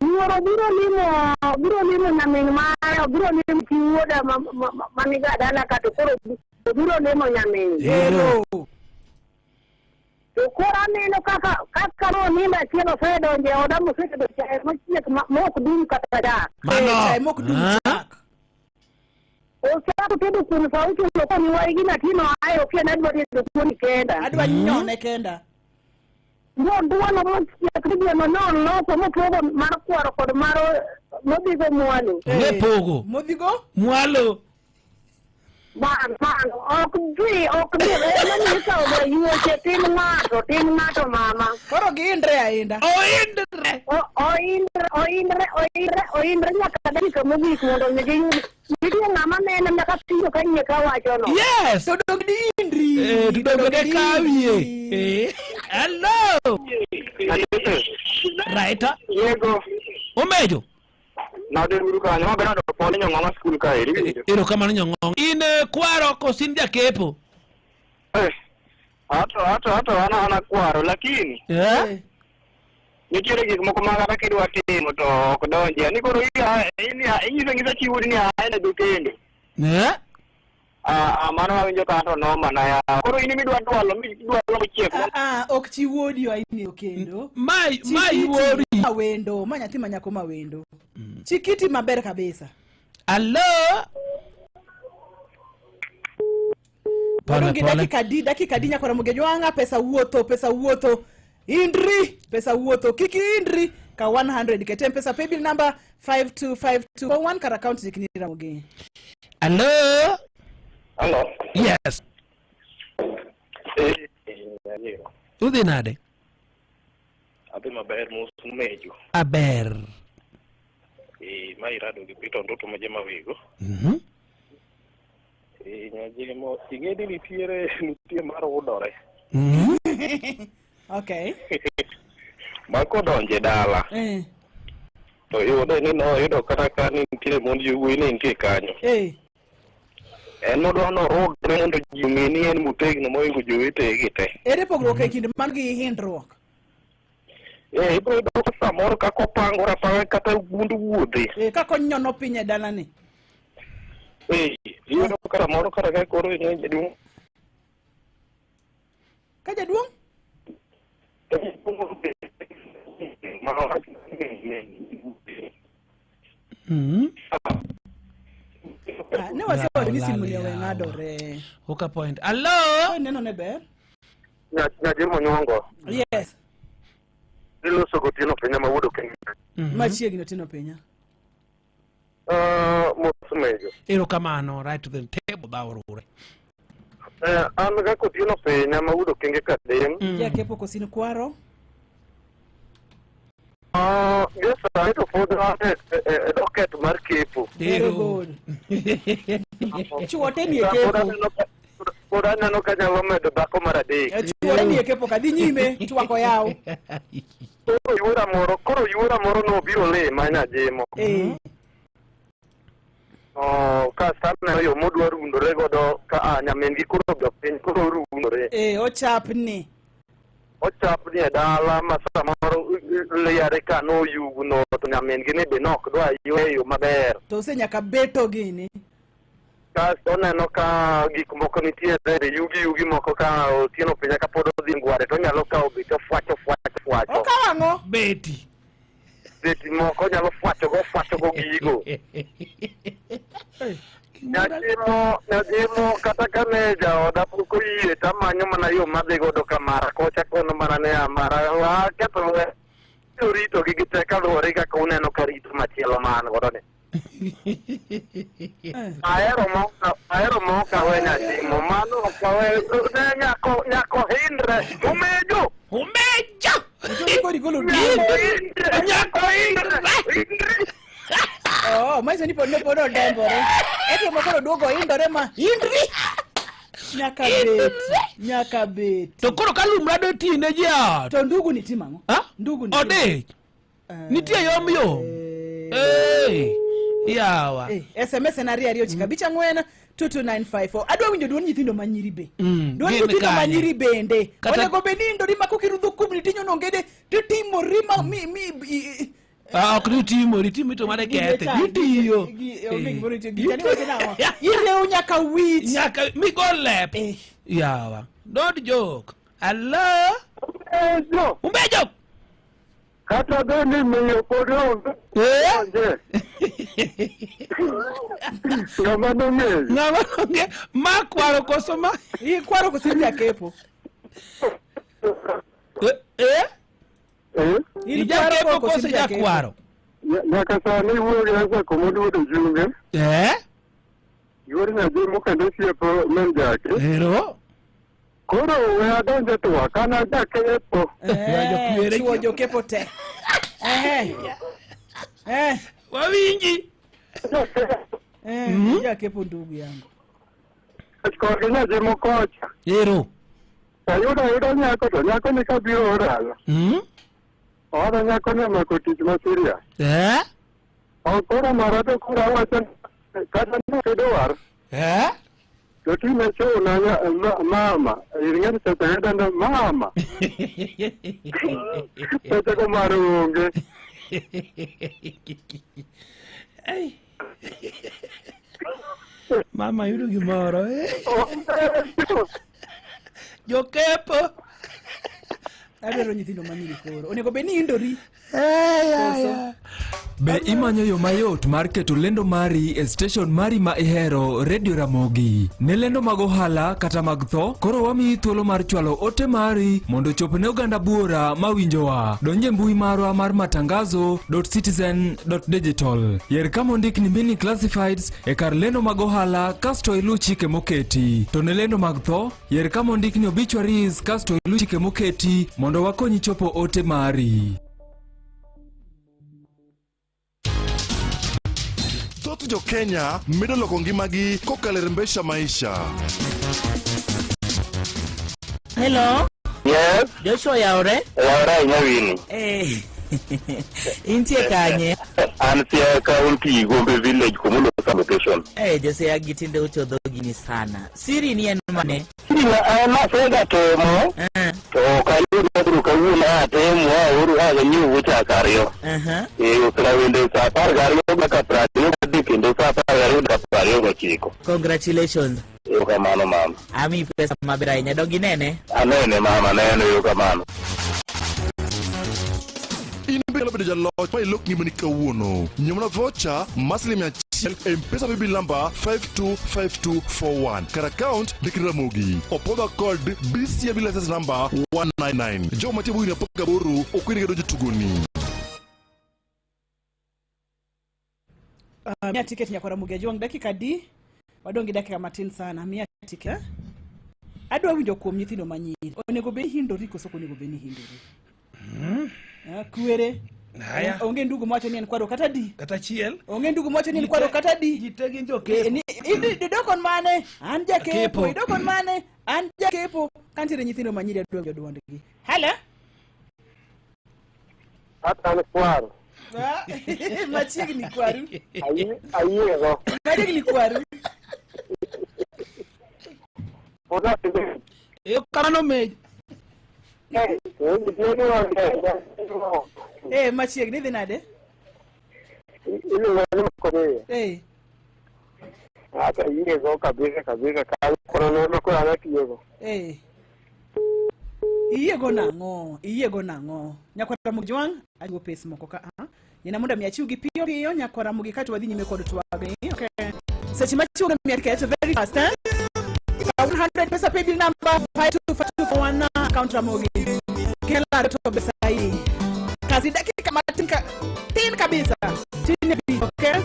Nyoro biro limo nyamin mayo biro limo kiwoda maniga dala kato koro to biro nemo nyamin. Hello. To kora neno kaka no ni ma tieno fedo nje oda mo fedo chae mo chiek mo kudum kata da. Chae mo kudum chak. O sababu tedo kun sauti ko ni wa igina tino ayo pia na dwa tedo kun kenda. Adwa nyone kenda. Ndio na mo chiek ni no no ko mo pogo mar kwaro kod maro modigo mwalo. Ne pogo. Modigo? Mwalo. Man, ok dhi, mani ka oba yuoche tim ng'ato mama. Koro giindre ahinda. Oindre nyaka dakika mogik mondo mi giyud. Nitie ng'ama neno nyaka tiyo ka nyie ka wacho no. Yes. To dog diindri. To dog de kawie. Hello. Right. Yego. Omejo. Na de uru kanyo maber ndo poni nyong'o skul ka eri. Ero kamano nyong'o. In kwaro kosin jakepo. Ato ana kwaro lakini. Nitiere gik moko ma kata kidwa timo to ok donje. Ni koro ing'iso chiwuri ni aena dukendo. Mano mawinjo kato no mana ya. Koro in midwa dwalo chiek. Ok chiwodi wa ini kendo. Mai wori. Mawendo, manyathi manyako mawendo. Chikiti maber kabisa. Hello. Pole. Dakika di nyakora mugejo anga pesa wuotho. Indri, pesa wuotho. Kiki indri ka 100 ketem pesa paybill number 525241 kar account zikinira muge. Hello. Yes. Udhi nade? Adhi maber mos mejo. Aber. Ma irado gi pito ndoto ma jema wego. Nyajemo ing'eni nitie mar udore. Okay. Mako donje dala. To yudo ni no yudo kata ka nitie mondo yowuoyi ne nitie kanyo. En modwa no rodre mondo ji ng'eni en motegno moingo jowetegi te. Ere pogruok e kind man gi hindruok? Ibro yudo samoro kako pangora kata gundu wuodhe. Kako nyono piny e dalani. Yudo kata moro kata ka koro ne jaduong'. Ka jaduong'? Ne wasewa ni simu ni weng'adore. Oka point. Hello. Neno ne ber? Nyajemo nyongo. Yes. Iloso gotieno penya mawuodo kenya. Machiegni otino penya. Mosumejo. Ero kamano, right to the table baurure. An ga kotieno penya mawuodo kenge kadem. Jakepo kosin kwaro. Yes, I to put a docket mar kepo. Very good. Chuote ni kepo. Poda nano ka nyalo medo dhako mar adek. Chuote ni kepo kadhi nyime chwako yaw. Koro yuora moro no biro le manya jemo. Ka sana yo modwa rundore godo ka nyamin gi koro go piny koro rundore. Ochapni e dala ma samoro leyare ka no yugno to nyamin gi ne be nok dwa yweyo maber. To se nyaka beto gini. Kasto neno ka gik moko nitiere yugi moko ka otieno piny ka pod odhi ngware to nyalo kawo bito fwacho. Okawang'o? Beti moko nyalo fwacho go gigo. Nyajimo kata ka ne jaoda pok oyie tamanyo mana yo madhi godo kamara kocha kono mana ne amara ketho rito gi gite kaluwore kaka uneno ka rito machielo man godo ne. Ahero mo kawe nyajimo mano kawe nyako hindre umejo. Maiso ni pod odembore. Eti mokoro duogo indore ma indri. Nyaka bet. To koro kalumra do tine ja. To ndugu ni timang'o? Ndugu ni. Ode. Nitie yomyo. Yawa. SMS na ariyo chika bicha ng'wen 22954. Adwa winjo duon nyithindo manyiri be. Duon nyithindo manyiri bende. Onego be ni ndori mako kirudho kubni tinyo nongede titimo rima Ok ritimo to mane kethe. Itiyo. Ireu nyaka wich. Nyaka migol lep. Yawa. Don't joke. Hello? Umbejo. Kata bende miyo pod onge. Ng'ama nong'e ma kwaro koso ma kwaro koso jakepo. Jakepo koso jakwaro. Nyaka sani wuogi asa komoduodo junge. Yuori nyathi mokendo osiepo men jake. Ero. Koro we adonje twak an ajakepo. Chuo jokepo te. Wawinji. Jakepo ndugu yangu. Korgi nyathi mokocha. Ero. Ayudo nyako to nyako ni kabiro orala. Ora nyako ni omako tich ma serious. Koro mara to koro awacho kata nokidwar. To time chuna mama. Iring'eni seche gedendo mama. Seche ko mar onge. Mama yudo gimoro Jokepo. Adwaro nyithindo manyiri koro. Onego bed ni indori. Be imanyo yo mayot mar keto lendo mari e station mari ma ihero Radio Ramogi. Ne lendo mag ohala kata mag tho, koro wamiyi thuolo mar chwalo ote mari mondo chop ne oganda buora mawinjowa. Donje mbui marwa mar matangazo.citizen.digital. Yier kama ondik ni mini classifieds e kar lendo mag ohala kasto ilu chike moketi. To ne lendo mag tho, yier kama ondik ni obituaries kasto ilu chike moketi mondo wakonyi chopo ote mari. Thoth jo Kenya medo loko ngimagi kokalo rembesha maisha. Hello. Yes. Joshua yaore? Yaore nyawini. Intie kanye? Antia county Gombe village kumulo location. Jose agitinde uchodho gini sana. Siri ni en mane? Siri na fega tomo. To kayudo kawuna temo uru haga nyu wucha kario. Ukra wende sa par gario ka pradio kendo sa par gario da pario gochiko. Congratulations. Kamano mama. Ami pesa mabira nya dogi nene? Anene mama nene kamano. Inbelo bedo jaloch ma ilok ngimani kawuono. Nyomna vocha maslim ya M-Pesa bibi lamba 525241. Kar account Dikri Ramogi. Opoda code BCA bila SS number 199. Jo matibu ina poka boru okwini gedo jutugoni. Mia ticket nyakora Ramogi Juang dakika di. Wadongi dakika matin sana. Mia ticket. Adwa winjo kuom nyithindo manyiri. Onego bed hindori koso onego bed ni hindori. Kwere. Onge ndugu mwacho ni en kwaro kata di. Kata chiel. Onge ndugu mwacho ni en kwaro kata di. Jitegi jokepo. Idokon mane? An jakepo. Idokon mane? An jakepo. Kantire nyithindo manyiri adwa winjo duondgi. Hala? Atan kwaro. Machiegni kwaru. Ayiego. Machiegni kwaru. Oda tinde. Kamano mejo. Machiegni dhi nade? Hata yiego kabisa kono ko ana tiego. Iyiego nang'o? Nyakora Ramogi Juang ago pes moko ka Yena mondo miachiu gi piyo piyo nyakora Ramogi kati wadhi nyime kod twage. Okay. Seche machiu na miaketo very fast 100 pesa pay bill number 5251 account Ramogi. Kela to pesa hii. Kazi dakika matinka tin kabisa. Chini okay?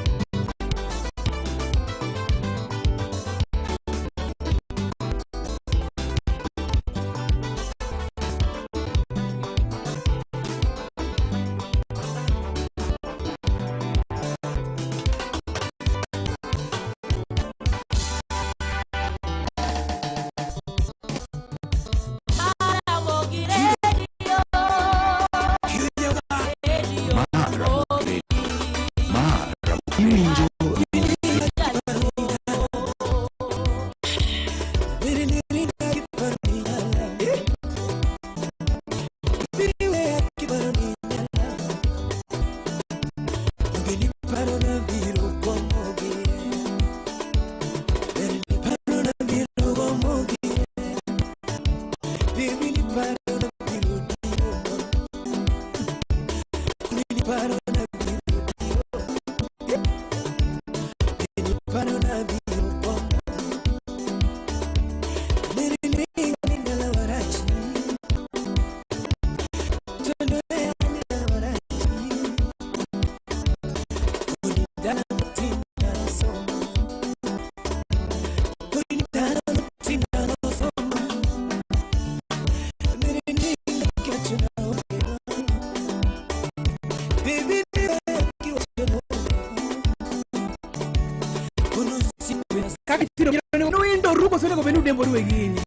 Kaka tiro no indo ruko sone ko benu dembo ruwe gini.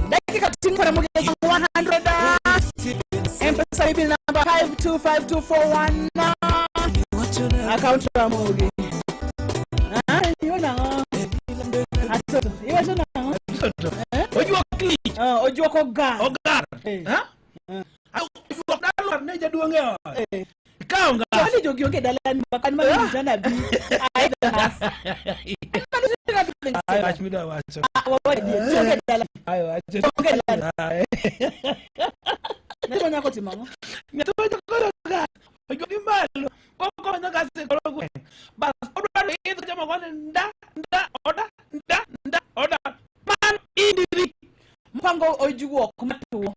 Dakika timu para Ramogi 100. M-Pesa hivi number 525241. Account Ramogi. Yona. Atoto. Yona. Atoto. Ojuo click. Ojuo ko gar. Ogar. Ha? Au dalo ne jaduonge. Kaonga. Wali jogi onge dalani bakani mali jana bi. Ai das. Ai watch me da watch. Wali jogi dalani. Ai watch. Jogi dalani. Ndio nyako timango. Ndio nyako ga. Ojuo mbalo. Koko nyaka se kologo. Bas odwa hizo jamaa kwa nda oda. Man indiri. Mpango ojuo kumatuo.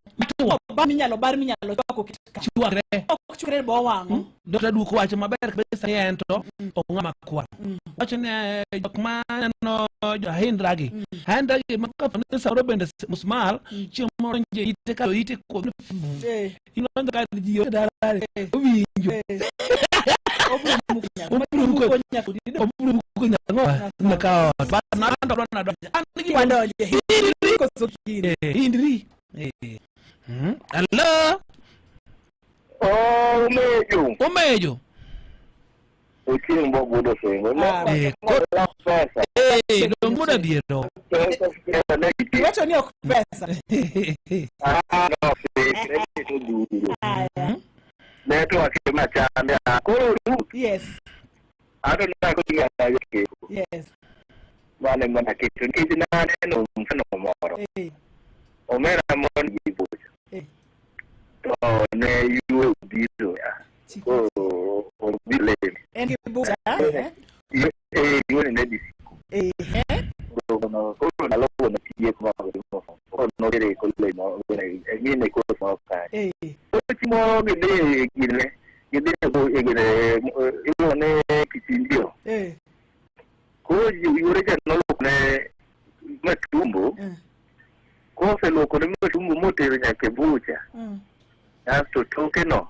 Bar minyalo chako kitka. Chukre bo wango. Dr. Duko wacho maber kabisa ento ongama kwa. Wacho ne jokma no Hindragi. Hindragi makapane sauro bende musmal chimo nje ite ka ite ko. Ino ka diyo dalare. Winjo. Oburu kunya nakao. Bana ndo andiki ko sokire. Indri. Hello. Omejo. Uchimbo budo sengo. Ndo muda diero. Wacho ni okupesa. No, credit duro. Neto akima chande akoro. Yes. Ado na kunya yoke. Yes. Wale mwana kitu kijina neno mfano moro. Omera mon gibuja. To ne yu bido ya. O bile. Enge buja. Yu ne disiko. Ko na lobo na tiye kuma ko no dere ko le no ni ne ko so ka. Ko ti mo gide ko gide yu ne kitindio. Ko yu re ja no lo ne matumbo. Ko se lo ko ne matumbo motere nya ke buja. After toke no.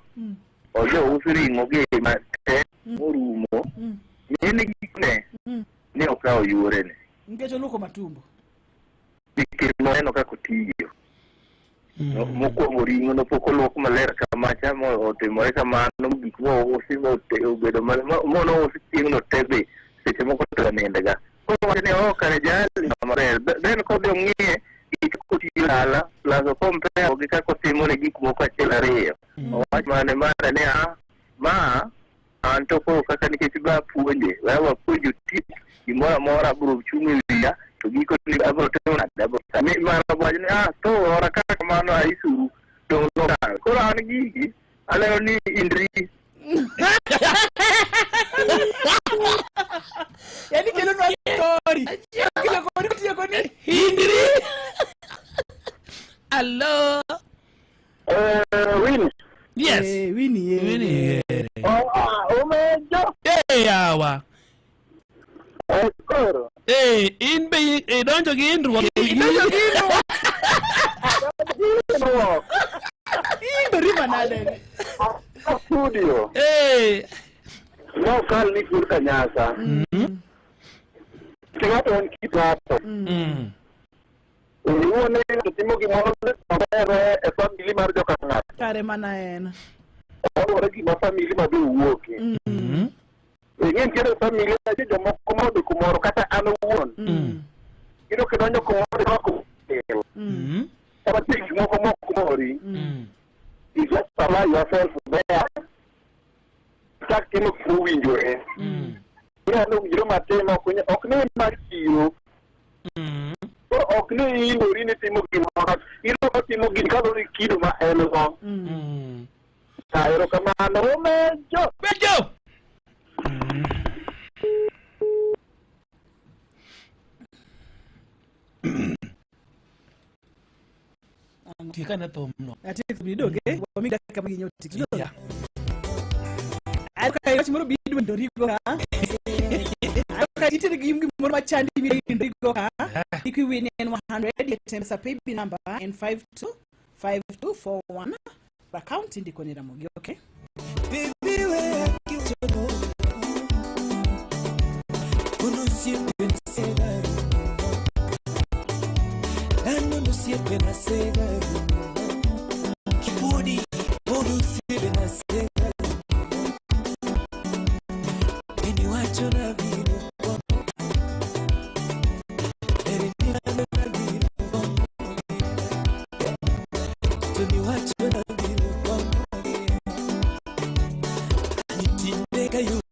Ojo usiri ngoge ma murumo. Ni gikne. Ni okao yure ne. Ngecho luko matumbo. Ikirimo eno ka kutiyo. Moko moringo no poko loko maler kama chamo otimore kamano gikwo osimo te obedo mono osimo no tebe seche moko to nendega. Ko ne o kare jali amare den ko de ngie ikutiyo ala lazo kompe ogika ko timo ne gikmo ka chelariyo. Wach mane mara ne ma anto ko kaka niketiba puonje wewe puonjo tip imora mora buru chumi ya to giko ni abro tona dabo mi mara bwajne to ora kaka mano aisuru to no ko an gigi ale ni indri yani kelo no story kelo ko ni indri. Hello. Win. Yes. Winnie. Omejo. Yawa. Koro. Inbe donjo gi indru. Indri manade. Studio. No kal ni kurka nyasa. Tingato on kitato. Uone timo gi moro maber e family mar joka ng'at. Kare mana en. Ora gi ma family ma be wuoke. Ngien kero family aje jomoko modo kumoro kata an wuon. Kino ke donjo kumoro ko. Ora tik moko mori. You just allow yourself there. Tak timo kuwinjo e. Ya no giro matemo kunya okne markiyo. Okne indori ni timo gimoro. Iro ko timo gikalo kido ma eno go. Ero kamano mejo. Tika na tom no. Ati bido ke wa mi dakika mginyo tikido. Aka yochi moro bido ndorigo ha. Aka itiri gimgi moro machandi mi ndorigo ha. Ikiwini 100 M-Pesa paybill number N525241. Account ndiko ni Ramogi, okay? Baby, where you osiepe na sega kibudi pod osiepe na sega eni wacho na biro eri nilando na biro toni wacho na biro nitinde kayo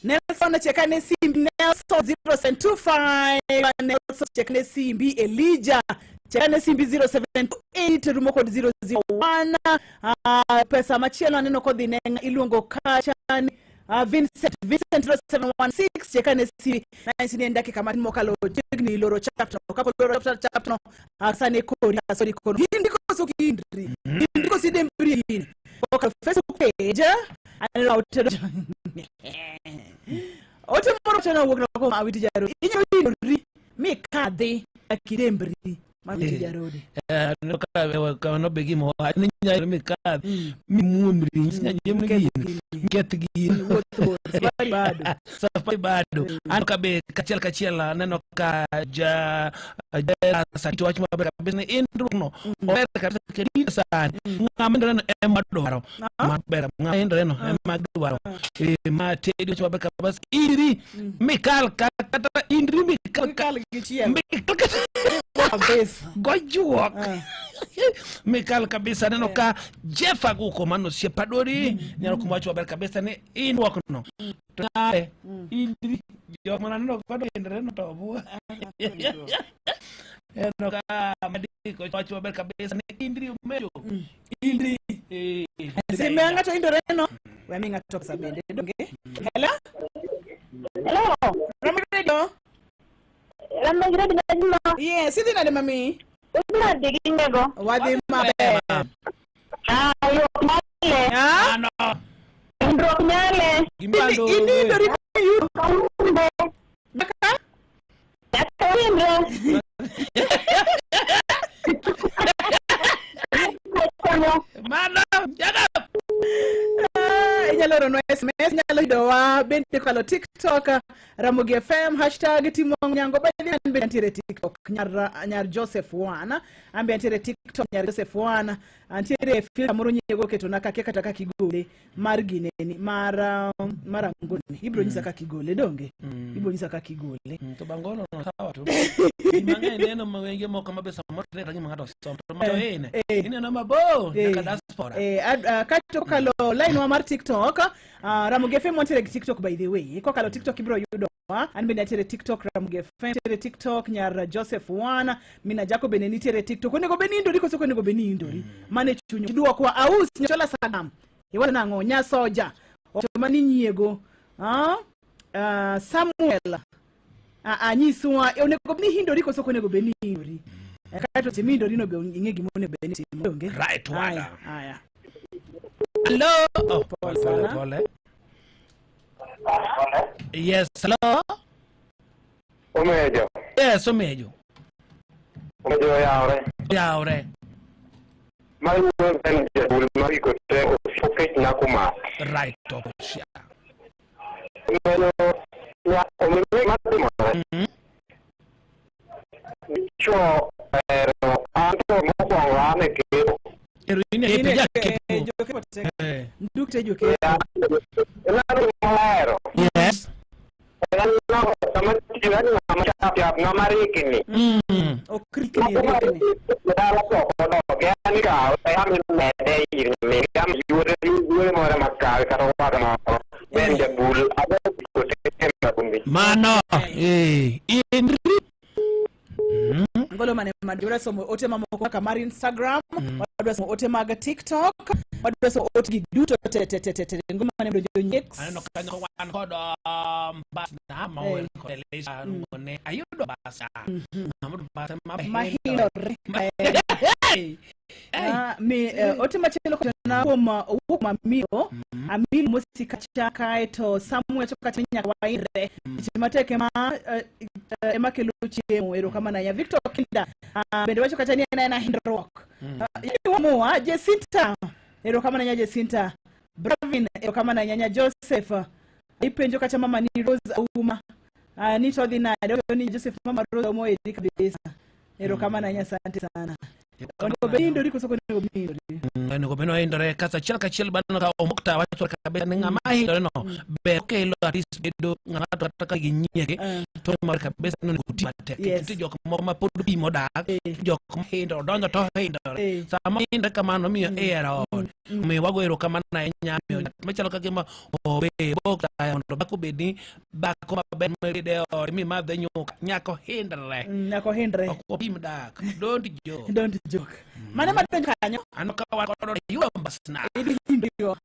Nelson chekane simbi Nelson 0725 Nelson chekane simbi Elijah chekane simbi 0728 rumo kod 001 pesa machielo neno kod nenga iluongo kachani Vincent 0716 chekane simbi na nenda kama mokalo jigni loro chapter kapo loro chapter asane kori asori kono ndiko sokindri ndiko sidembri okal Facebook page allow ote moro tena wogna ko mawiti jaro inyo ri mi kade akidembri mawiti jaro no ka no begimo ni nya mi kade mi muomri nya jemni getgi safari bado an ka be kachiel neno ka ja sa tuach maber kabisa indruno ober kabisa kedi san ngamendo no emadwaro maber ngamendo no emadwaro ma tedi maber kabisa iri mikal kata indri mikal gichien gojuok mikal kabisa neno ka Jefa guko mano siepadori nyalo kumacho maber kabisa ni inwok no tae indri jok mana no kwado indre no to bua eno ka madiko wacho maber kabisa ni indri umejo indri simenga to indre no weminga top sabende donge hello Ramiro yes idi na mami Una digingego wadi mabe ayo male ano ndro nyale gimbando ini dari kayu kumbe maka Kono bende kalo TikTok Ramogi FM #timo nyango bende antiere TikTok nyar Joseph Wana ambe antiere TikTok nyar Joseph Wana antiere film moro nyego keto na kake kata kakigole mar gineni mar ngoni ibro nyisa kakigole donge ibro nyisa kakigole to bangono no sawa to mang'eny neno mawenge moko mabesa motre rangi mangato som to mato ene ineno mabo ka diaspora kato kalo line wa mar TikTok Ramogi FM antiere TikTok by the way ko kalo TikTok ibro yudo an bende antiere TikTok Ramogi FM antiere TikTok nyar Joseph Wana mina jako bende nitiere TikTok onego beni indori ko onego beni indori mane chunyo duoko wa aus nyola sagam iwana nango nya soja otomani nyiego Samuel anyiswa onego beni hindori ko onego beni indori kato timindori no be ingegi mone beni timonge right wala haya hello pole yes hello Omejo. Yes, Omejo. Omejo yaure. Mai won ben je bul mari ko te o foket na kuma. Right top sha. Meno ya omejo matu ma. Cho pero anto mo ko ane ke. Erine e pija ke. Ndukte joke. Ela no yes. No, sama tidak macam nama rekini. O krikini rekini. Dalam sokono, gani kau? Saya menedai ini, kami jual orang makan kalau ada mau. Benjabul ada kucing kundi. Mano, Indri. Ngolo mane madura somo ote mamoko kamari Instagram, madura somo ote maga TikTok, madura somo ote giduto tete ngoma mane mdojo nyeks. Ano kanyo wan kodo bas na mawel ko elisa ngone ayudo basa. Namudo basa mahino. Me ote machelo na koma ukuma mio amili musika chaka to Samuel choka chenya kwa ire chimateke ma emakeluchi ero kama na ya Victor Kinda bende wacho kachania na Hind Rock yiwa Jesinta ero kama na nya Jesinta Bravin ero kama na nya Joseph ipenjo kacha mama ni Rose Uma ni todina ni Joseph mama Rose Uma eri kabisa ero kama na nya asante sana Oniko bendo liko soko niko bendo. Niko bendo indore kasa chelka chel bano ka omokta wacho kabisa ninga mahi no. Be okay lo artist bedo ngata ataka ginyeke to mar kabisa no kutima tek. Tijo ko ma podu bi modak. Tijo ko hindo donjo to hindo. Sama inda kama no mi era on. Me wago ero kama na nyamio. Machalo ka kema obe bokta ondo bako bedi bako ben de or mi ma denyo nyako hindre. Nyako hindre. Ko bi modak. Don't joke. Mana matenyo kanyo? Ano ka wa ko yuwa basna. Ndio.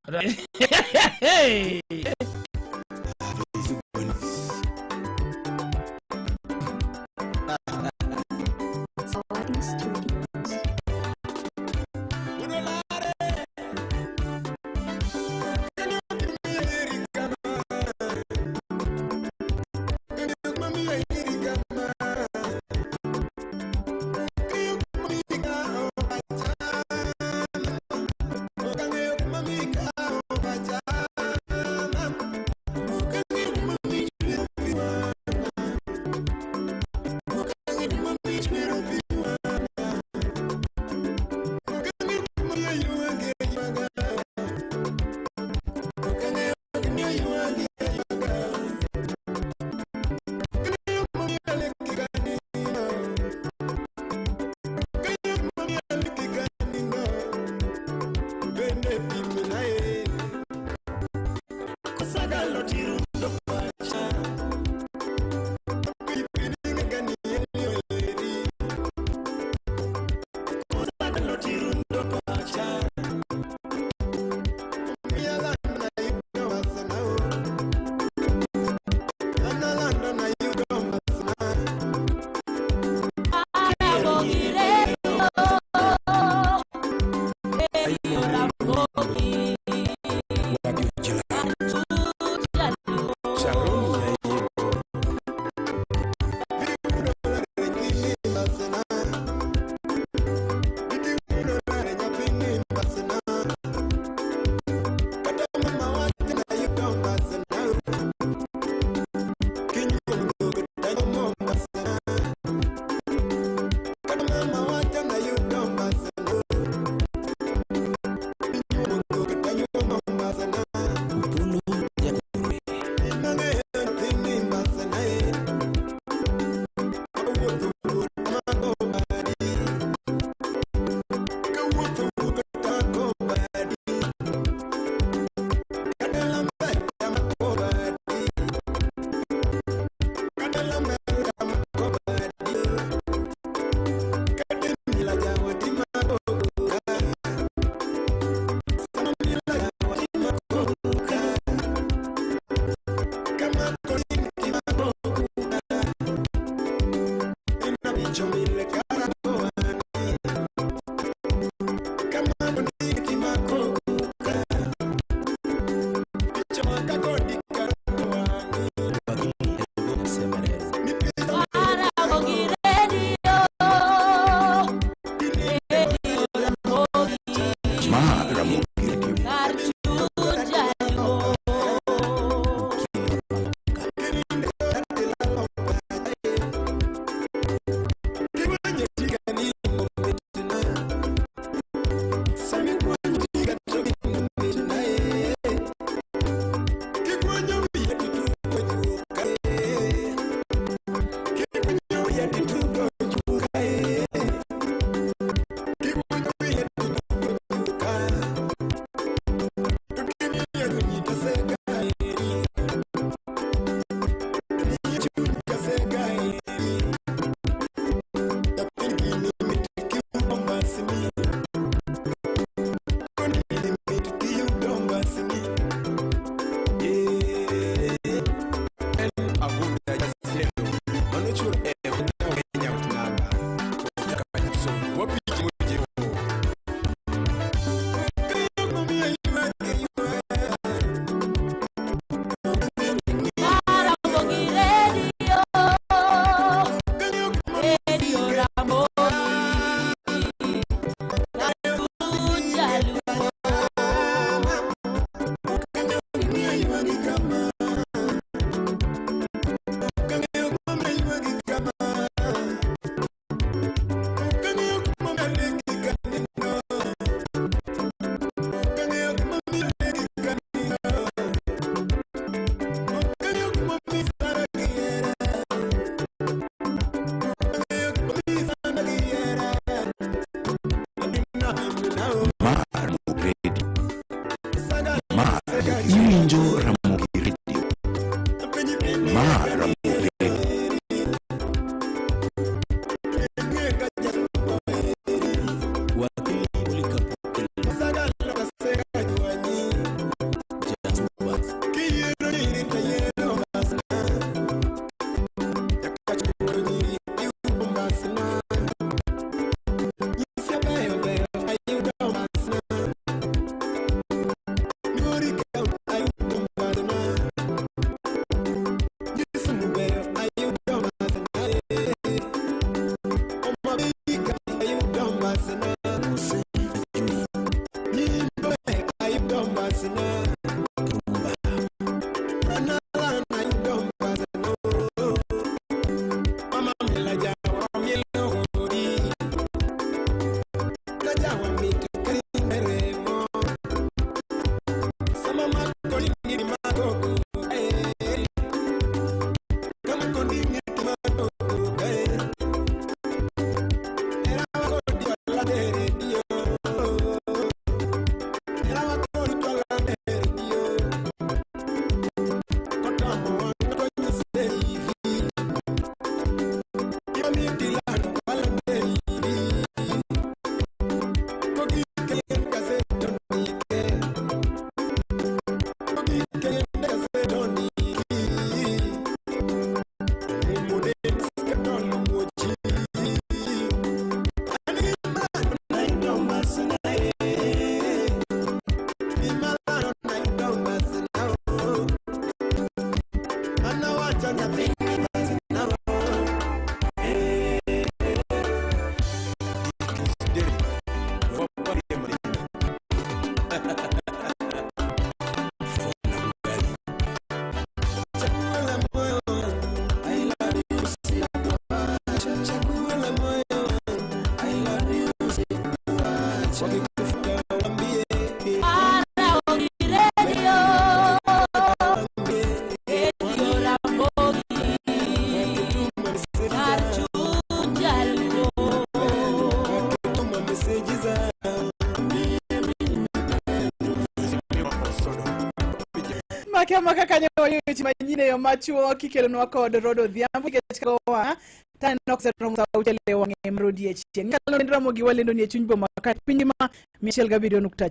kama kaka nyawa yochi manyine yo machuo kikelonwa kod Rodo Odhiambo kechkawa tano kusero musa uchele wange mrodi ya chieng. Ngalo nindra mogi walendo ni chunjbo makati pinyima Michelle Gabirio nukta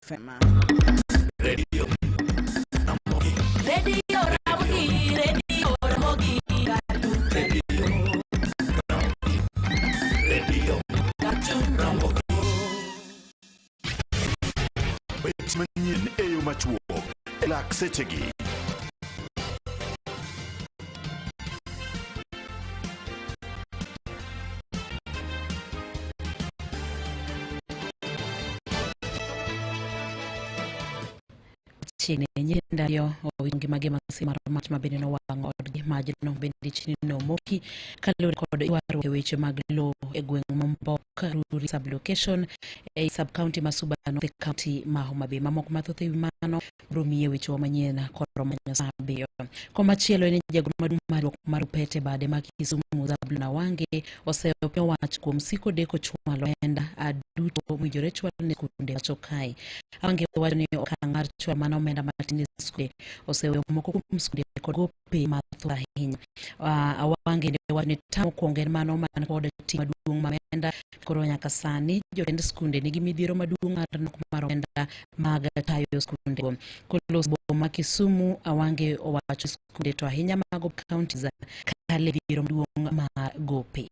FM. Radio Ramogi. Radio Ramogi, Radio Ramogi, Radio Ramogi. Bet manyien eyo machuo lak sechegi. Chini nyenda yo wingi magema sima ramach mabene no wango odgi majino bendi chini no moki kalori kod iwaro weche maglo egweng mombok ruri sublocation sub county masuba no the county Homa Bay mamoko mathoth mano brumiye weche manyena koromanyo sabiyo koma chielo ne jago madumari mar pete bade makisumu zablu na wange oseope wach kuom siko deko chwalo enda aduto mujore chwalo ne kunde chokai ange wacho ni okangar chwalo mano menda matinde skule osewe moko kuom skule kod gope mathoth ahinya awange ne wane tamo kuongen mano man kod tim maduong' mamenda koro nyaka sani jotend skunde nigi midhiero maduong' mar omenda mag tayo skunde kolos boma Kisumu awange owacho skunde to ahinya mag county za kale midhiero maduong' mar gope.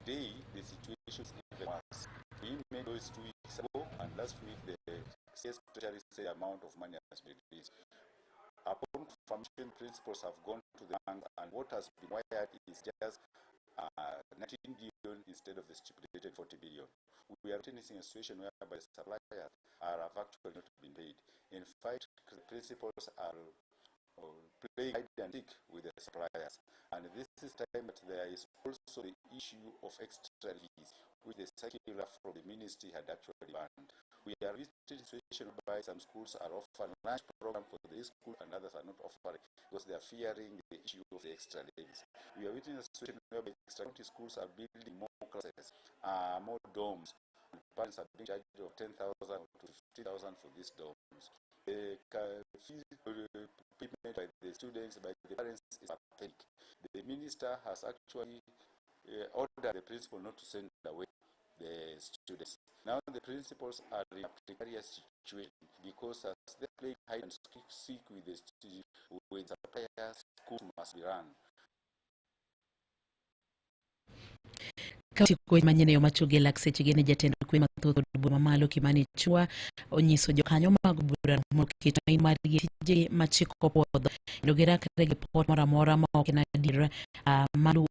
Today the situation is even worse. We made those 2 weeks ago, and last week the CS Treasury said amount of money has been released. Upon confirmation, principals have gone to the bank, and what has been wired is just 19 billion instead of the stipulated 40 billion. We are witnessing a situation whereby suppliers have actually not been paid. In fact, the principals are playing hide and seek with the suppliers, and this is time that there is also the issue of extra fees, which the circular from the ministry had actually banned. We are in a situation whereby some schools are offering lunch program for this school and others are not offering because they are fearing the issue of the extra days. We are within a situation whereby extra county schools are building more classes, more dorms. Parents are being charged of 10,000 to 50,000 for these dorms. The fees payment by the students, by the parents is pathetic. The minister has actually ordered the principal not to send away the students. Now the principals are in a precarious situation because as they play hide and seek with the students, with suppliers, schools must be run. Katika manyene yo machuge lakseche gene jatendo kwe mathoth boma malo Kimani Chua onyiso jokanyo mag bura mokito imari tije machiko podho ndogera krege pot moramora ma ok na dir malu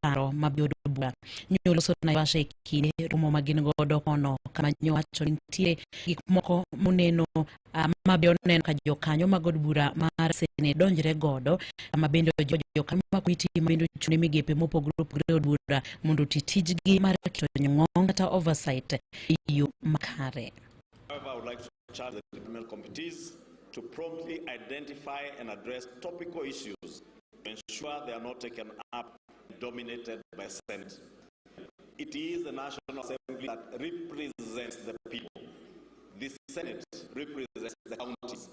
paro mabiodo bura nyolo so na washe kine rumo magin godo kono kama nyowacho nitie gik moko muneno mabionen ka jokanyo mag bura mar sene donjre godo ama bendo jokanyo makwiti mendo chune migepe mopogore bura mondo titijgi mar kito kata oversight iyo makare. However, I would like to charge the criminal committees to promptly identify and address topical issues to ensure they are not taken up and dominated by Senate. It is the National Assembly that represents the people. The Senate represents the counties.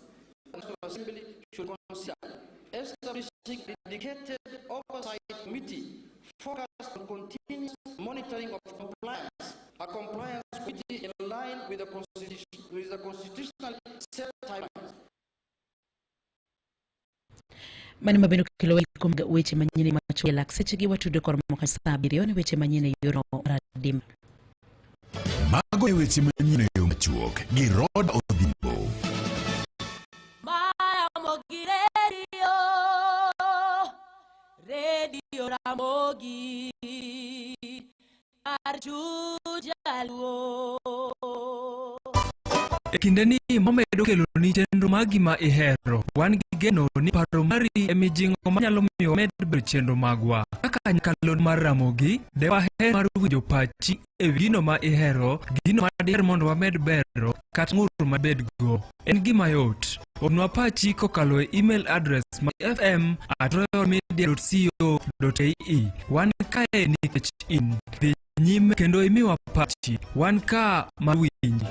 The National Assembly should consider establishing a dedicated oversight committee focused on continuous monitoring of compliance, a compliance committee in line with the constitutional set timelines. Mani mabeno kilo welcome weche manyene machuge lakseche gi watude koromo ka sabiriyo ni weche manyene yoro radim. Mago e weche manyene yo machuok gi Rodo Odhiambo. Maya Mogi Radio Ramogi Arjujaluo. Ekindeni momedo kelo ni chenro magi ma ihero wan gi geno ni paro mari emijingo manyalo miyo med chenro magwa kaka nyakalo mar Ramogi dewa her mar winjo pachi e gino ma ihero gino ma diher mondo wamed bero kata ng'ur mabed go en gima yot onwa pachi kokalo e email address ma fm@royalmedia.co.ke wan kae nikech in dhi nyime kendo imiwa pachi wan ka mawinji.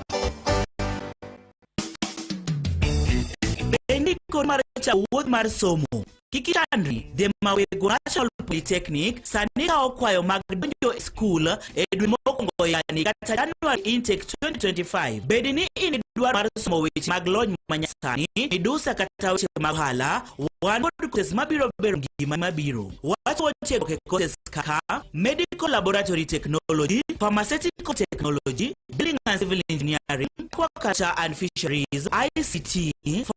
Bendi Kikor mar chawuoth mar somo. Kikichandri, The Mawego National Polytechnic sani kao kwayo mag donjo e skul e dwe mokwongo yani kata January intake 2025. Bedi ni in dwaro mar somo weche mag lony manyasani, midusa kata weche mag ohala, wan kod courses mabiro bero ngima mabiro. Wacho tiego ke courses kaka Medical Laboratory Technology, Pharmaceutical Technology, Building and Civil Engineering, Aquaculture and Fisheries, ICT,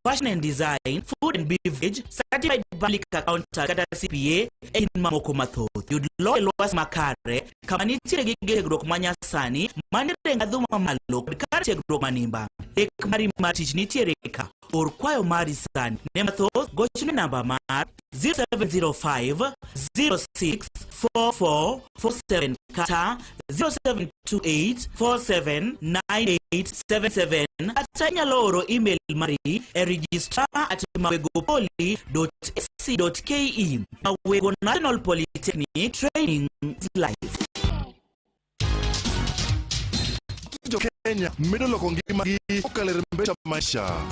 Fashion and Design, Food and Beverage, Certified Public Accountant kata CPA, in mamoko mathoth. Yud loas makare, kama nitiere gi tiegruok manyasani, manire ngadhuma malo, kar tiegruok manimba. Ek mari matich nitiere ka. Or kwayo mari sani. Ne mathoth, gochne namba mar 0705 06 44 47 kata 0728 47 9877 ata inyalo oro email mari e registrar@mawegopoli.ac.ke. Mawego National Polytechnic, training is life. Kenya medo loko ngima gi okale mbesha maisha.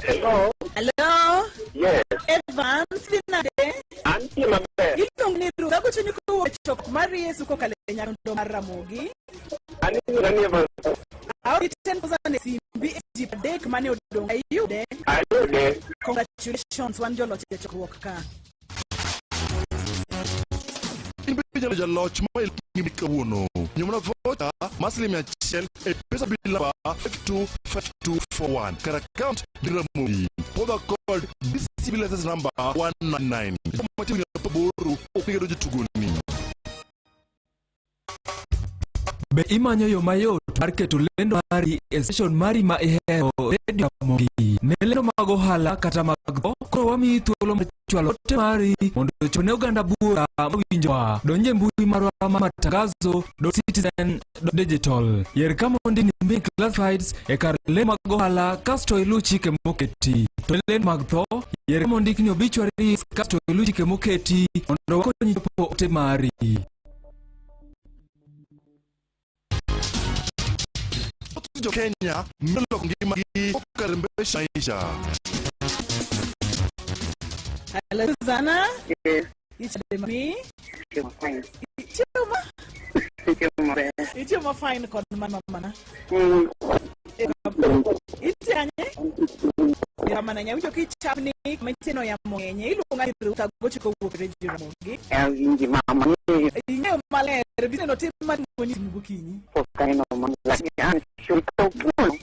Hello. Hello. Yes. Advance dinade. Anti mabe. Ilong ni ruga ko chuni ko chok mari Yesu ko kale nyarondo mar Ramogi. Ani nani ba. How it 10,000 simbi jip dek mane odong ayude. Ayude. Congratulations wan jolo chokruok ka. Inbijalo jaloch ma ilmi kawuono. Nyumna vota maslim ya chel e pesa bilaba 525241. Kar account Ramogi. Poda called BC license number 199. Mati wina paboru opigero jitugoni. Be imanyo yo mayot mar keto lendo mari e station mari ma ihero Radio Ramogi. Ne lendo mag ohala kata mag tho, koro wamiyi thuolo mar chwalo ote mari mondo ochone oganda bura mawinjowa. Donje mbui marwa ma matangazo.citizen.digital. Yier kama ondini mbui classifieds e kar lendo mag ohala kasto iluw chike moketi. To lendo mag tho, yier kama ondikni obituaries kasto iluw chike moketi mondo wakonyi chopo ote mari. Jo Kenya medo loko ngima gi okale mbesha maisha. Hello Susanna. Yes. It's me. Fine. Ichuma fine kon mama. Itanye. Ya mana nya ujo kichapni machino ya monyenye ilunga iruta gochi ko Radio Ramogi. Inji mama. Inyo male biseno timma ngoni mubukinyi. Kaino mama. Lakini shirika upono.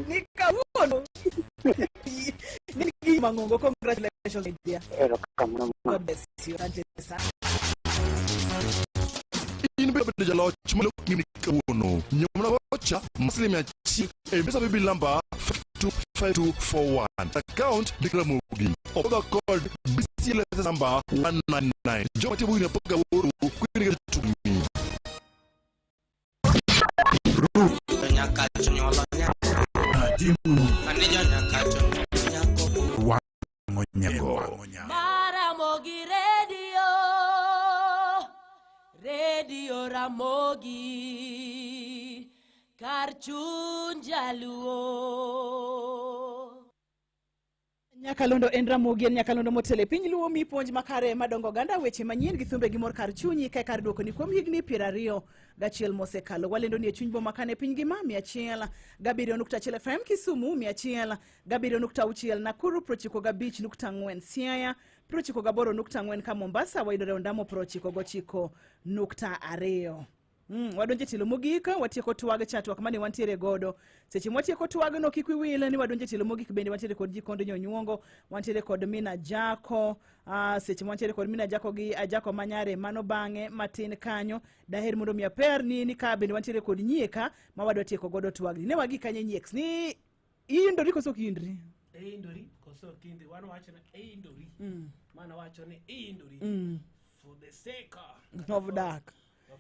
Nika upono. Niki mangongo, congratulations dear. God bless you. Inbijalo jaloch ma ilmi kawuono. Nyumna vota maslim ya chel e pesa bilaba 525241. Account Ramogi. Poda called BC license number 199. Mati wina paboru opigero jitugoni. Ramogi Radio Ramogi Karchun Jaluo. Nyakalondo en Ramogi en nyakalondo motele piny luo mi puonj makare madongo ganda weche manyien gi thumbe gi mor kar chunyi ka kar duoko ni kuom higni 21 mosekalo. Walendo ni e chuny boma kane piny gima 107.1 FM Kisumu, 107.6 Nakuru, 95.4 Siaya, 98.4 ka Mombasa, waidore ondamo 99.2. Wadonje tilo mogik, watieko twage chatwak mane wantiere godo. Seche mwatieko twage no kik wiwile ni wadonje tilo mogik bende wantiere kod Jikonde Nyonyuongo, wantiere kod Mina Jako, seche wantiere kod Mina Jako gi Ajako Manyare mano bange matin kanyo. Daher mondo mi aper ni ka bende wantiere kod Nyieka ma wadwa tieko godo twage. Ne wagi kanye Nyieks ni indori koso kindri. Indori koso kindri wan wacho na indori. Mana wacho ni indori for the sake of dark.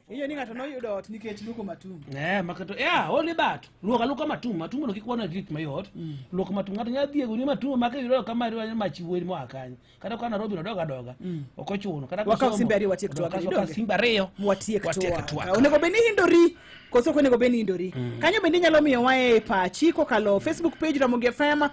Iyo ni ng'ato noyudo ot nikech luoko matum. Makato oli bat. Luoko matum no kikwana rit mayot. Luoko matum ng'ato nyalo dhiego ni matum make yuro kama riwa machiwo mo akany. Kata kwa Nairobi doga. Okochuno. Kata kwa Simbari watiek twak ni donge. Simbariyo. Watiek twak. Onego beni hindori. Koso onego beni hindori. Kanyo bende nyalo miyo wae pachi kokalo Facebook page Ramogi FM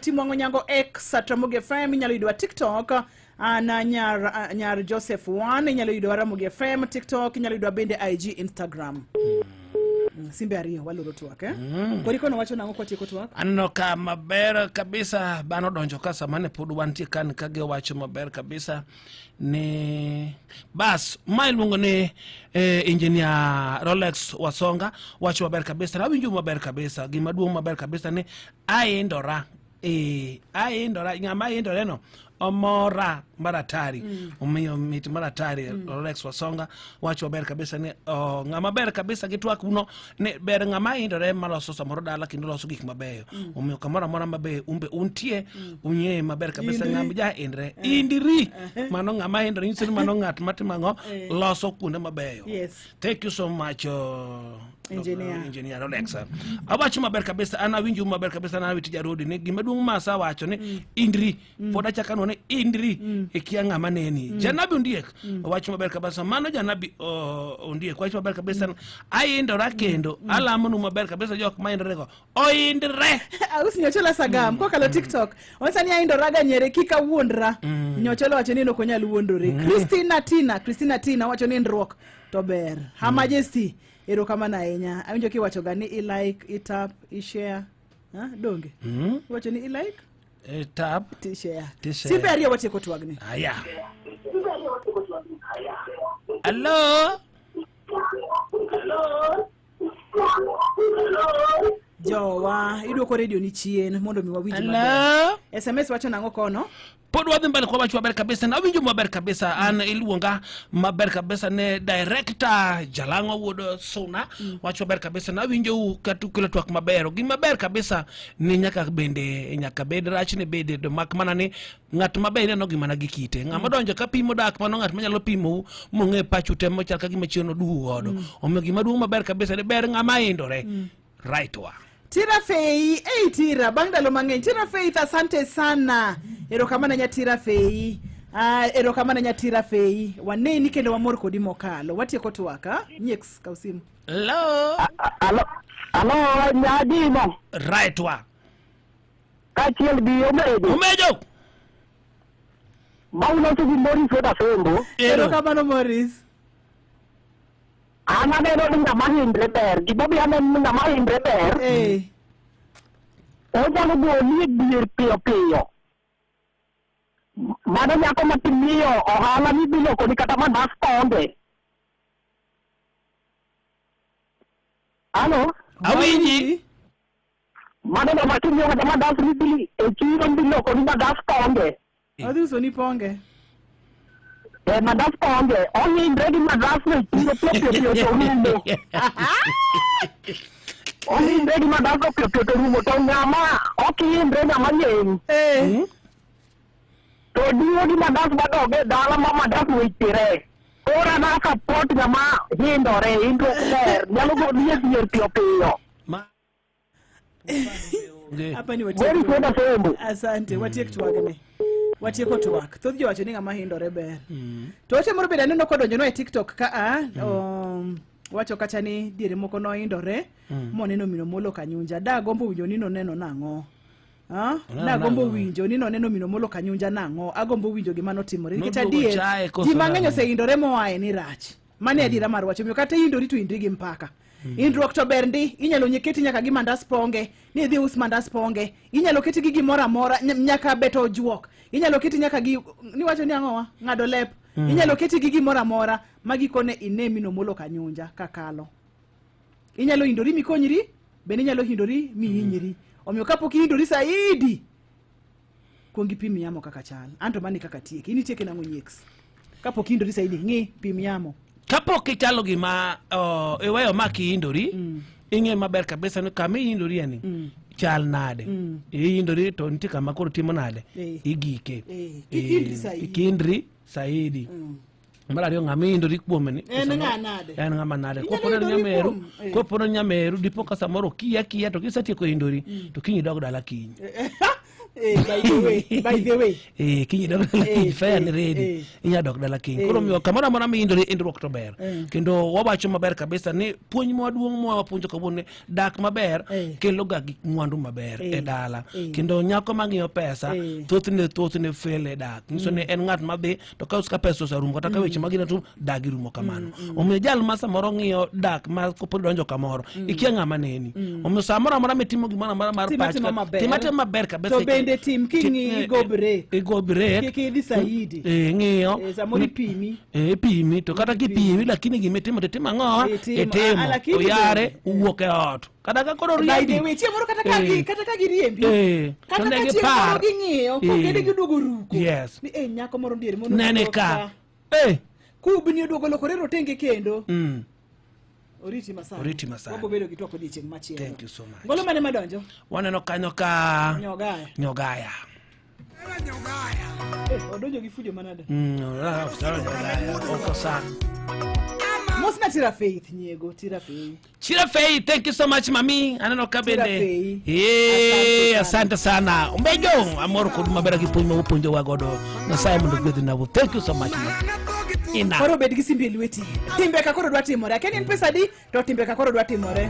#timwangonyango X @Ramogi FM nyalo yudwa TikTok na nyar Joseph Wan inyalo yudwa Ramogi FM TikTok inyalo yudwa bende IG Instagram. Simbe ariyo waloro twak Koriko no wacho nango kwa tieko twak? Anno ka maber kabisa bano donjo ka samane pod wantie kan kage wacho maber kabisa ni bas mai lungo ni engineer Rolex Wasonga wacho maber kabisa na winjo maber kabisa gima duong maber kabisa ni aindora ngama aindore no omora maratari omiyo mit maratari Rolex Wasonga wacho ber kabisa ni ngama ber kabisa gitwak uno ne ber ngama indore maloso samoro dala kendo loso gik mabeyo omiyo kamora mora mabe umbe untie unye maber kabisa ngam ja indiri mano ngama indore nyisoni mano ngat matimango loso kuonde mabeyo. Thank you so much engineer Rolex. Awacho maber kabisa ana winjo maber kabisa na witi jarodi ni gimaduong masa wacho ni indri poda chakano ne indri ekianga maneni janabi undiek wacho maber kabisa mano janabi undiek wacho maber kabisa aindora kendo alamonu maber kabisa jok maindore go oindre ausi nyochola sagam kokalo TikTok onsani aindora ga nyere kika wuondra nyocholo wacho ni no konyal wuondore Christina Tina wacho ni ndruok to ber Her Majesty ero kama na enya awinjo kiwacho gani i-like i-tap i-share donge wacho ni i-like tap t-share Simbe ariyo watieko twagni aya hello jowa iduoko radio ni chien mondo mi wawinj maber SMS wacho nango kono pod wadhi mbele kwa wacho maber kabisa na winjo maber kabisa an iluonga maber kabisa ne director Jalango Wuod Suna wacho maber kabisa na winjo katukelo twak maber gi maber kabisa ni nyaka bed rach ne bede do mak mana ni ngat maber no gima na gikite ngama donjo ka pimo dak mano ngat manyalo pimo monge pachu temo chal ka gima chieno duodo omiyo gima duong maber kabisa ne ber ngama indore right wa Tira Fei, Tira, bangdalo mang'eny. Tira Fei, asante sana. Erokamano nya Tira Fei. Erokamano nya Tira Fei. Waneni kendo wamor kodi mokalo. Watieko twaka. Nyex kausimu. Hello. Hello, nyadimo. Right wa. Kachiel bi Umejo. Baulo to Morris oda fembo. Erokamano Morris. Ana neno ni ngama hindre ber gibobi ana ni ngama hindre ber onyalo goli dier piyo mano nyako matimiyo ohala ni bilo kodi kata mandas konde alo awinji mano ngama matimiyo kata mandas ni bili echiro bilo kodi mandas konde adhi uso ni ponge mandas ponge ohindre gi mandas ne chiro piyo to rumo ohindre gi mandas piyo to rumo to ngama okihindre ngama ng'eny to diwo gi mandas madoge dala ma mandas wechire ora na support ngama hindore indro ber nyalo goli dier piyo hapa ni watieko asante watieko twagni watieko twak thoth jowacho ni ng'ama hindore ber to wache moro bende aneno kodonjo no e TikTok ka wacho kacha ni diere moko no hindore moneno mino molo kanyunja da gombo winjo ni noneno nang'o da gombo winjo ni noneno mino molo kanyunja nang'o agombo winjo gima notimore nikech adier ji mang'eny osehindore moaye ni rach mane adiera mar wacho miyo kata hindori to indri gi mpaka indruok to ber ndi inyalo nyeketi nyaka gi mandas ponge ni dhi us mandas ponge inyalo keti gi gimoro amora nyaka beto juok inyalo keti nyaka gi ni wacho ni ang'owa ng'ado lep inyalo keti gi gimoro amora magikone inemi no molo kanyunja kakalo inyalo hindori mikonyri bende inyalo hindori mihinyri omiyo kapok ihindori saidi kuongi pim yamo kaka chal anto mani kaka tieki ini tieki nang'o Nyex kapok ihindori saidi ng'i pim yamo kapok ichalo gima iweyo maki indori ing'e maber kabisa ni kama indori ani chal nade indori to nitie kama koro timo nade igike ikindri saidi Marario ngamindo rikuome ni. En ng'anade. En ng'amanade. Kopono nyameru dipo ka samoro kia to kisatieko indori to kinyi dog dala kinyi. By the way. Kinyi dog dala kinyi fair ni ready. Inya dog dala kinyi. Koro miyo kamora mora mi indori indruok to ber. Kendo wawacho maber kabisa ni puonj maduong' mwapuonjo kawuono dak maber kelo ga gik mwandu maber e dala. Kendo nyako mang'iyo pesa thothne fele dak. Nyiso ni en ng'at madhi to ka uska pesa osarumo kata ka weche magina tu dagi rumo kamano. Omiyo jal ma samoro ng'iyo dak ma kopo donjo kamoro ikia ng'ama neni. Omiyo samoro amora mitimo gimoro amora mar pacha timate maber kabisa. To bende tim kingi go break kiki saidi ng'iyo samoro pimi pimi to kata kipimi lakini gimetimo timo ng'oa timo oyare uwuok e ot kata ka koro riembi. By the way, chiemoro kata ka giriembi. Kata ka chiemoro ging'iyo kogede giduogo ruko. Yes. Ni nyako moro ndiere mondo. Nene ka. Kubni oduogo lokore rotenge kendo. Oriti masana. Wabo bedo gi twako dichieng' machielo. Thank you so much. Ngolo mane madonjo? Waneno kanyo ka Nyogaya. Odonjo gi fujo manade. Oko sana. Mosna Tira Faith nyego, Tira Faith, thank you so much mami. Anano kabende. Asante sana. Umbejo amor ko mabera gi puonj ma puonjo wagodo. Nyasaye mondo gwedhi nawo. Thank you so much. Ina. Koro bed gi simbe lweti. Timbe ka koro dwa timore. Ken en pesa di to timbe ka koro dwa timore.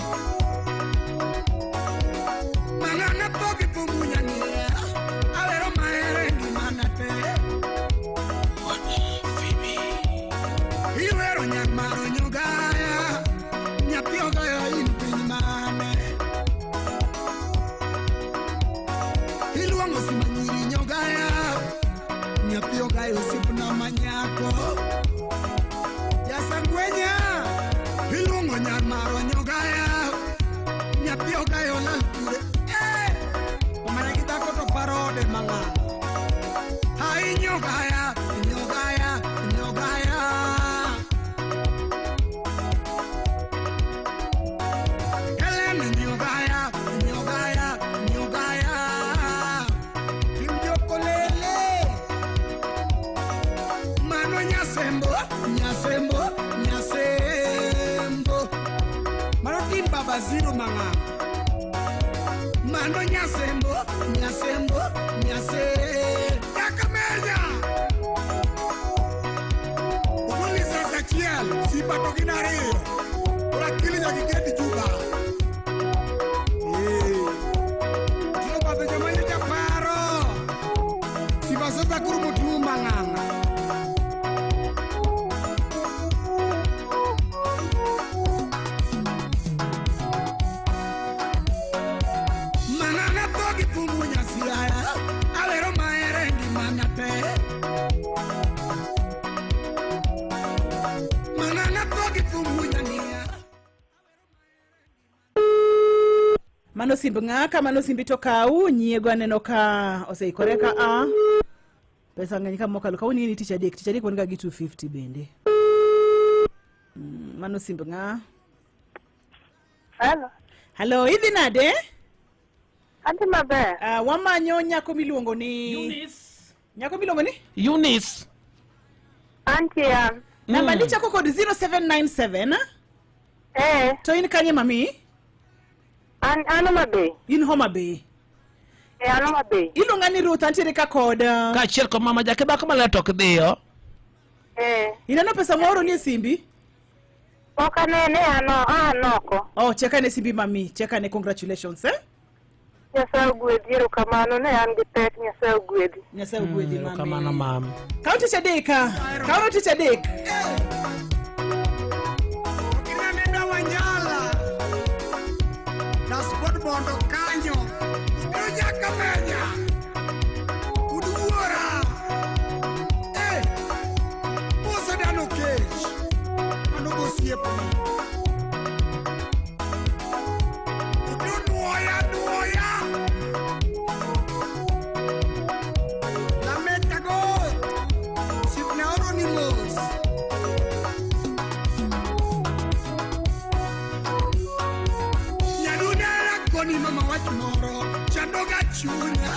Manana toki pumunya ni. Alero maere ni manate. Iwero nyamaro nyogaya. Nyapioga ya impini mane. Iluongo simanyiri nyogaya. Nyapioga ya usipuna manyako. Yasangwenya. Iluongo nyamaro nyogaya. Nyapioga ya lalpure. Omane kitako to parode manga. Hai nyogaya. Zero manga mano nyasembo yakamenya ulisa zakiel simba tokinario ora kili ya kigeti juba tino bado jamani ya paro simba sota kurumu tumanganga Mano simb ng'aka, mano simbi to kau, nyiego aneno ka oseikore ka pesa ng'eny ka mokalo kauni ni tich adek wonga gi 250 bende. Mano simb ng'a. Hello, idhi nade? Ati maber. Wamanyo nyako miluongo ni Eunice. Nyako miluongo ni Eunice. Auntie ya. Namba ni chako kod 0797. To in kanye mami? Homa Bay. In Homa Bay. Homa Bay. Iluonga ni Ruth antiere ka kod ka chiel ko mama jake dhako mala tok dhiyo. Inano pesa moro ni simbi? Oka nene anoko. Cheka ne simbi mami, cheka ne congratulations Nyasaye gwedhi erokamano ne an gi pek Nyasaye gwedhi. Nyasaye gwedhi mami. Erokamano mami. Kaunti chadeka. Kinanenda Wanjala. Sport bondo kanyo. Idonya kamenya. Uduora. Posa dano cage. Mano go siepo. Uduoya. La meta go. Sipna oronimos. Koni mama watu moro chandoga chunya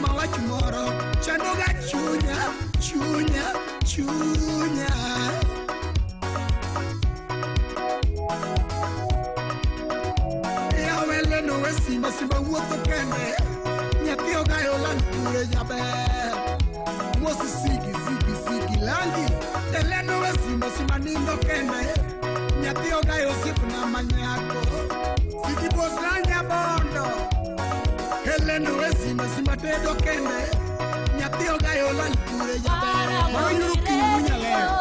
mama wach moro chandoga chunya chunya chunya yawele no wesimba simba wuotho kende nyathi ogayo lan pure jaber mosi sigi langi eleno wesimba nindo kende nyathi ogayo sipna manyako sigi boslanya bondo eleno wesimba tedo kende nyathi ogayo lan pure jaber moyuki munya leo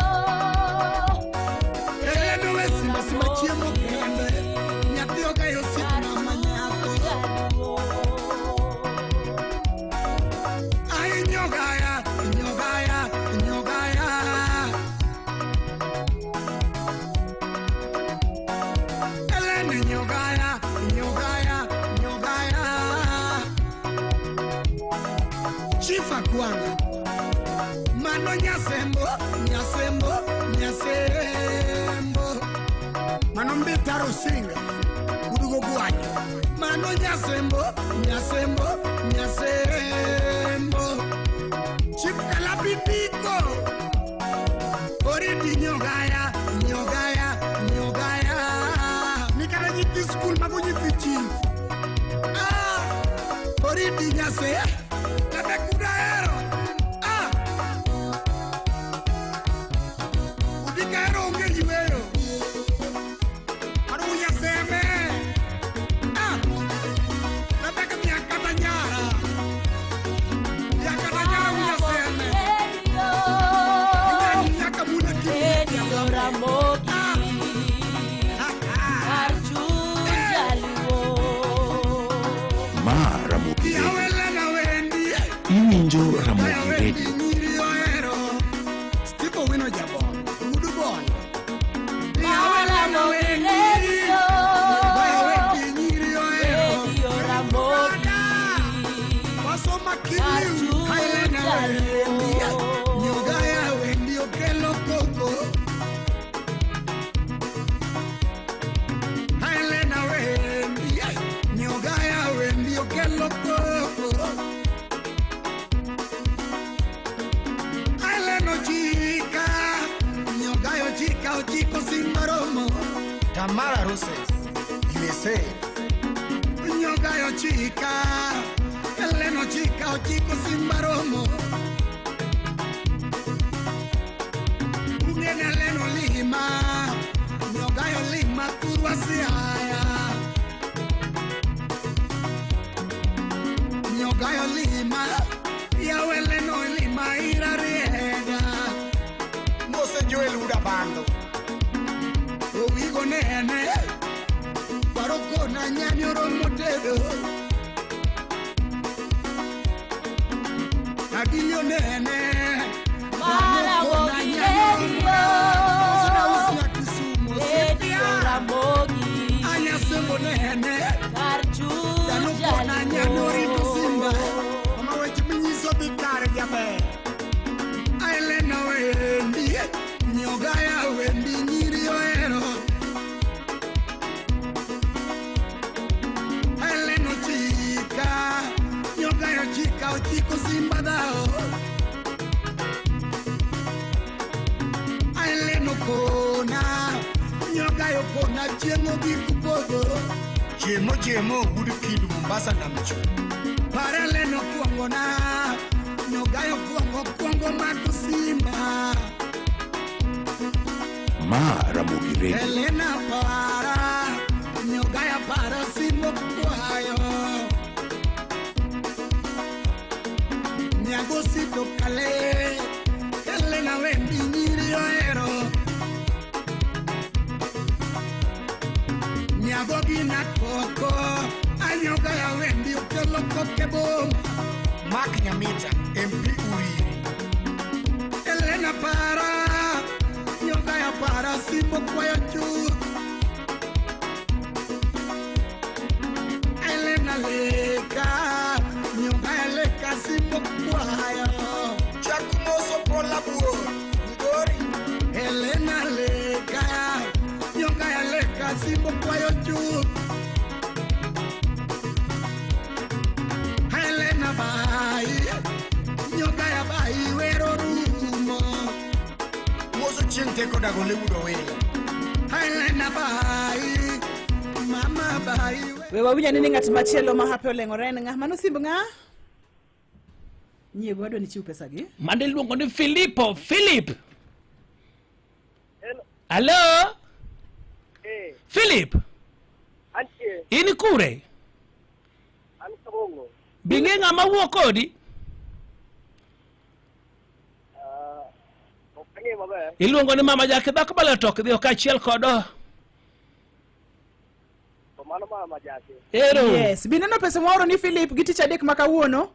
eleno wesimba chiemo kende nyathi ogayo sipna manyako ai nyogaya elene nyogaya chifa kwana mano nyasembo mano mbitaro singa udugo gwanya mano nyasembo chipkala pitiko oridi nyogaya nikana nyithi skul mago nyithi chief oridi nyase kata kudaero udikaero onge yweyo arunya seme nataka miakata nyara unya seme nyaka muna Ramogi Ramogi iwinjo Ramogi Radio. Tipo wino jabon mudu bon wasoma kiliu nyogaya wendi okelo koko Helena wendi nyogaya wendi okelo koko Helena chica nyogayo chica o chico sin maromo Tamara Roses USA nyogayo chica Helena chica o chico sin maromo Ungene Helena Lima nyogayo Lima Kurwasiaya nyogayo Lima yawe Helena Lima irariega Mose Joel Udabando Owigo nene Baroko na nyanyoro motedo Agilio nene Baroko na nyanyoro Sina usina kisumo Ramogi Anya sembo nene Danoko na nyanyori tusimba Mama wechi minyiso bitare jabe Helena wendi Nyogaya wendi nyiri oero Helena chica Nyogaya chica o chico simba dao Helena kona Nyogaya kona chiemo gikupogo Chiemo gudu kidu Mombasa na mchu Para Helena kuangona Nyogaya kuango makusimba Ramogi Radio. Helena para nyogaya para simo kwayo Nyagosito kale Helena wendi nyiri oero Nyagogi na koko Anyogaya wendi okelo kokebom Mark Nyamita MP Uriri Helena para Nyogaya para simo kwayo chu Helena leka Nyogaya leka simo kwayo Chakumoso pola buo Ngori Helena leka Nyogaya leka simo kwayo chu Helena bai chinte koda gole wudo welo. Helena bai, mama bai. We wawinja nini ng'at machielo ma hape oleng'ore en ng'a? Mano simb ng'a? Nyego adwa ni chiw pesa gi. Mande luongo ni Philip. Hello? Philip? Antie. Ini kure? An Kabongo. Binge ng'ama wuok kodi? Okang'e maber. Iluongo ni mama Jakidhako Balatok dhi okachiel kodo. To mano mama Jaki. Ero. Yes, bineno pesa moro ni Philip gi tich adek makawuono.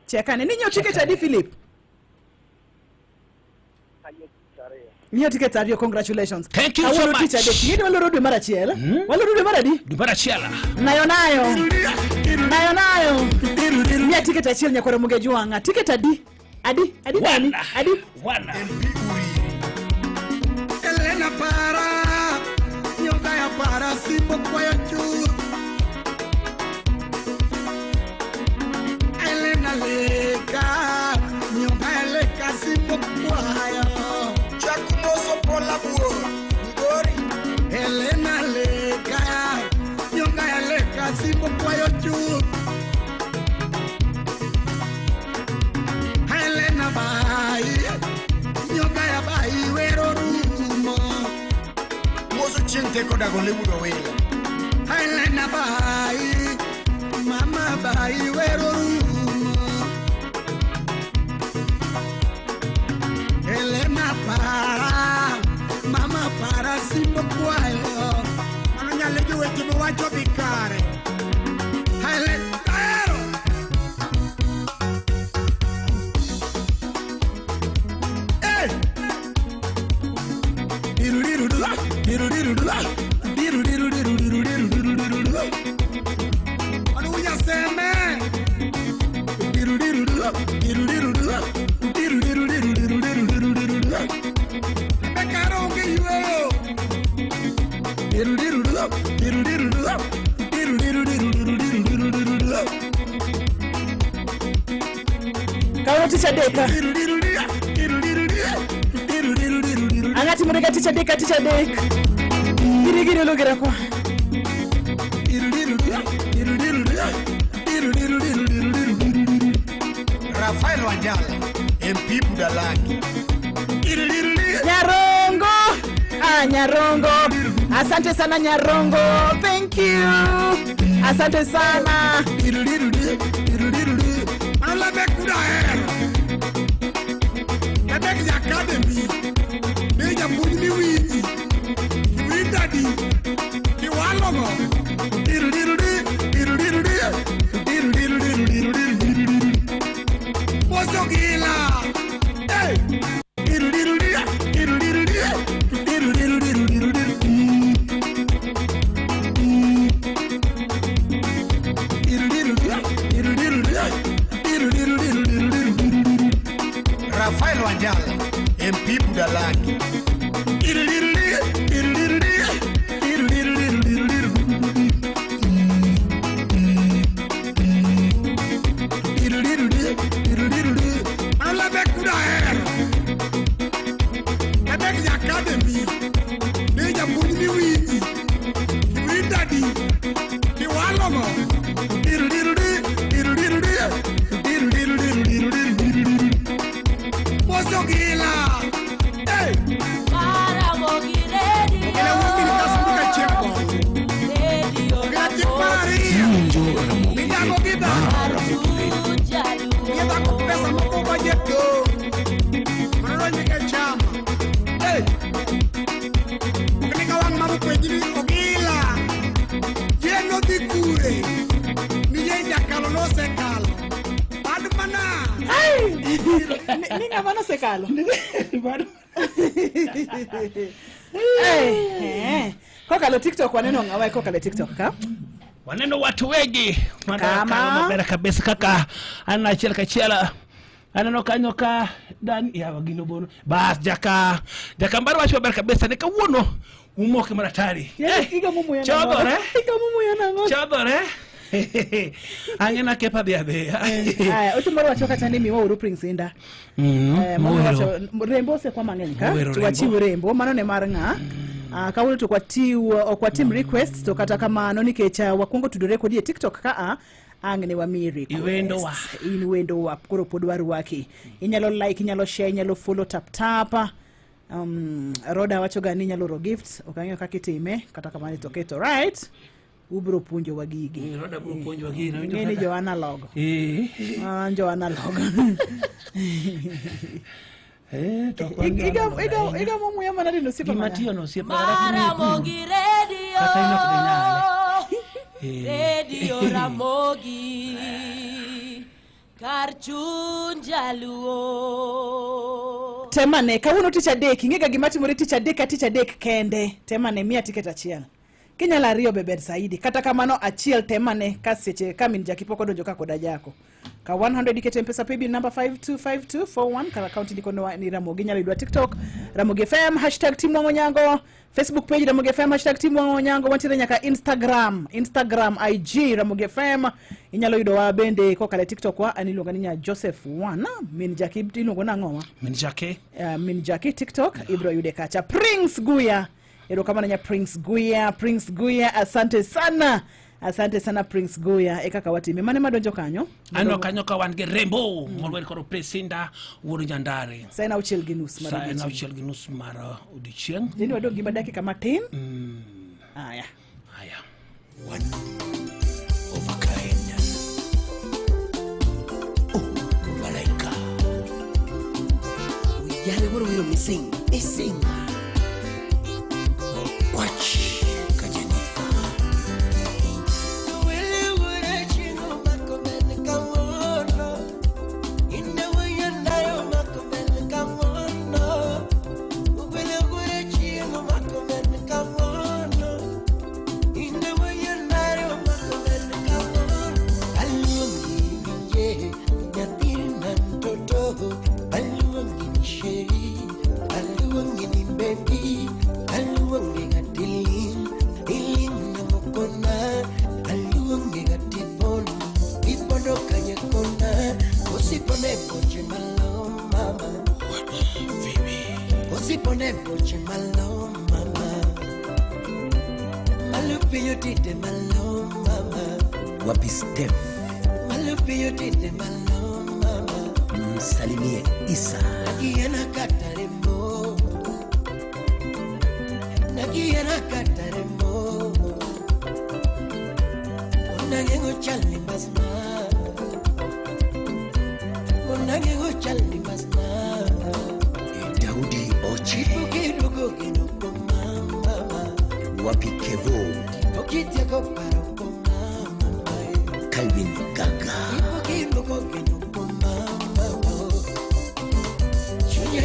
Chekane ni nyo ticket adi Philip? Nyo ticket ariyo, congratulations. Thank you so much. Ticha dek, ngini waloro dwe mara chiel. Waloro dwe mara di? Dwe mara chiel. Nayo. Mia ticket achiel nyakwara muge juanga. Ticket adi? Adi nani? Adi? Wana. Elena para, yoga ya para, simbo kwa ya chu. Elena leka, yoga leka, simbo kwa ya. Chakumoso pola buo, ngori. Elena leka, yoga leka, simbo kwa ya chu. Elena bai, yoga ya bai, wero rumo. Mozo chinte koda gole wudo welo. Elena bai, mama bai, wero rumo. Elena para, mama para, simbo kwayo. Mano nyale juwe timu wacho bikare. Elena pero. Kawo ticha deka. Angati murega ticha deka. Giri logera kwa. Rafael Wanjala, MP Budalaki. Nyarongo. Asante sana Nyarongo. Thank you. Asante sana. Ala bekuda era. Nadek ya academy. Deja mujni wiji. Windadi. Kiwalogo. Mosogila. Hey. Rafael Wanjala, MP Budalaki. Ala bekuda era. Nadek ya academy. Deja mujni wiji. Windadi. Kiwalogo. Mosogila. Hey. Para mogiredi. Ele wumbi kasumbuka cheko. Gati pari. Ningago gida. Gida kupesa mkubwa jeto. Mano nyike chama. Hey. Nika wang mabu kwejiri ogila. Jeno dikure. Niyenja kalo no sekalo. Adumana. Ay. Ninga mano sekalo. Kokalo TikTok waneno ng'awa kokalo TikTok ka? Waneno watu wengi. Mabera kabisa kaka. Anachiel kachiela. Anano kanyo ka dan ya wagino bono. Bas jaka mbaru wacho maber kabisa ne kawuono umoke maratari. Iga mumu yana. Chodore. Iga mumu yana ngo. Chodore. Angena kepa biabe. Aya, utumoro wachoka tani miwa uru Prince Inda. Rembo se kwa mangenika. Tuwachiwe rembo, manone maranga. Kawulu tukwatiwa kwa team request tokata kama nonikecha wakungo tudorekodi TikTok kaa angene wa miri iwendo wa kuro podwaru wake inyalo like inyalo share inyalo follow tap roda wacho gani inyalo ro gifts okanyo kakitime kata kama ni toketo right ubro punjo wagigi roda bro punjo wagigi ngeni jo analog jo analog iga momu ya manadi no sipa Matio no sipa Ramogi Radio Radio Ramogi Karchunja luo Temane kawuno teacher day ngega gimati muri teacher day kende temane mia ticket achiel kinyala rio beber saidi kata kamano achiel temane kaseche kamin jakipoko donjo kakoda jako ka 100 ikete mpesa paybill number 525241 kala account ndiko ni Ramogi nyalo idwa TikTok Ramogi FM #TeamWangonyango Facebook page Ramogi FM #TeamWangonyango wantire nyaka Instagram IG Ramogi FM inyalo ido wa bende ko kale TikTok wa anilonga ninya Joseph Wana min jakip ilongo na ngoma min jake TikTok ibro yude kacha Prince Guya ero kama nanya Prince Guya asante sana Prince Guya ekaka watime mane madonjo kanyo kanyo ka wan ge rembo molwer koro presinda wuru nyandare saina uchiel ginus mara odichieng nini wado gima dakika matin aya one of a kind malaika yale woro wiro missing watch Wapi Steph Salimie Isa Nagiana kataremo Unangengo chali masma Daudi Ochi Kidogo mama Wapi Kevo Okiteko paroko mama Calvin Gaga Kidogo mama Chunya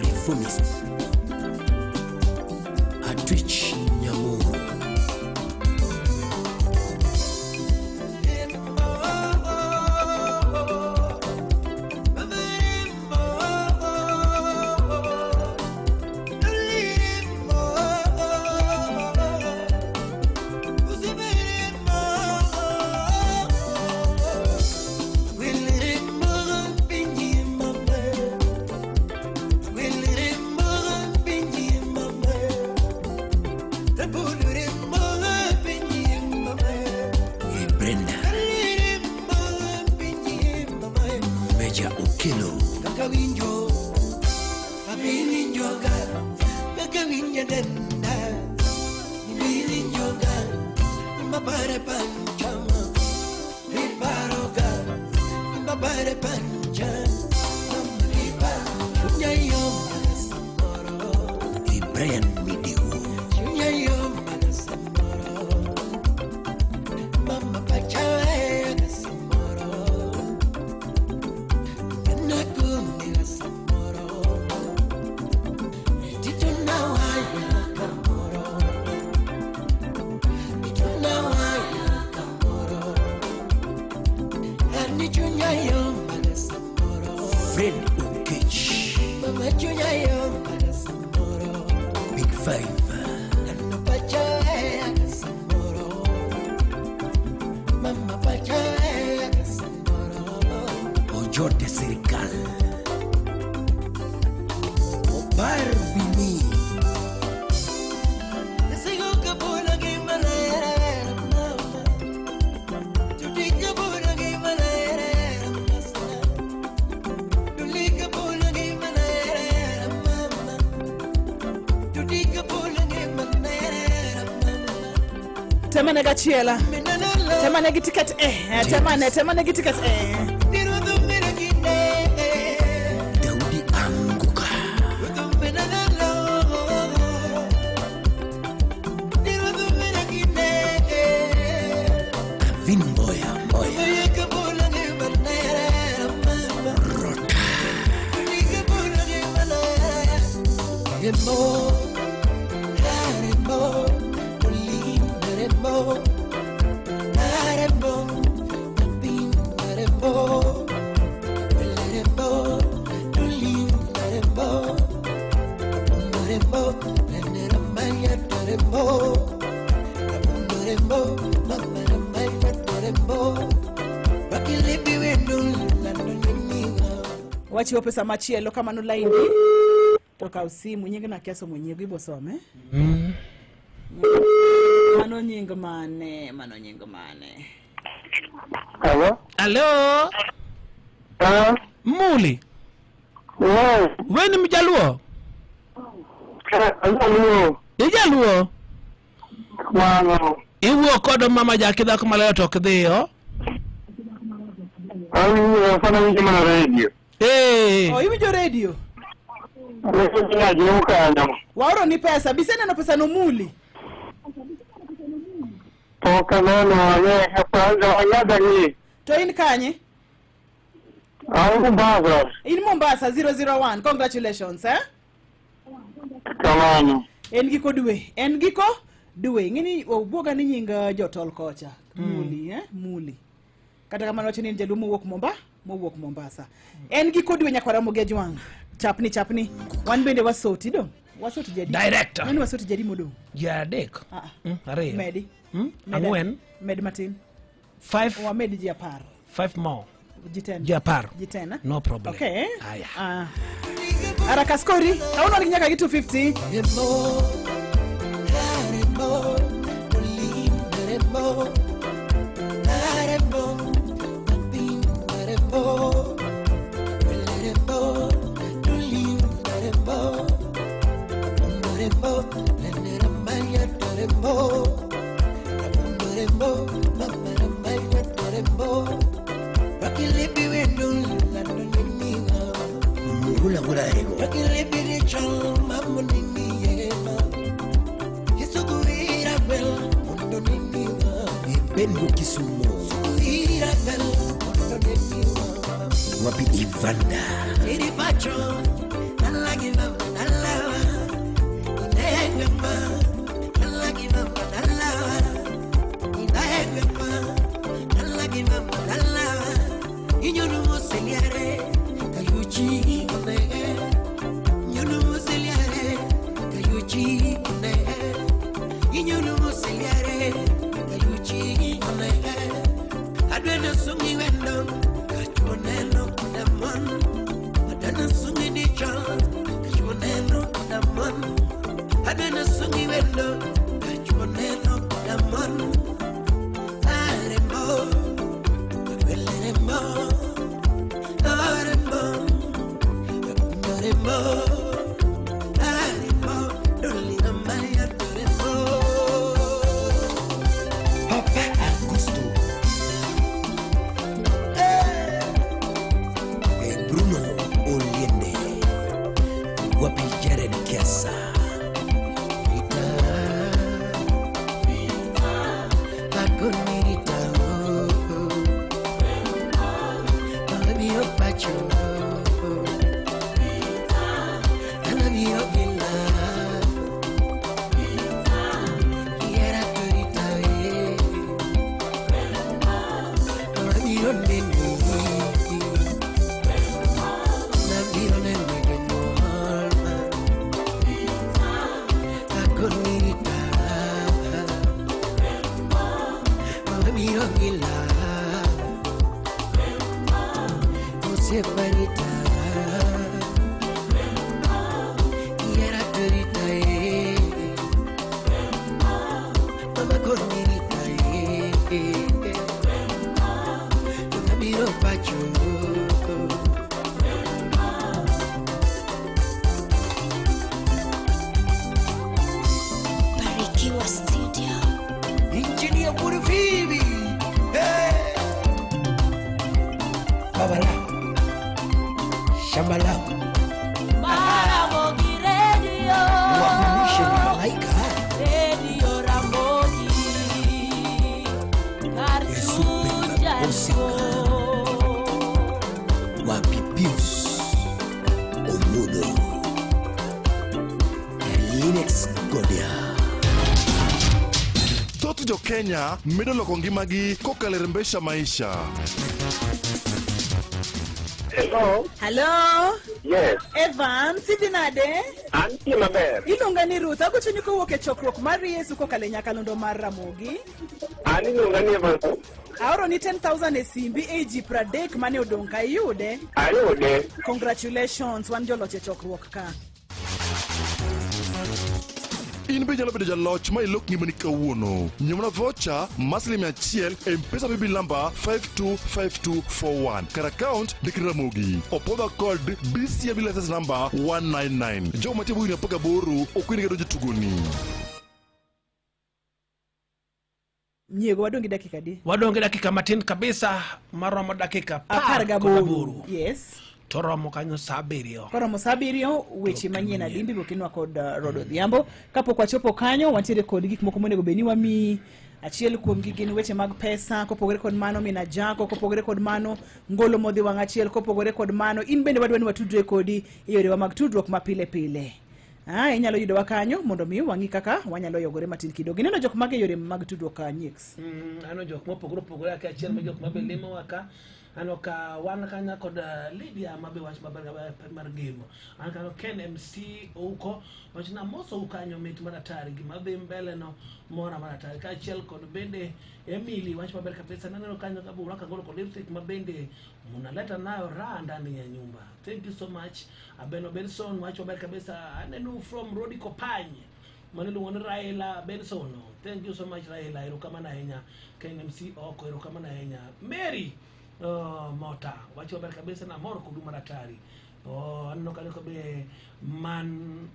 Reformist Atwich Nyamuru Pancha Brian Midigo. Mama pachawe Samoro, Nakumi Samoro, Titunawaya Kamoro, Titunawaya Kamoro, and Nichunyayo Samoro, Fred Ukich. Mama Chunyayo Samoro, Big Five. and Pachawe Samoro, Mama pachawe Samoro, Ojo de Circal. Obar Bini. Sigo kabula gimalera, mama. Tudi kabula gimalera, mama. Tudi kabula gimalera, mama. Tudi kabula gimalera, mama. Temane gachiela. Temane gitiket temane gitiket Dirudu miragine. Daudi Anguka. Dirudu miragine. Avin Boya Boya. Tudi kabula gimalera, mama. Rota. Tudi kabula gimalera. Remo, Remo, Olin, Remo, Remo, Pin, Remo, Remo, Olin, Remo, Remo, Maya, Remo, Remo, Mama, Maya, Remo, Wakilibi wenu, Landolimiwa. wachiwo pesa machielo kama no laini toka usimu nyingi na kiaso mwenyewe ibo some mano nyingi mane Hello? Hello? Muli? Yes. Weni mjaluo? Hello. Ijaluo? Mano. Iwo kodo mama jakidha kumaleo tokdhiyo? Sana winjo mana radio. Oh, iwinjo radio? Waoro ni pesa, bisene no pesa no muli. Toka nono, kwanza wanyada ni. To in kanye? Mombasa. In Mombasa 001. Congratulations, eh? Kamano. En giko dwe. Ngini obuoga ni nyinga jotol kocha. Muli, eh? Muli. Kata kama noche ni njalu mowuok Mombasa. En giko dwe nyakwara Mogejwang. Chapni. Wan bende wasoti do. Wasoti jadi. Director. Nani wasoti jadi modo? Jadek. Ariyo. Medi. Angwen. Med Martin. 5. Wa med Japar. 5 more. Jiten. Japar. Jiten. No problem. Okay. Aya. Araka skori. Hauna linyaka gitu 50. Remo, Olin, Remo, Remo, Pin, Remo, Remo, Olin, Remo, Remo, Maya, Remo, Remo, Mama, Maya, Remo, Wakilibi wenu, Landolimiwa, Mugula gula ego. Wakilibi lichon, Mamunimi, Hisuguira bel, Mondonimiwa, Bengo Kisumo. Suguira bel, Mondonimiwa, Wapi Ivanda. Tiri pacho, Nalagiva, Nalawa, Inegema, Nalagiva, Nalawa, Inegema, Nalagiva, Nalawa, Inyonu Museliare, Kayuchi, Onege, Inyonu Museliare, Kayuchi, Onege, Inyonu Museliare, Kayuchi, Onege, Adwena Sungi Wendo, Kachonelo, Kudamon, Adana Sungi Dichon, Kachonelo, Kudamon, Adana Sungi Wendo. nabiro neni nabiro neni jonyuol akonita mabiro gila osiepanita yara terita mama konita nabiro pacho Barikiwa Studio. Engineer Purifibi. Hey. Babala. Shambala. Ramogi Radio. Wafunishe malaika. Radio Ramogi. Kartujango. Wapipius Omudo Linux Godia. Thoth jo Kenya medo loko ngimagi kokalo e rembesha maisha. Hello. Hello. Yes. Evans, idhi nade? Antie maber. Iluonga ni Ruth. Agochoni kowuok e chokruok mar Yesu kokalo e Nyakalondo mar Ramogi. An iluonga ni Evans. Aoro ni 10,000 e simbi e ji 30 mane odong' ka iyude. Ayude. Congratulations, wan joloch e chokruok ka. In be nyalo bedo jaloch ma ilok ngimani kawuono. Nyomna vocha maslim achiel e mpesa bibi lamba 525241. Kar account Dikri Ramogi. Opoda code BCA license number 199. Jo matibu ina paka boru okwini gado jitugoni. Nyiego wadongi dakika di? Wadongi dakika matin kabisa, maromo dakika 18. Yes. Toromo kanyo sabirio. Koromo sabirio, weche manyien adimbi bokinwa kod Rodo Dhiambo. Kapok wachopo kanyo, wantiere kod gik moko monego beni wami. Achiel kuom gi gin weche mag pesa, kopogore kod mano mina jako, kopogore kod mano ngolo modhi wang' achiel, kopogore kod mano in bende wadwani watudre kodi e yorewa mag tudruok ma pile pile. Inyalo yudowa kanyo mondo mi wang'i kaka wanyalo yogore matin kidogo. Ineno jok mag yore mag tudruok ka Nyix. Ano jok mopogore ka achiel ma jok mabe limo waka. Ano ka wan kanya kod Lydia mabe wach maber mar gimo. An kano Ken MC uko wach na moso ukanyo mit maratari gi mabe mbele no mora maratari ka achiel kod bende Emily wach maber kabisa naneno kanyo ka bura ka golo kod lipstick mabende munaleta nayo raha ndani ya nyumba. Thank you so much. Abeno Benson wach maber kabisa anenu from Rodi Kopanye. Manelu wani Raila Benson. Thank you so much Raila. Erokamana henya. Ken MC oko erokamana henya. Mary Mota wacho ber kabisa na moro kudu maratari anno kanyo ko be man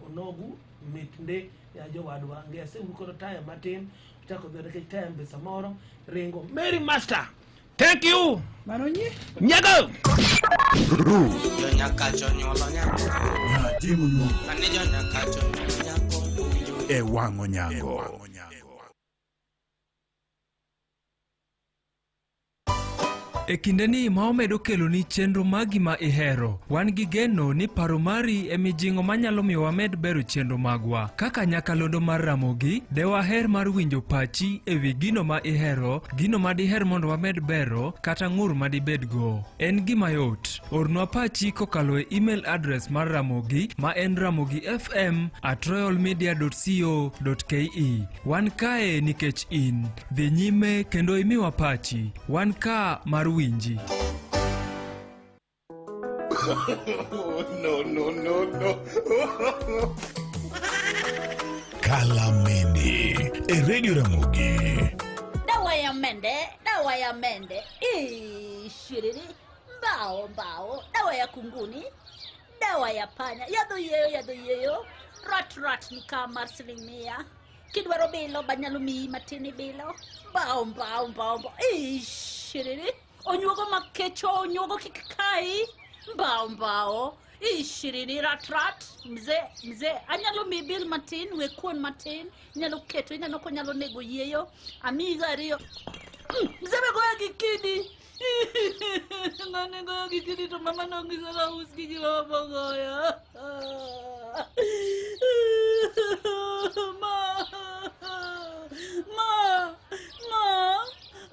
onogu mitnde ya jowadwa ngese uko taya matin tako dere ke tembe samoro ringo Mary Master. Thank you manonye nyago yo nyakacho nyolo nyako timu no ane jo nyakacho nyako e wango nyango. E kindeni ma omedo kelo ni chenro magi ma ihero. Wan gi geno ni paro mari e mijingo manyalo miyo wamed bero chenro magwa. Kaka Nyakalondo mar Ramogi, de waher mar winjo pachi e wi gino ma ihero, gino ma diher mondo wamed bero, kata ng'ur ma dibedgo. En gima yot. Ornwa pachi kokalo e email address mar Ramogi ma en ramogifm@royalmedia.co.ke. Wan kae nikech in. Dhi nyime kendo imiwa pachi. Wan ka mar winji. No. Kalameni e Radio Ramogi. Dawa ya mende. Shiriri. Mbao. Dawa ya kunguni. Dawa ya panya. Yadho yeyo. Rat ni kama silimia. Kidwaro bilo banyalo mi matini bilo. Mbao. Shiriri. Onyuogo makecho, onyuogo kikai. Mbao. Shiriri rat. Mze. Anyalo mi bil matin, wekuon matin. Nyalo keto, nyalo ko nyalo nego yeyo. Amiga rio. Mze me goya gikidi. Ngane goya gikidi to mama nongisala uski jiwa bogoya. Ma.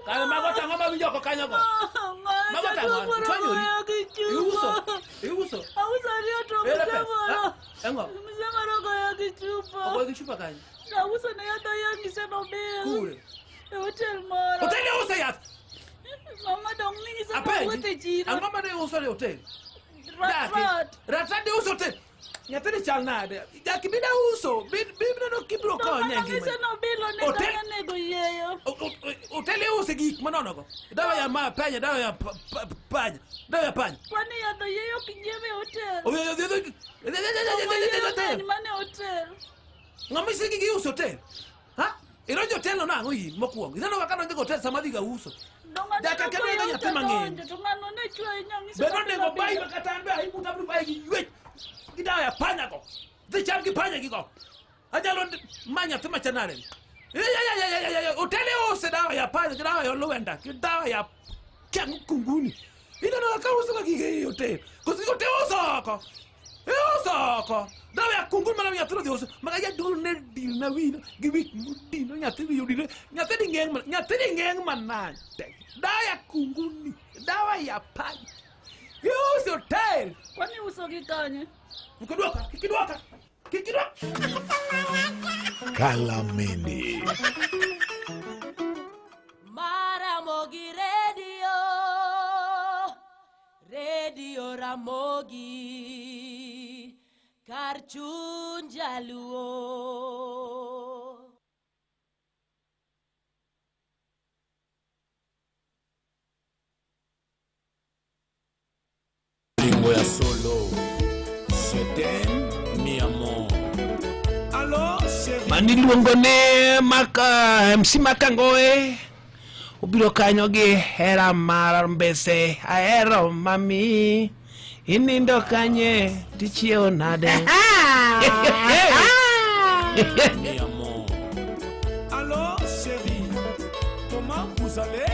Kaya mago Mago kanyo go. Mago tango. Twanyori. Iuso. Auso rio to mzemoro. Engo. Mzemoro go ya kichupa. Ogo kichupa kanyo. Auso na yata yangi sema bil. Kule. Hotel moro. Hotel uso yat. Mama dong ningi sema wote jiro. Mama de uso hotel. Rat de uso hotel. Nyatene chal nade. Jakibida uso. Bibida no kibro ko nyengi. Mama no bilo ne dana nego yeyo. Hotel uso gik manono go. Dawa ya ma panya, dawa ya panya. Dawa ya panya. Kwani ya do yeyo kijeme hotel. Hotel. Mane hotel. Ngami sigi gi uso hotel. Ha? Ironjo hotel no nango yi mokuongo. Izano wakano ndiko hotel samadi ga uso. Daka kene ga nyati mang'eny. Tungano ne chwe nyangi. Bedo nego bai makatambe ai mutabru bai gi ywe. Gidawa ya panya go. Dhi cham gi panya gi go. Ajalo manya tuma chanare. Hotel ose dawa ya panya, dawa ya luenda, dawa ya changu kunguni. Ina na kauso ga gi hotel. Kusi hotel osoko. Osoko. Dawa ya kunguni mana ya tulo di oso. Magaya dul ne dil na wino. Giwik mudino nyati wi udile. Nyati di ngeng man. Dawa ya kunguni. Dawa ya panya. Use hotel. Kwani uso gikanye? Kikiduaka. Kalameni. Maramogi Radio Ramogi, Karchun Jaluo. Ringo ya solo. Sheten mi amor. Allo, mani luongo ne maka MC Makangoe. Ubiro kanyo gi hera mar mbese. Ahero mami. Inindo kanye tichio nade. Mi amor. Allo, chérie. Comment vous allez?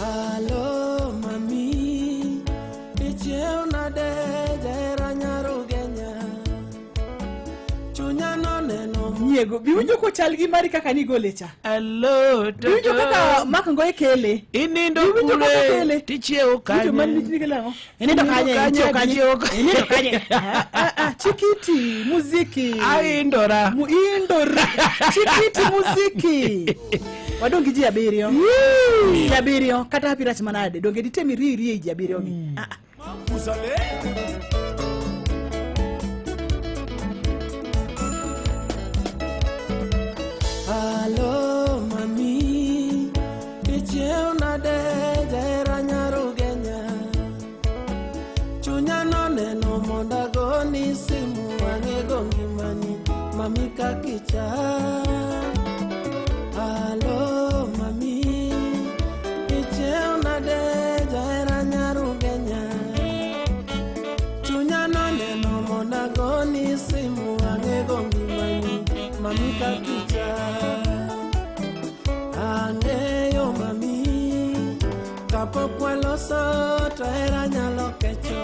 Allo mami, tichio nade jera nyarugenya. Chunya no neno Nyego, biwinjo ko chal gi mari kaka ni golecha. Allo, biwinjo kaka Makango ekele. Inindo kule tichio kanye. Biwinjo mani nitini kele. Inindo kanye. Chikiti muziki. Indora. Chikiti muziki. Wadongi ji abirio. Abirio kata hapirach manade. Donge ditemi riri ji abirio gi. Vous allez? Allo mami, tichio nade jera nyarugenya. Chunya no neno monda goni simu anego ngimani mami kakicha. Allo mami, tichio nade jera nyarugenya. Chunya no neno monda goni simu anego ngimani mami kakicha. Angeyo mami, kapo kwelo soto era nyalo kecho.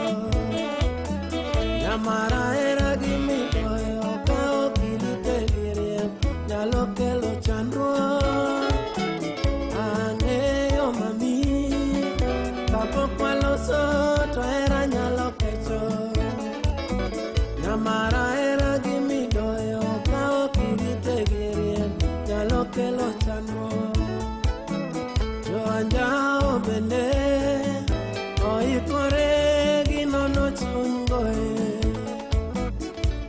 Nyamara era gimitoyo ka okilite girie nyalo kelo chandruok. Angeyo mami, kapo kwelo soto era nyalo kecho. Nyamara era gimitoyo ka okilite girie nyalo kelo chandruok. Joanjao bende oikore ginono chungoe.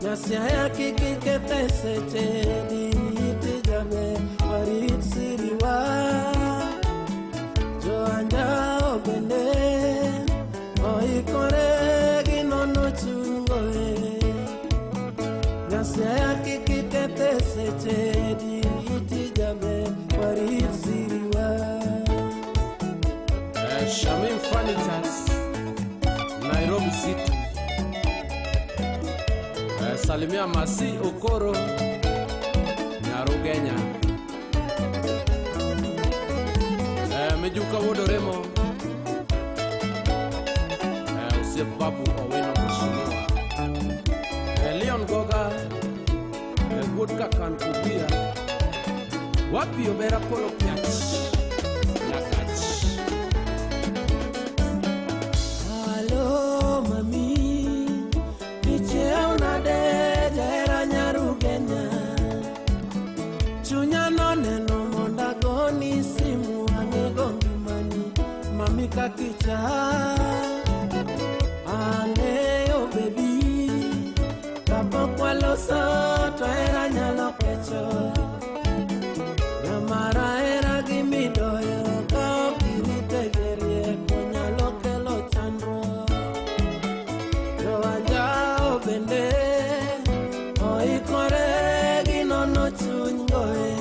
Nyasiaya kikikete seche diniti jabe warit siriwa. Joanjao bende oikore ginono chungoe. Nyasiaya kikikete seche diniti jabe warit siriwa. Shamim Furniture, Nairobi City. Salimia Masi Okoro, Nyarugenya. Mejuka Wodoremo, Usebabu Owino Mheshimiwa. Leon Goga, wuod kakan kubia wapi obera polo piach nyakach. Halo mami, icheo nade jahera nyarugenya, chunya noneno monda goni simu anego ngimani, mami kakicha ang'eyo baby, kapok waloso to hera nyalo kecho, nyamara hera gimidoyo ka ok irite gerieko nyalo kelo chandruok. Jowajao bende oikore gi nono chuny goe,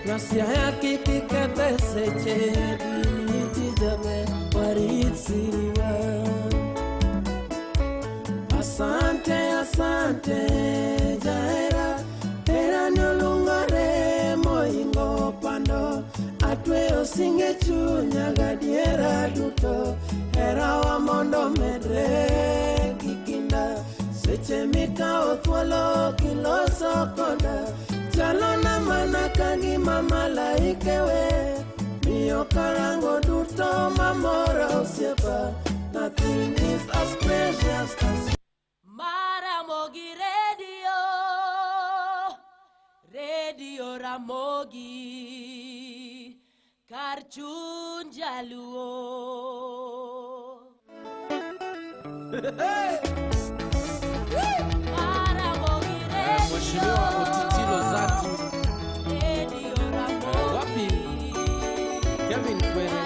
Nasiaya kik ikethe seche gi jabe warit siriwa. Asante, asante jahera, hera nyolungore moingo pando, atweyo singe chunya gadiera duto, hera wa mondo medre kikinda, seche mikao thuolo kiloso koda, chalo na mana kagima malaike we, miyo karango duto mamora osiepa, nothing is as precious as Ramogi Radio, Radio Ramogi, Karchun Jaluo. Ramogi Radio, Radio Ramogi, wapi Kevin Kwere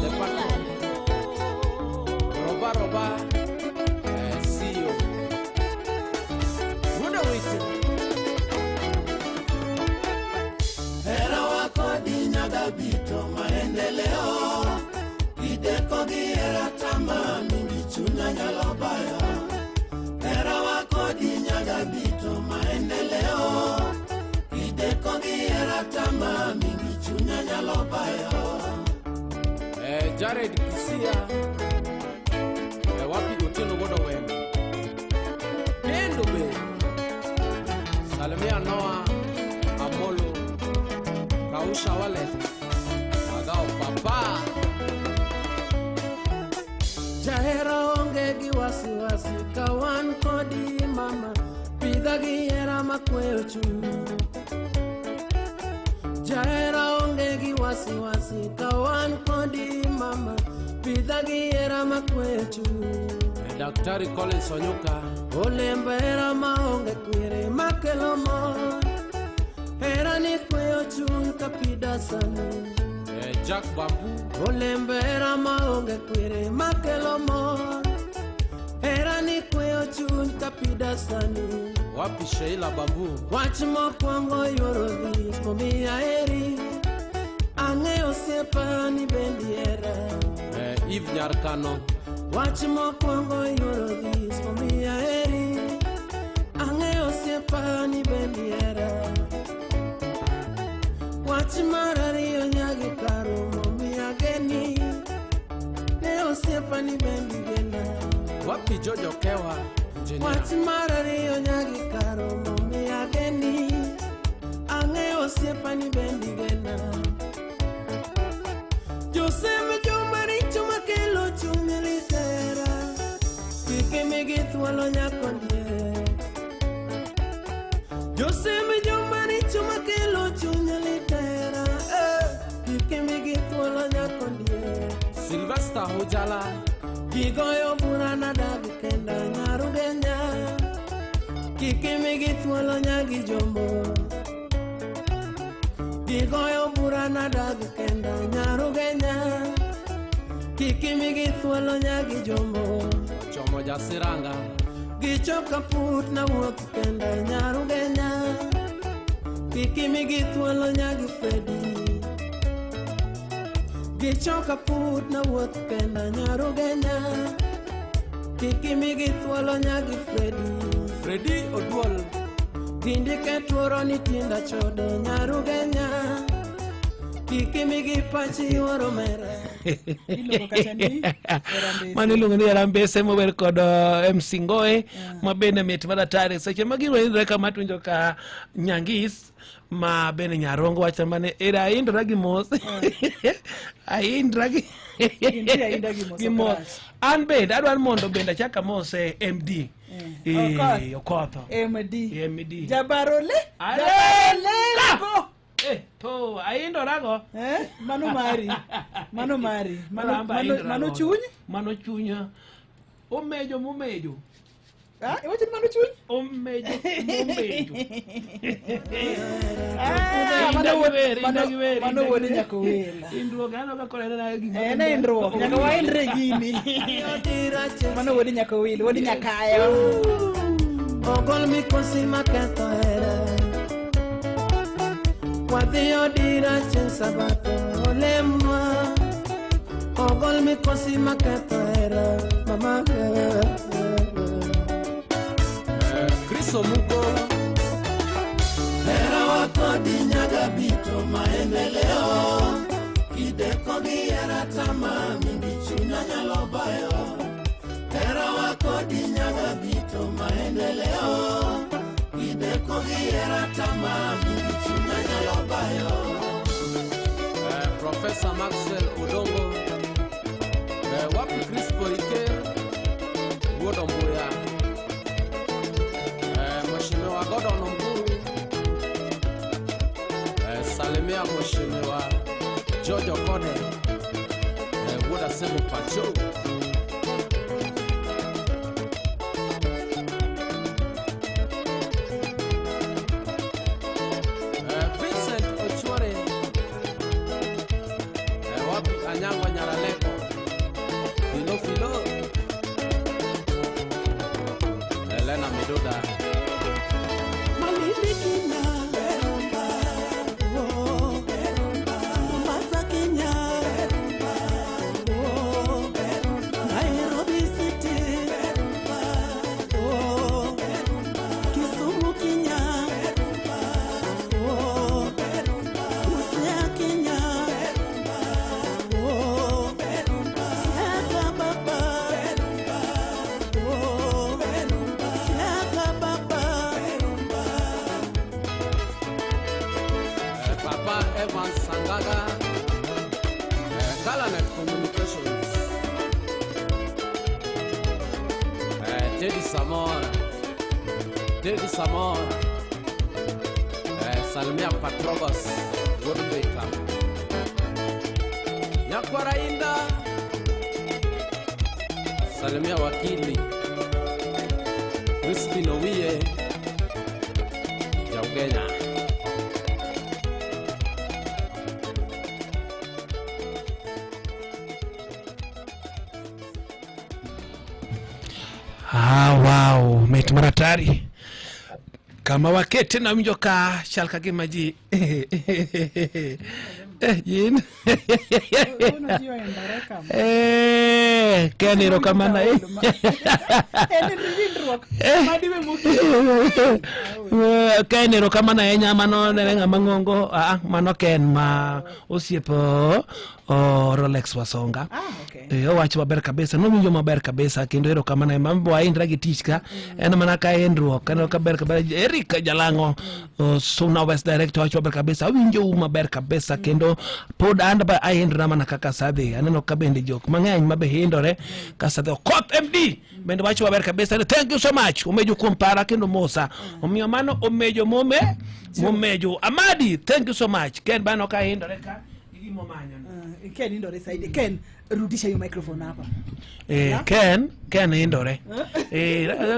the patron Roba CEO Muda wito hera wako di nyaga bito maendeleo, ideko gi hera tama mingi chunya nyalo bayo. Hera wako di nyaga bito maendeleo, ideko gi hera tama mingi chunya nyalo bayo. Jared Kisia wapi Otieno godo wena kendo be Salamia Noah Amolo Kausha wale Agao papa Jahera onge gi wasiwasi kawan kodi mama, pidha gi hera makweyo chuny. Jahera onge gi wasiwasi kawan kodi mama, pidha gi hera makweyo chuny. Daktari Collins Onyuka Olembe hera maonge kwere makelo mor, hera ni kweyo chuny kapida sani. Jack Babu Olembe hera maonge kwere makelo mor, hera ni kweyo chuny kapida sani. wapi Sheila Babu Wach mokwongo yoro dhis momiya heri, ang'eyo osiepa ni bendi hera. Eve Nyarkano Wach mokwongo yoro dhis momiya heri, ang'eyo osiepa ni bendi hera. Wach mar ariyo nyagi karo momiya geni, ne osiepa ni bendi gena. wapi Jojo Kewa Wach mar ariyo nyagi karo momiya geni, ang'eyo osiepa ni bendi gena. Joseme jomaricho makelo chuny litera, kik imigi thuolo nyakondie. Joseme jomaricho makelo chuny litera, kik imigi thuolo nyakondie. Sylvester Hojala Kigoyo bura nadagi kenda nyarugenya, kik imigi thuolo nyagi jombo. Kigoyo bura nadagi kenda nyarugenya, kik imigi thuolo nyagi jombo. Chomo Jasiranga Gichoka put na wuoth kenda nyarugenya, kik imigi thuolo nyagi Fredi. Gichoka put na wuoth kenda nyarugenya, kik imigi thuolo nyagi Fredi Oduol Gindike tuoro ni tinda chodo nyarugenya, kik imigi pachi yuoro mere. mano iluongo ni Rambese mower kod MC Ngoe ma bende mit maratari seche ma giwinjore kama twinjo ka Nyangis ma bende Nyarongo wacha mane era aindra gi mos aindra gi mos an bende adwar mondo bende achaka mose MD Okotho MD Jabarole to aindora go mano mari mano chuny omejo momejo iwacho mano chuny omejo mano wuode nyaka wela indruok ano ka kolera gi ene indruok nyaka waindre gini mano wuode nyaka wil wuode nyaka ayo ogol mikosi maketho hera wadhi odira chieng' sabato olemwa ogol mikosi maketho hera mama Kristo muko hera wakodi nyaga bito maendeleo kideko gi hera tama mingi chunya nyalo bayo hera wakodi nyaga bito maendeleo kideko gi hera tama mingi chunya nyalo bayo Professor Maxwell Odongo wapi Crispo Iker Wodo Mbuya Mheshimiwa Gordon Mburu salimia Mheshimiwa George Okone Woda Semu Pacho Vincent Ochwore wapi Anyango Nyaraleko Filo Elena Midoda Galanet Communications Teddy Samora Salmia Patrobas Woodbeka Nyakwarainda Salmia Wakili Crispin Owiye Jaugenya wow met maratari kama wakete na mjoka shalka gima ji jin keniro kama na keniro kama na enya mano nenga mangongo mano ken ma osiepo Rolex Wasonga owacho maber kabisa nominjo maber kabisa kendo ero kama na mambo aindra gi tich ka en mana ka endruok kendo kaber kabisa Eric Jalango Suna West Director wacho maber kabisa winjo maber kabisa kendo pod and ba aindra mana kaka sadhi aneno ka bende jok mang'eny mabe hindore ka sadhi Okoth MD bende wacho maber kabisa thank you so much omejo kumpara kendo mosa omiyo mano omejo momejo Amadi thank you so much ken bano ka hindore ka igimo manyo Ken indore saidi Ken rudisha hiyo microphone hapa Ken indore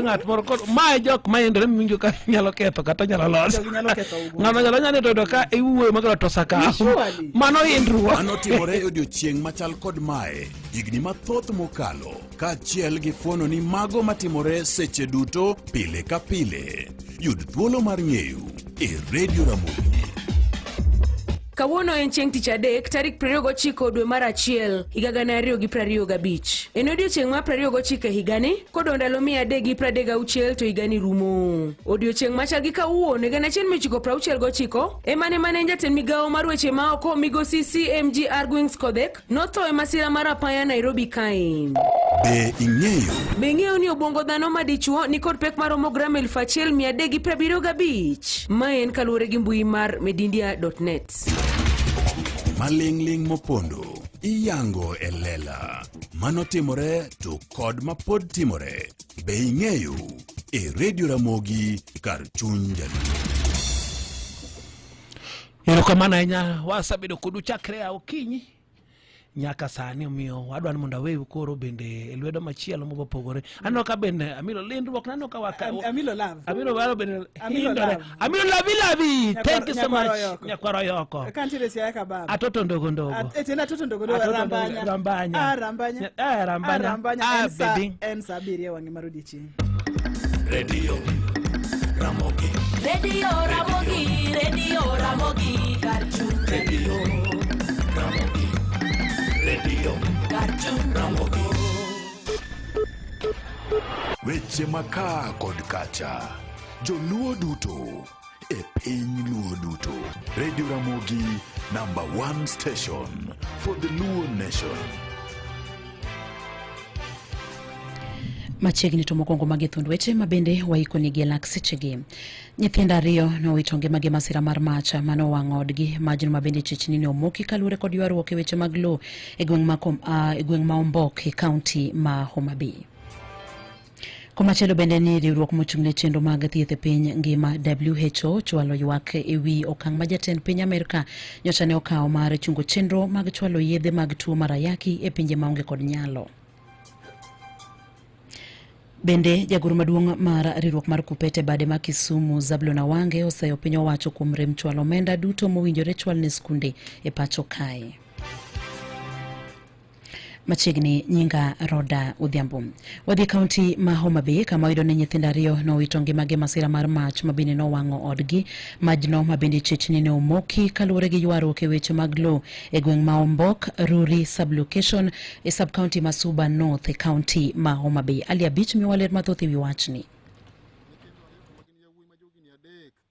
ngat moro ma jok ma indore minjo ka nyalo ketho kata nyalo los ngano nyalo nyane to ka iwuoyo magalo to saka mano indruok mano timore odiochieng' machal kod mae higni mathoth mokalo ka achiel gi fuono ni mago matimore seche duto pile ka pile yud thuolo mar ng'eyo e Radio Ramogi Kawuono en chieng' tich adek tarik 29 dwe mar achiel higa 2025. En odiochieng' mar 29 higani kodong' ndalo 336 to higani rumo. Odiochieng' machal gi kawuono higa 1969 emane en jatend migawo mar weche ma oko migosi CMG Arguings Kodhek notho e masira mar apaya Nairobi kae. Be ing'eyo ni obwongo dhano madichuo ni kod pek maromo gram 1375. Ma en kaluwore gi mbui mar medindia.net. Maling'ling mopondo iyango e lela manotimore to kod mapod timore. Be ing'eyo e Radio Ramogi kar chuny jaluo. Erokamano ahinya wasabedo kodu chakre okinyi nyaka sani omiyo wadwa ni mondo aweyu koro bende lwedo machielo mopogore. Aneno ka bende Amilo lindruok nano ka waka Amilo love. Amilo waro bende Amilo lavi. Thank you so much. Nyakwaro yoko. Kantire siya kababa. Atoto ndogo. Tena toto ndogo rambanya. Rambanya. En sabiria wangi marudi chini. Radio Ramogi. Radio Ramogi Cartoon Radio Ramogi. Cartoon Ramogi. Weche maka kod kacha joluo duto e piny luo duto. Radio Ramogi, #1 station for the Luo nation. Machiegni to mokwongo mage thund weche mabende waikoni gi Galaxy Chege. Nyithindo ariyo nowito ngimagi masira mar mach manowang'o odgi. Majno mabende chichni ne omoki kaluwore kod ywaruok e weche mag lowo e gweng' ma Ombok e kaunti ma Homa Bay. Komachielo bende ni riwruok mochung'ne chenro mag thieth e piny ngima WHO chwalo ywak e wi okang' ma jatend piny Amerka nyocha ne okawo mar chungo chenro mag chwalo yedhe mag tuo mar ayaki e pinje maonge kod nyalo. Bende jagoro maduong' mar riwruok mar Kupete bade ma Kisumu Zablon Awange oseyo piny owacho kuom rem chwalo omenda duto mowinjore chwal ne skunde e pacho kae. Machiegni nyinga Roda Odhiambo. Wadhi kaunti ma Homa Bay kama oyudo ne nyithindo ariyo nowito ngimagi masira mar mach mabende nowang'o odgi. Majno mabende chichni ne omoki kaluwore gi ywaruok e weche mag lowo e gweng' ma Ombok, Ruri sublocation e subcounty ma Suba North e kaunti ma Homa Bay. Ali Abich miwaler mathoth e wi wachni.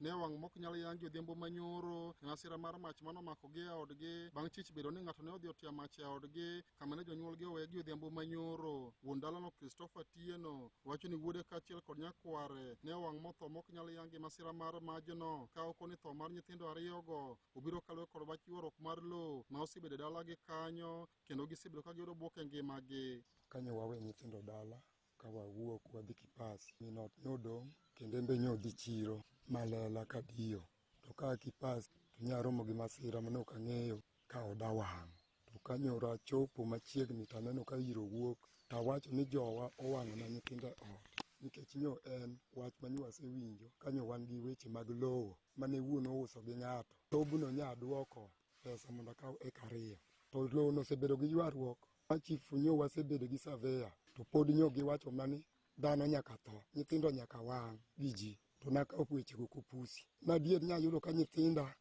Ne wang' mok nyalo yangi odhiambo manyoro masira mar mach mano mako gi odgi bang' chich bedo ni ng'ato ne odhi otia mach e odgi kama ne jonyuol gi owegi odhiambo manyoro. Wuon dalano Christopher Tieno wacho ni wuode kaachiel kod nyakware ne wang' motho mok nyalo yangi masira mar majno ka oko ni tho mar nyithindo ariyogo obiro kaluwore kod wach ywaruok mar lowo ma osebedo dalagi kanyo kendo gisebedo ka giyudo buok e ngimagi. Kanyo wawe nyithindo dala ka wawuok wadhi Kipasi minot nyodong' kendo embe nyodhi chiro malela kadiyo to ka Kipasi to nyaromo gi masira mane ok ang'eyo ka oda wang' to kanyora chopo machiegni to aneno ka iro wuok tawacho ni jowa owang'ona nyithindo ot nikech nyo en wach mane wasewinjo kanyo wan gi weche mag lowo mane wuon ouso gi ng'ato tobno nyaduoko pesa mondo akaw eka ariyo to lowo nosebedo gi ywaruok machifu nyo wasebedo gi surveyor to pod nyo giwacho mani dhano nyaka tho nyithindo nyaka wang' gi ji to nakawo wechego kopusi nadier nyayudo ka nyithinda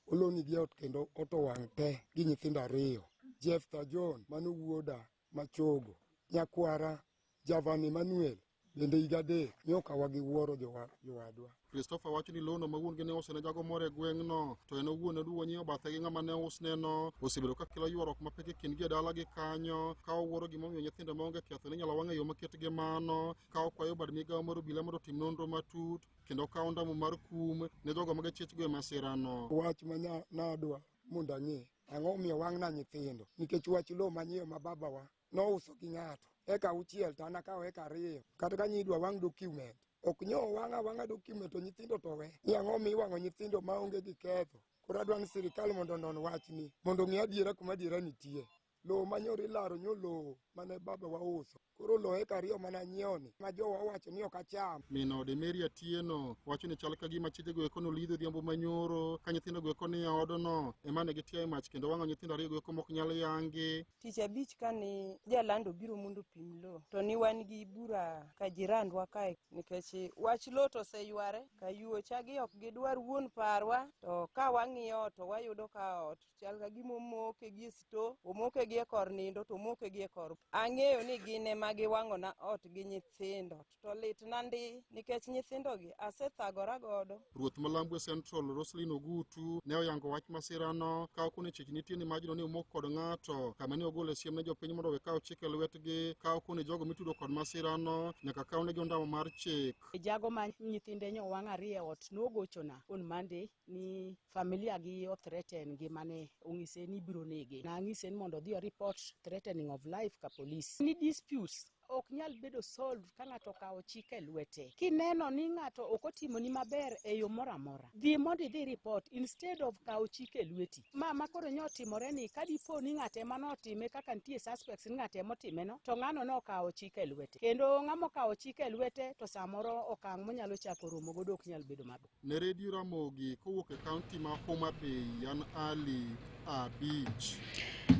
oloni gi ot kendo oto wang' te gi nyithindo ariyo. Jefta John mano wuoda machogo nyakwara Javan Emmanuel bende higa 3 nyokawa gi wuoro jowadwa. Christopher wacho ni lono ma wuon gi ne usne jago moro e gweng'no to en owuon oduwo nyiewo bathe gi ng'ama ne usneno osebedo ka kelo ywaruok mapek e kindgi e dala gi kanyo ka owuoro gimomiyo nyithindo maonge ketho ne nyalo wang' e yo maket gi mano ka okwayo bad migawo mar obila mondo otim nonro matut kendo kawo ondamo mar kum ne jogo ma gichich go e masirano. Wach ma nadwa mondo ang'e ang'o omiyo wang'na nyithindo nikech wach lowo manyiewo ma babawa nouso gi ng'ato eka 6 to an akawo eka 2 kata ka nyidwa wang' document ok nyo wang'a document to nyithindo to we ni ang'o miwang'o nyithindo maonge gi ketho. Koro adwa ni sirikal mondo non wachni mondo ng'e adiera kuma adiera nitie Lo manyori laro nyolo mane baba wa uso. Koro lo eka riyo mana nyioni. Ma jowa wacho ni ok acham. Minode Maria Tieno wacho ni chal ka gima chije go eko no lidho dhiambo manyoro ka nyithindo go eko ni odono emane gitiaye mach kendo wang'o nyithindo ariyo go eko mok nyal yangi. Tich abich kani jalando biro mondo pim lo to ni wan gi bura ka jirandwa kae nikech wach lo to oseyware ka yuochagi ok gidwar wuon parwa to ka wang'iyo to wayudo ka ot chal ka gima omoke gi sto omoke gi e kor nindo to omoke gi e kor ang'eyo ni gin ema giwang'ona ot gi nyithindo to lit nandi nikech nyithindo gi asethagora godo. Ruoth Malambwe Central Roslyn Ogutu ne oyango wach masirano ka okone chich nitie ni majno ni omok kod ng'ato kama ne ogolo siem ne jopiny mondo wekaw chike lwetgi ka okone jogo mitudo kod masirano nyaka kaw negi ondamo mar chik. Jago ma nyithinde nyo wang' ariyo ot nogochona on Monday ni familia gi o threaten gi mane ong'ise ni biro nege na ng'ise ni mondo odhi report threatening of life ka police. Ni disputes ok nyal bedo solved ka ng'ato kawo chike lwete. Kineno ni ng'ato ok otimo ni maber e yo moro amora, dhi mondo idhi report instead of kawo chike lweti. Ma koro nyo timore ni ka dipo ni ng'ate ema notime kaka nitie suspects ni ng'ate motime no to ng'ano no kawo chike lwete. Kendo ng'amo kawo chike lwete to samoro okang' monyalo chako romo godo ok nyal bedo maber. Ne Radio Ramogi kowuok e kaunti ma Homa Bay Yan Ali Abich.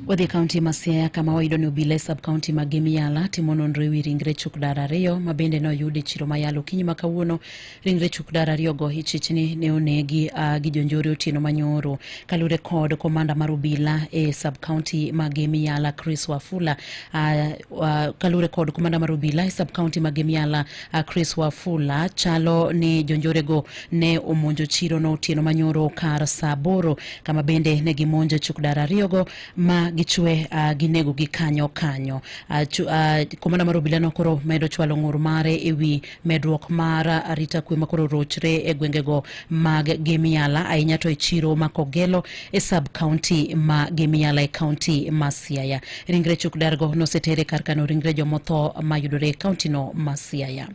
Wadhi kaunti ma Siaya kama wayudo ni obila sub kaunti ma Gemiala timo nonro ewi ringre chuk dar ariyo ma bende noyudi chiro mayalo kinyi ma kawuono. Ringre chuk dar ariyo go ichichni ne onegi gi jonjore otieno manyoro kalure kod komanda mar obila e sub kaunti ma Gemiala Chris Wafula. Kalure kod komanda mar obila e sub kaunti ma Gemiala Chris Wafula chalo ni jonjore go ne omonjo chiro no otieno manyoro kar Saboro kama bende ne gimonjo chuk dar ariyo go ma gichwe ginego gi kanyo. Komanda mar obila no koro medo chwalo ng'ur mare ewi medruok mar arita kwe makoro rochre e gwengego mag Gemiala ahinya to e chiro ma Kogelo e sub county ma Gemiala e county ma Siaya. Ringre chuk dargo nosetere kar kano ringre jomotho mayudore e county no ma Siaya.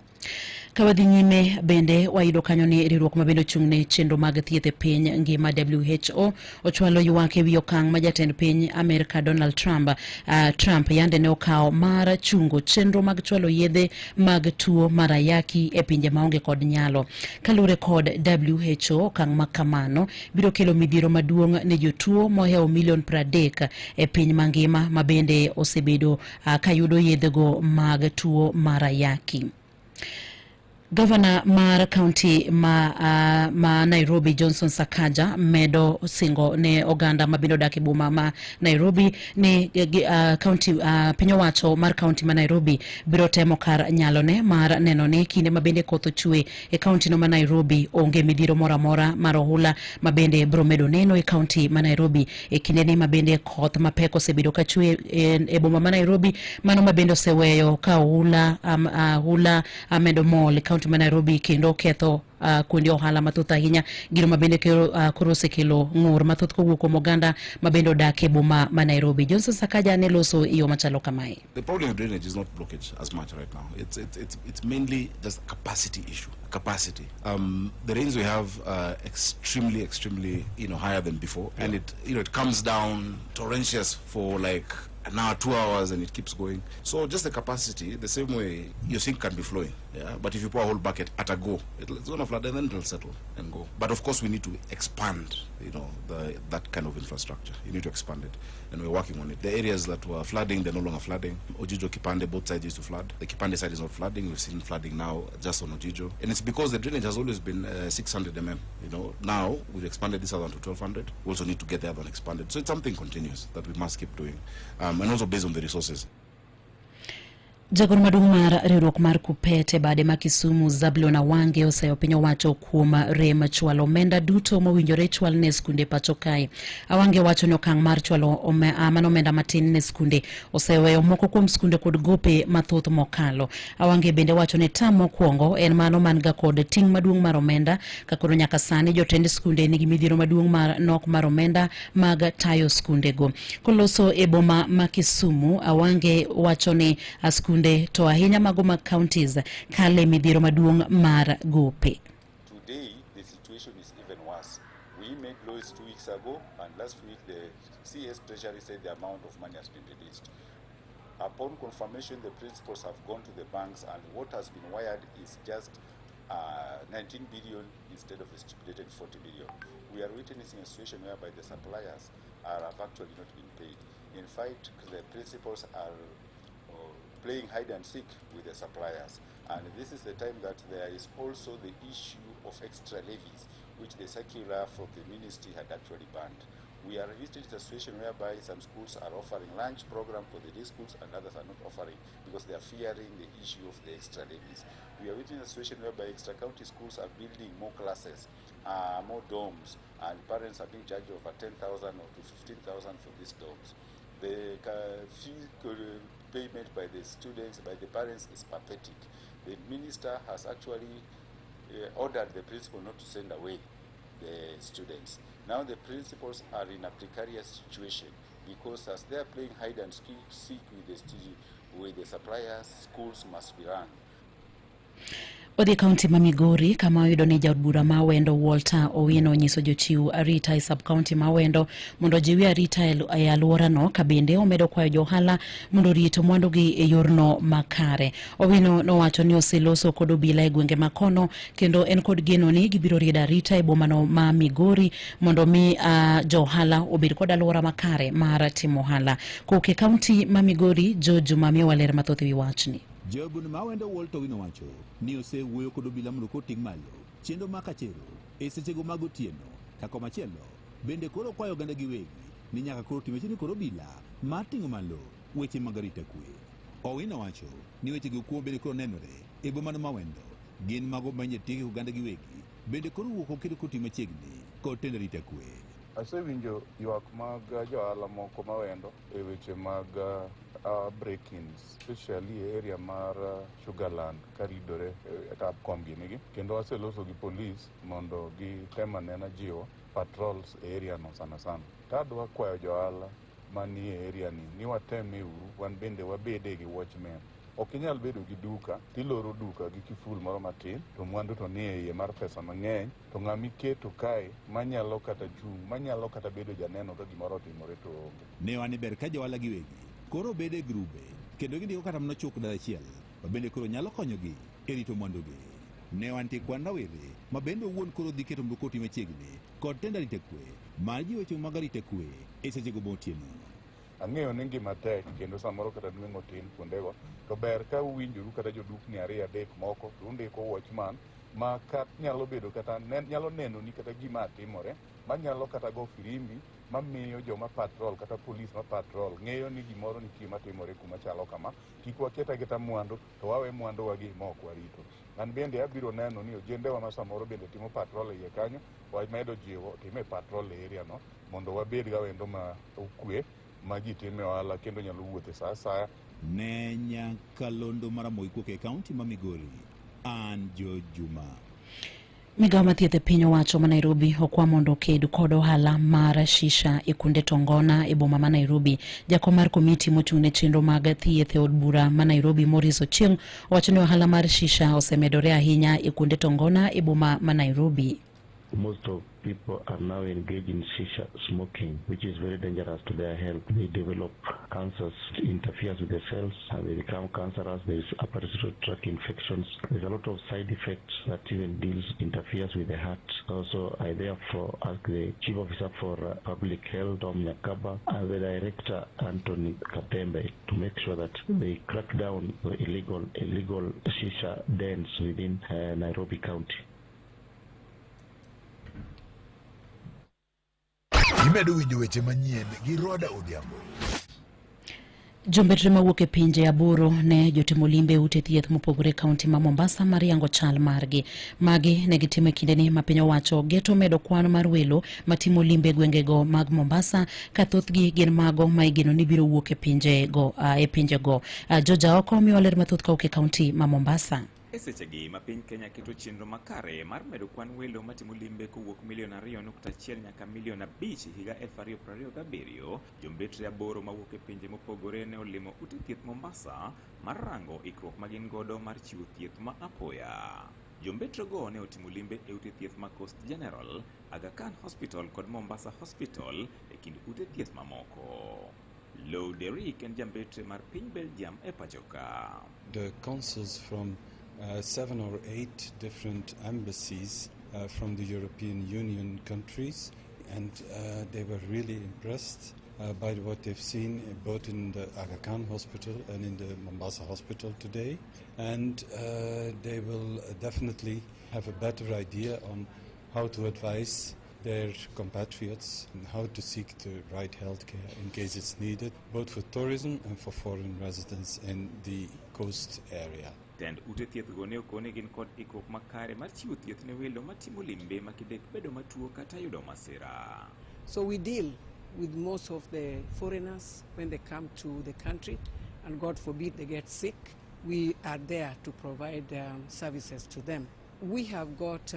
Kawadhi nyime bende wayudo kanyo ni riwruok ma bende ochung'ne chenro mag thieth e piny ngima WHO ochwalo ywak ewi okang' ma jatend piny Amerika Donald Trump yande ne okawo mar chungo chenro mag chwalo yedhe mag tuo mar ayaki e pinje maonge kod nyalo. Kalure kod WHO okang' ma kamano biro kelo midhiero maduong' ne jotuo mohewo milion 30 e piny mangima ma bende osebedo kayudo yedhego mag tuo mar ayaki. Governor mar county ma Nairobi Johnson Sakaja medo singo ne oganda mabino dak e boma ma Nairobi ni county piny owacho mar county ma Nairobi biro temo kar nyalone mar neno ni kinde mabende koth ochwe e county no ma Nairobi onge midhiro moro amora mar ohula mabende biro medo neno e county ma Nairobi e kinde ni mabende koth mapek osebedo ka chwe e boma ma Nairobi mano mabende oseweyo ka ohula medo mol county ma Nairobi kendo ketho kuonde ohala mathoth ahinya gino mabende koro osekelo ng'ur mathoth kowuok kuom oganda mabende odak e boma ma Nairobi. Johnson Sakaja ne loso iyo machalo kamae. The problem of drainage is not blockage as much right now. It's mainly just capacity issue. Capacity. The rains we have are extremely higher than before, and it comes down torrentious for like an hour, 2 hours, and it keeps going. So just the capacity, the same way your sink can be flowing, yeah. But if you pour a whole bucket at a go, it's going to flood and then it'll settle and go. But of course, we need to expand, that kind of infrastructure. You need to expand it, and we're working on it. The areas that were flooding, they're no longer flooding. Ojijo, Kipande, both sides used to flood. The Kipande side is not flooding. We've seen flooding now just on Ojijo, and it's because the drainage has always been 600 mm. Now we've expanded this other one to 1200. We also need to get the other one expanded. So it's something continuous that we must keep doing. And also based on the resources. Jagoro maduong' mar riwruok mar Kupete bade ma Kisumu Zablon Awange oseyo piny owacho kuom rem chwalo omenda duto mowinjore chwal ne skunde pacho kae. Awange wacho ni okang' mar chwalo omenda matin ne skunde oseweyo moko kuom skunde kod gope mathoth mokalo. Awange bende wacho ni tam mokwongo en mano man ga kod ting' maduong' mar omenda kakoro nyaka sani jotend skunde nigi midhiero maduong' mar nok mar omenda mag tayo skunde go. Koloso e boma ma Kisumu, Awange wacho ni skunde to ahinya mago mag counties kale midhiero maduong' mar gope. Today the situation is even worse. We made laws 2 weeks ago, and last week the CS Treasury said the amount of money has been released. Upon confirmation, the principals have gone to the banks, and what has been wired is just 19 billion instead of the stipulated 40 billion. We are witnessing a situation whereby the suppliers have actually not been paid. In fact, the principals are playing hide and seek with the suppliers. And this is the time that there is also the issue of extra levies, which the circular from the ministry had actually banned. We are visiting a situation whereby some schools are offering lunch program for the day schools and others are not offering because they are fearing the issue of the extra levies. We are witnessing a situation whereby extra county schools are building more classes, more dorms, and parents are being charged over 10,000 or to 15,000 for these dorms. The fee payment by the students, by the parents is pathetic. The minister has actually ordered the principal not to send away the students. Now the principals are in a precarious situation because as they are playing hide and seek with the suppliers, schools must be run. Odhi kaunti ma Migori kama oyudo ni jaod bura ma Wendo Walter Owino nyiso jochiw arita e sub county ma Wendo mondo jiwi arita e alwora no ka bende omedo kwayo johala mondo rito mwandu gi e yorno makare. Owino nowacho ni oseloso kod obila e gwenge makono kendo en kod geno ni gibiro riedo arita e bomano ma Migori mondo mi johala obed kod alwora makare mar timo ohala. Koke kaunti ma Migori Juma mi waler mathoth wi wachni. Jobun ma Wendo Walter Owino wacho ni osewuoyo kod obila mondo koting' malo chendo makachero e sechego mag otieno kako machielo bende koro kwayo oganda giwegi ni nyaka koro time chini koro obila mar ting'o malo weche mag arita kwe. Owino wacho ni weche go kuom bende koro nenore e bomano ma Wendo gin mago manye tiegi oganda giwegi bende koro wuok okiro koting' machiegni kod tend arita kwe. Asewinjo ywak mag johala moko ma Wendo e weche mag break-ins, especially area mar Sugarland karidore kap komgi nigi kendo aseloso gi police mondo gitem anena jiwo patrols e area no sana sana. Tadwa kwayo johala mani e area ni wateme uru wan bende wabede gi watchmen. Ok inyal bedo gi duka tiloro duka gi kiful moro matin to mwandu to ni e iye mar pesa mang'eny to ng'ami keto kae manyalo kata chung' manyalo kata bedo janeno ka gimoro otimore to onge. Ne wan ber ka johala giwegi koro bede grube kendo gindiko kata mno chuk dala achiel bende koro nyalo konyogi e rito mwandugi. Ne wantie kwan rawere ma bende owuon koro dhi keto mrukoti machiegni kod tend arita kwe mar jiwo weche mag arita kwe e sechego motieno. Ang'eyo ni ngima tek kendo samoro kata nweng'o tin kuondego to ber ka uwinjoru kata jodukni 2-3 moko to undiko watchman ma nyalo bedo kata nyalo neno ni kata gima timore manyalo kata go firimbi mamiyo joma patrol kata police ma patrol ng'eyo ni gimoro nitie matimore kuma chalo kama. Kik waketa keta mwandu to wawe mwandu wagi mok warito. An bende abiro neno ni ojendewa ma samoro bende timo patrol e iye kanyo wamedo jiwo time patrol e area no mondo wabed ga wendo ma ukwe ma ji time ohala kendo nyalo wuothe sa asaya. Ne Nyakalondo Maramogi Koke kaunti ma Migori, an Juma. Migawo mathieth e piny owacho ma Nairobi okwa mondo ked kod ohala mar shisha e kunde Tongona e boma ma Nairobi. Jakom mar komiti mochung' ne chenro mag thieth e od bura ma Nairobi Morris Ochieng' owacho ni ohala mar shisha osemedore ahinya e kunde Tongona e boma ma Nairobi. Most of people are now engaged in shisha smoking, which is very dangerous to their health. They develop cancers, interferes with the cells, and they become cancerous. There is upper respiratory tract infections. There's a lot of side effects that even interferes with the heart. Also, I therefore ask the Chief Officer for Public Health, Tom Nyakaba, and the Director, Anthony Katembe, to make sure that they crack down the illegal shisha dens within Nairobi County. Imedo winjo weche manyien gi Roda Odhiambo. Jombetre mawuok e pinje aboro ne jotimo limbe ute thieth mopogore kaunti ma Mombasa mar yango chal margi. Magi ne gitimo e kinde ni ma piny owacho geto medo kwan mar welo matimo limbe gwengego mag Mombasa ka thothgi gin mago ma igeno ni biro wuok e pinjego. Joja oko miwa ler mathoth kauke kaunti ma Mombasa. E sechegi ma piny Kenya keto chenro makare mar medo kwan welo matimo limbe kowuok 2.1 nyaka 5 higa 2027, jombetre aboro mawuok e pinje mopogore ne olimo ute thieth Mombasa mar rango ikruok magin godo mar chiwo thieth ma apoya. Jombetrogo ne otimo limbe e ute thieth ma Coast General, Aga Khan Hospital kod Mombasa Hospital e kind ute thieth mamoko. Lou Derrick en jambetre mar piny Belgium e pachoka. The consuls from 7 or 8 different embassies from the European Union countries, and they were really impressed by what they've seen both in the Aga Khan Hospital and in the Mombasa Hospital today, and they will definitely have a better idea on how to advise their compatriots and how to seek the right healthcare in case it's needed, both for tourism and for foreign residents in the coast area. Tend ute thieth go ne okone gin kod ikruok makare mar chiwo thieth ne welo matimo limbe makidek bedo matuo kata yudo masira. So we deal with most of the foreigners when they come to the country, and God forbid they get sick. We are there to provide services to them. We have got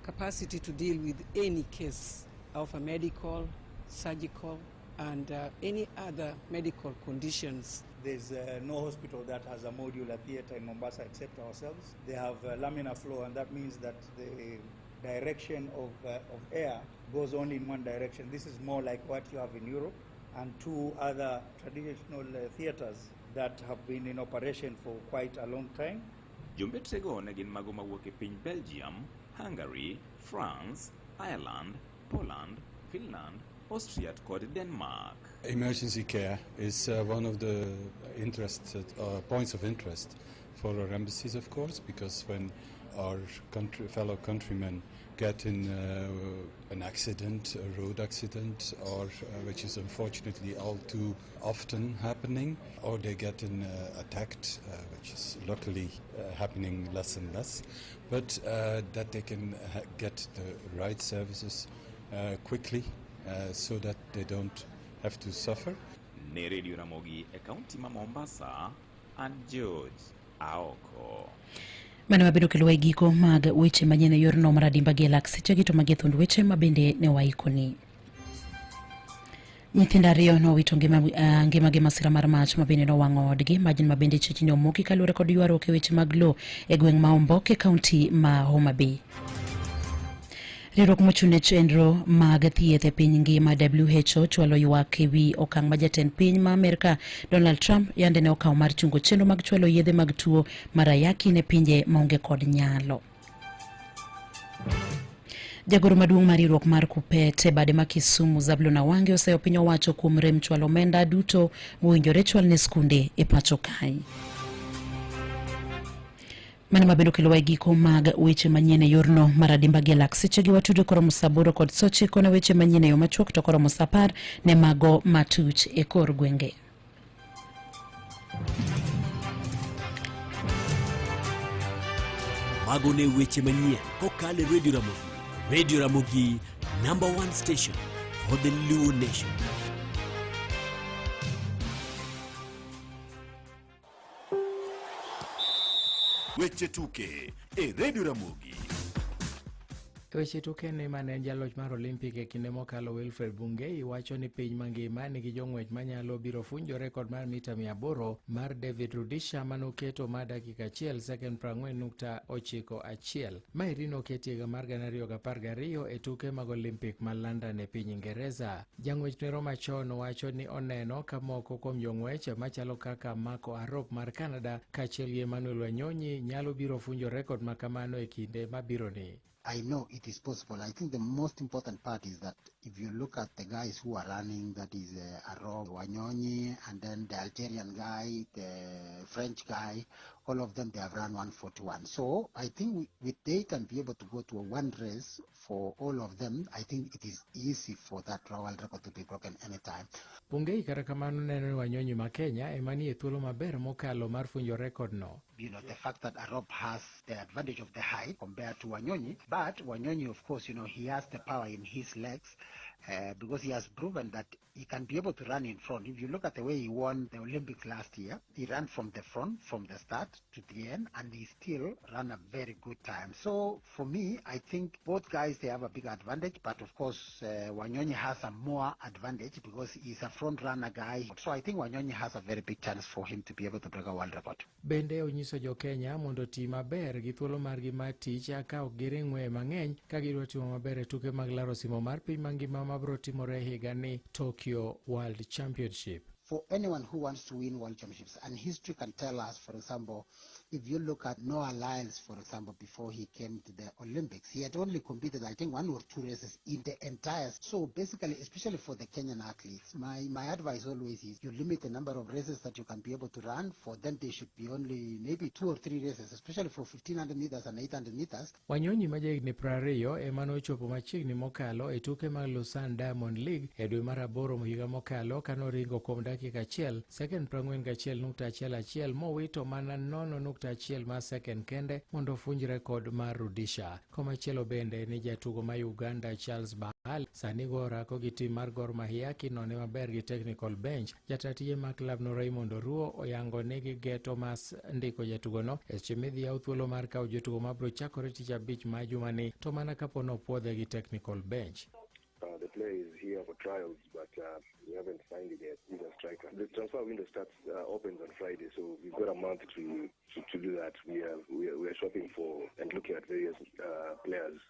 capacity to deal with any case of a medical, surgical, and any other medical conditions. There's no hospital that has a modular theater in Mombasa except ourselves. They have laminar flow, and that means that the direction of air goes only in one direction. This is more like what you have in Europe, and 2 other traditional theaters that have been in operation for quite a long time. Jombetrego ne gin mago mawuok e piny Belgium, Hungary, France, Ireland, Poland, Finland, Austria kod Denmark. Emergency care is one of the points of interest for our embassies, of course, because when our fellow countrymen get in an accident, a road accident, or which is unfortunately all too often happening, or they get attacked, which is luckily happening less and less, but that they can get the right services quickly so that they don't have to suffer. Ne Radio Ramogi e kaunti ma Mombasa, and George Aoko. Mane wabedo kelo e giko mag weche manyien e yorno mar adimba gi lak seche gi to mag thund weche mabende ne waikoni. Nyithindo 2 nowito ngimagi masira mar mach mabende nowang'o odgi. Majin mabende chechni omoki kaluwore kod ywaruok e weche mag lo e gweng' ma Ombok e kaunti ma Homa Bay. Riwruok mochung' e chenro mag thieth e piny ngima WHO chwalo ywak e wi okang' ma jatend piny ma Amerka Donald Trump yande ne okawo mar chungo chenro mag chwalo yedhe mag tuo mar ayaki ne pinje maonge kod nyalo. Jagoro maduong' mar riwruok mar Kuppet e bade ma Kisumu Zablon Awange oseyo piny owacho kuom rem chwalo omenda duto mowinjore chwal ne skunde e pacho kae. Mane mabedo kelo giko mag weche manyien e yorno mar adimba gi lak seche gi watudo koromo saa 8 kod saa 9 ne weche manyien e yo machuok to koromo saa 10 ne mago matuch e kor gwenge. Mago ne weche manyien kokale Radio Ramogi. Radio Ramogi, #1 station for the Luo Nation. Weche tuke e Radio Ramogi. Weche tuke ne mane jaloch mar Olympic e kinde mokalo Wilfred Bungei wacho ni piny mangima nigi jong'wech manyalo biro funjo rekod mar mita 800 mar David Rudisha manoketo ma dakika 1 second 40.91. Maeri noketi higa mar 2012 e tuke mag Olympic ma London e piny Ingereza. Jang'wech nero machon wacho ni oneno ka moko kuom jong'wech machalo kaka Marco Arop mar Canada kaachiel gi Emmanuel Wanyonyi nyalo biro funjo rekod ma kamano e kinde mabiro ni. I know it is possible. I think the most important part is that if you look at the guys who are running, that is Arop, Wanyonyi, and then the Algerian guy, the French guy, all of them, they have run 141. So I think they can be able to go to a one race for all of them. I think it is easy for that world record to be broken anytime. Bungei kata kamano neno ni Wanyonyi ma Kenya emani e thuolo maber mokalo mar funjo rekod no. You know, the fact that Arop has the advantage of the height compared to Wanyonyi, but Wanyonyi, of course, you know, he has the power in his legs. because he has proven that he can be able to run in front. If you look at the way he won the Olympics last year, he ran from the front, from the start to the end, and he still ran a very good time. So for me, I think both guys, they have a big advantage, but of course, Wanyonyi has a more advantage because he's a front runner guy. So I think Wanyonyi has a very big chance for him to be able to break a world record. Bende onyiso jo Kenya mondo ti maber gi thuolo margi mar tich aka ok giring'we mang'eny ka gidwa timo maber e tuke mag laro simo mar piny mangima mabiro timore higa ni Tokyo World Championship. For anyone who wants to win world championships, and history can tell us, for example, if you look at Noah Lyles, for example, before he came to the Olympics, he had only competed, I think, 1 or 2 races in the entire. So basically, especially for the Kenyan athletes, my advice always is you limit the number of races that you can be able to run. For them, they should be only maybe 2 or 3 races, especially for 1500 meters and 800 meters. Wanyonyi ma jahigni 20 ema nochopo machiegni mokalo e tuke mag Lausanne Diamond League e dwe mar 8 higa mokalo kanoringo kuom dakika 1 second 41.11 mowito mana 0.1 ma second kende mondo ofunj rekod mar Rudisha. Komachielo bende ni jatugo ma Uganda Charles Bahal sani go orako gi tim mar Gor Mahia kinone maber gi technical bench. Jatatiye ma klab no Raymond Oruo oyango negi Geto Mas ndiko jatugo no e seche midhi yaw thuolo mar kawo jotugo mabiro chakore tich abich ma jumani to mana kapono puodhe gi technical bench. The player is here for trials, but we haven't signed it yet. He's a striker. The transfer window opens on Friday, so we've got a month to do that. We are shopping for and looking at various players.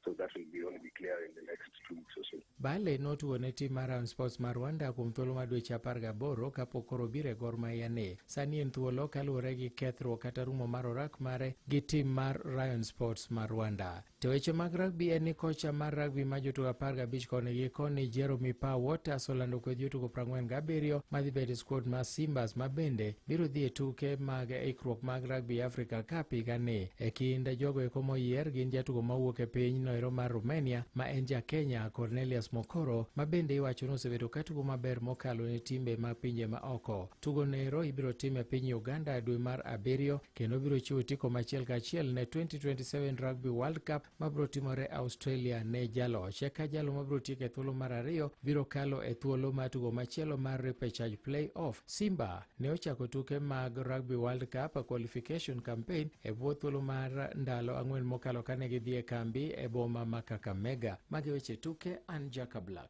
So that will only be clear in the next 2 weeks or so. Bale notugo ne tim mar Rayon Sports mar Rwanda kuom thuolo mar dweche 18 kapok koro bire Gor Mahia ne. Sani en thuolo kaluwore gi kethruok kata rumo mar orak mare gi tim mar Rayon Sports mar Rwanda. To weche mag rugby en ni kocha mar rugby ma jotugo 15 koni gi koni Jeremy Waters olando kod jotugo 47 madhi bedo squad mar Simbas ma bende biro dhi e tuke mag ikruok mag Rugby Africa Cup higa ni. E kind jogo eko moyier gin jatugo mawuok e piny Noero mar Romania ma en ja Kenya Cornelius Mokoro ma bende iwacho ni osebedo ka tugo maber mokalo ne timbe mag pinje ma oko. Tugo Noero ibiro tim e piny Uganda dwe mar 7 kendo biro chiwo tiko machiel kachiel ne 2027 Rugby World Cup mabiro timore Australia ne jaloch. Eka jalo mabiro tieko e thuolo mar 2 biro kalo e thuolo mar tugo machielo mar repechage play-off. Simba ne ochako tuke mag Rugby World Cup qualification campaign e bwo thuolo mar ndalo 4 mokalo kane gidhi e kambi e boma ma Kakamega. Magi weche tuke an Jaka Black.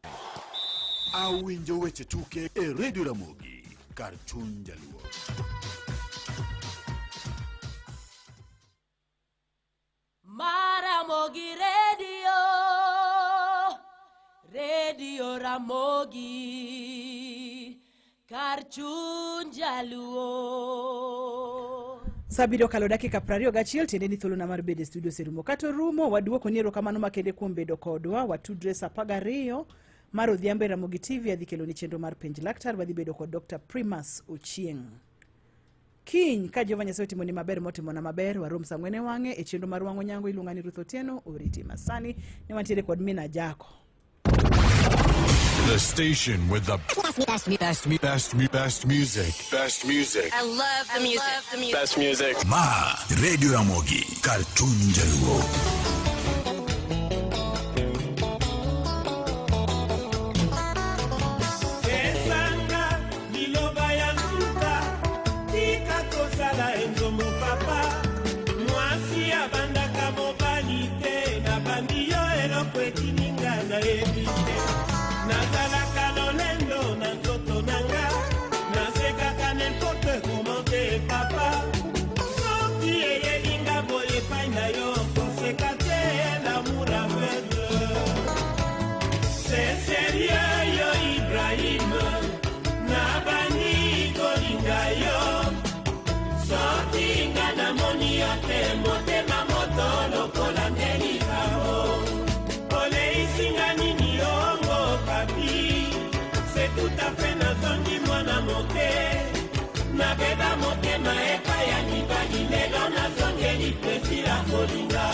Awinjo weche tuke e Radio Ramogi kar chuny jaluo. Ramogi Radio Ramogi kar chuny jaluo. Sabiro kalo dakika 21 tiende ni thuolo na mar bedo studio serumo kato rumo waduoko ni erokamano makende kuom bedo kodwa watudre saa 12 mar odhiambo e Ramogi TV adhi kelo ni chenro mar penj laktar wadhi bedo kod Dr. Primus Ochieng. Kiny ka Jehova Nyasaye otimoni maber motimona maber warom saa 4 wang'e e chenro mar wang'o nyango iluonga ni Ruth Otieno oriti masani ne wantiere kod Mina Jako. The station with the best music. Best music. I love the music. Best music. Ma Radio Ramogi kar chuny jaluo. Na beba motema epa ya nibali lelo na zongeli pesila kolinga.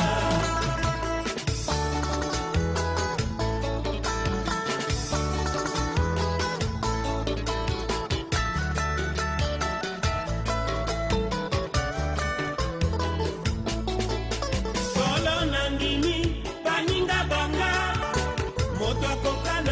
Solo nandini paninga banga moto kokana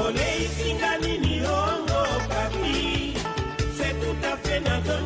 Ole isingani ni hongo papi, c'est tout à fait notre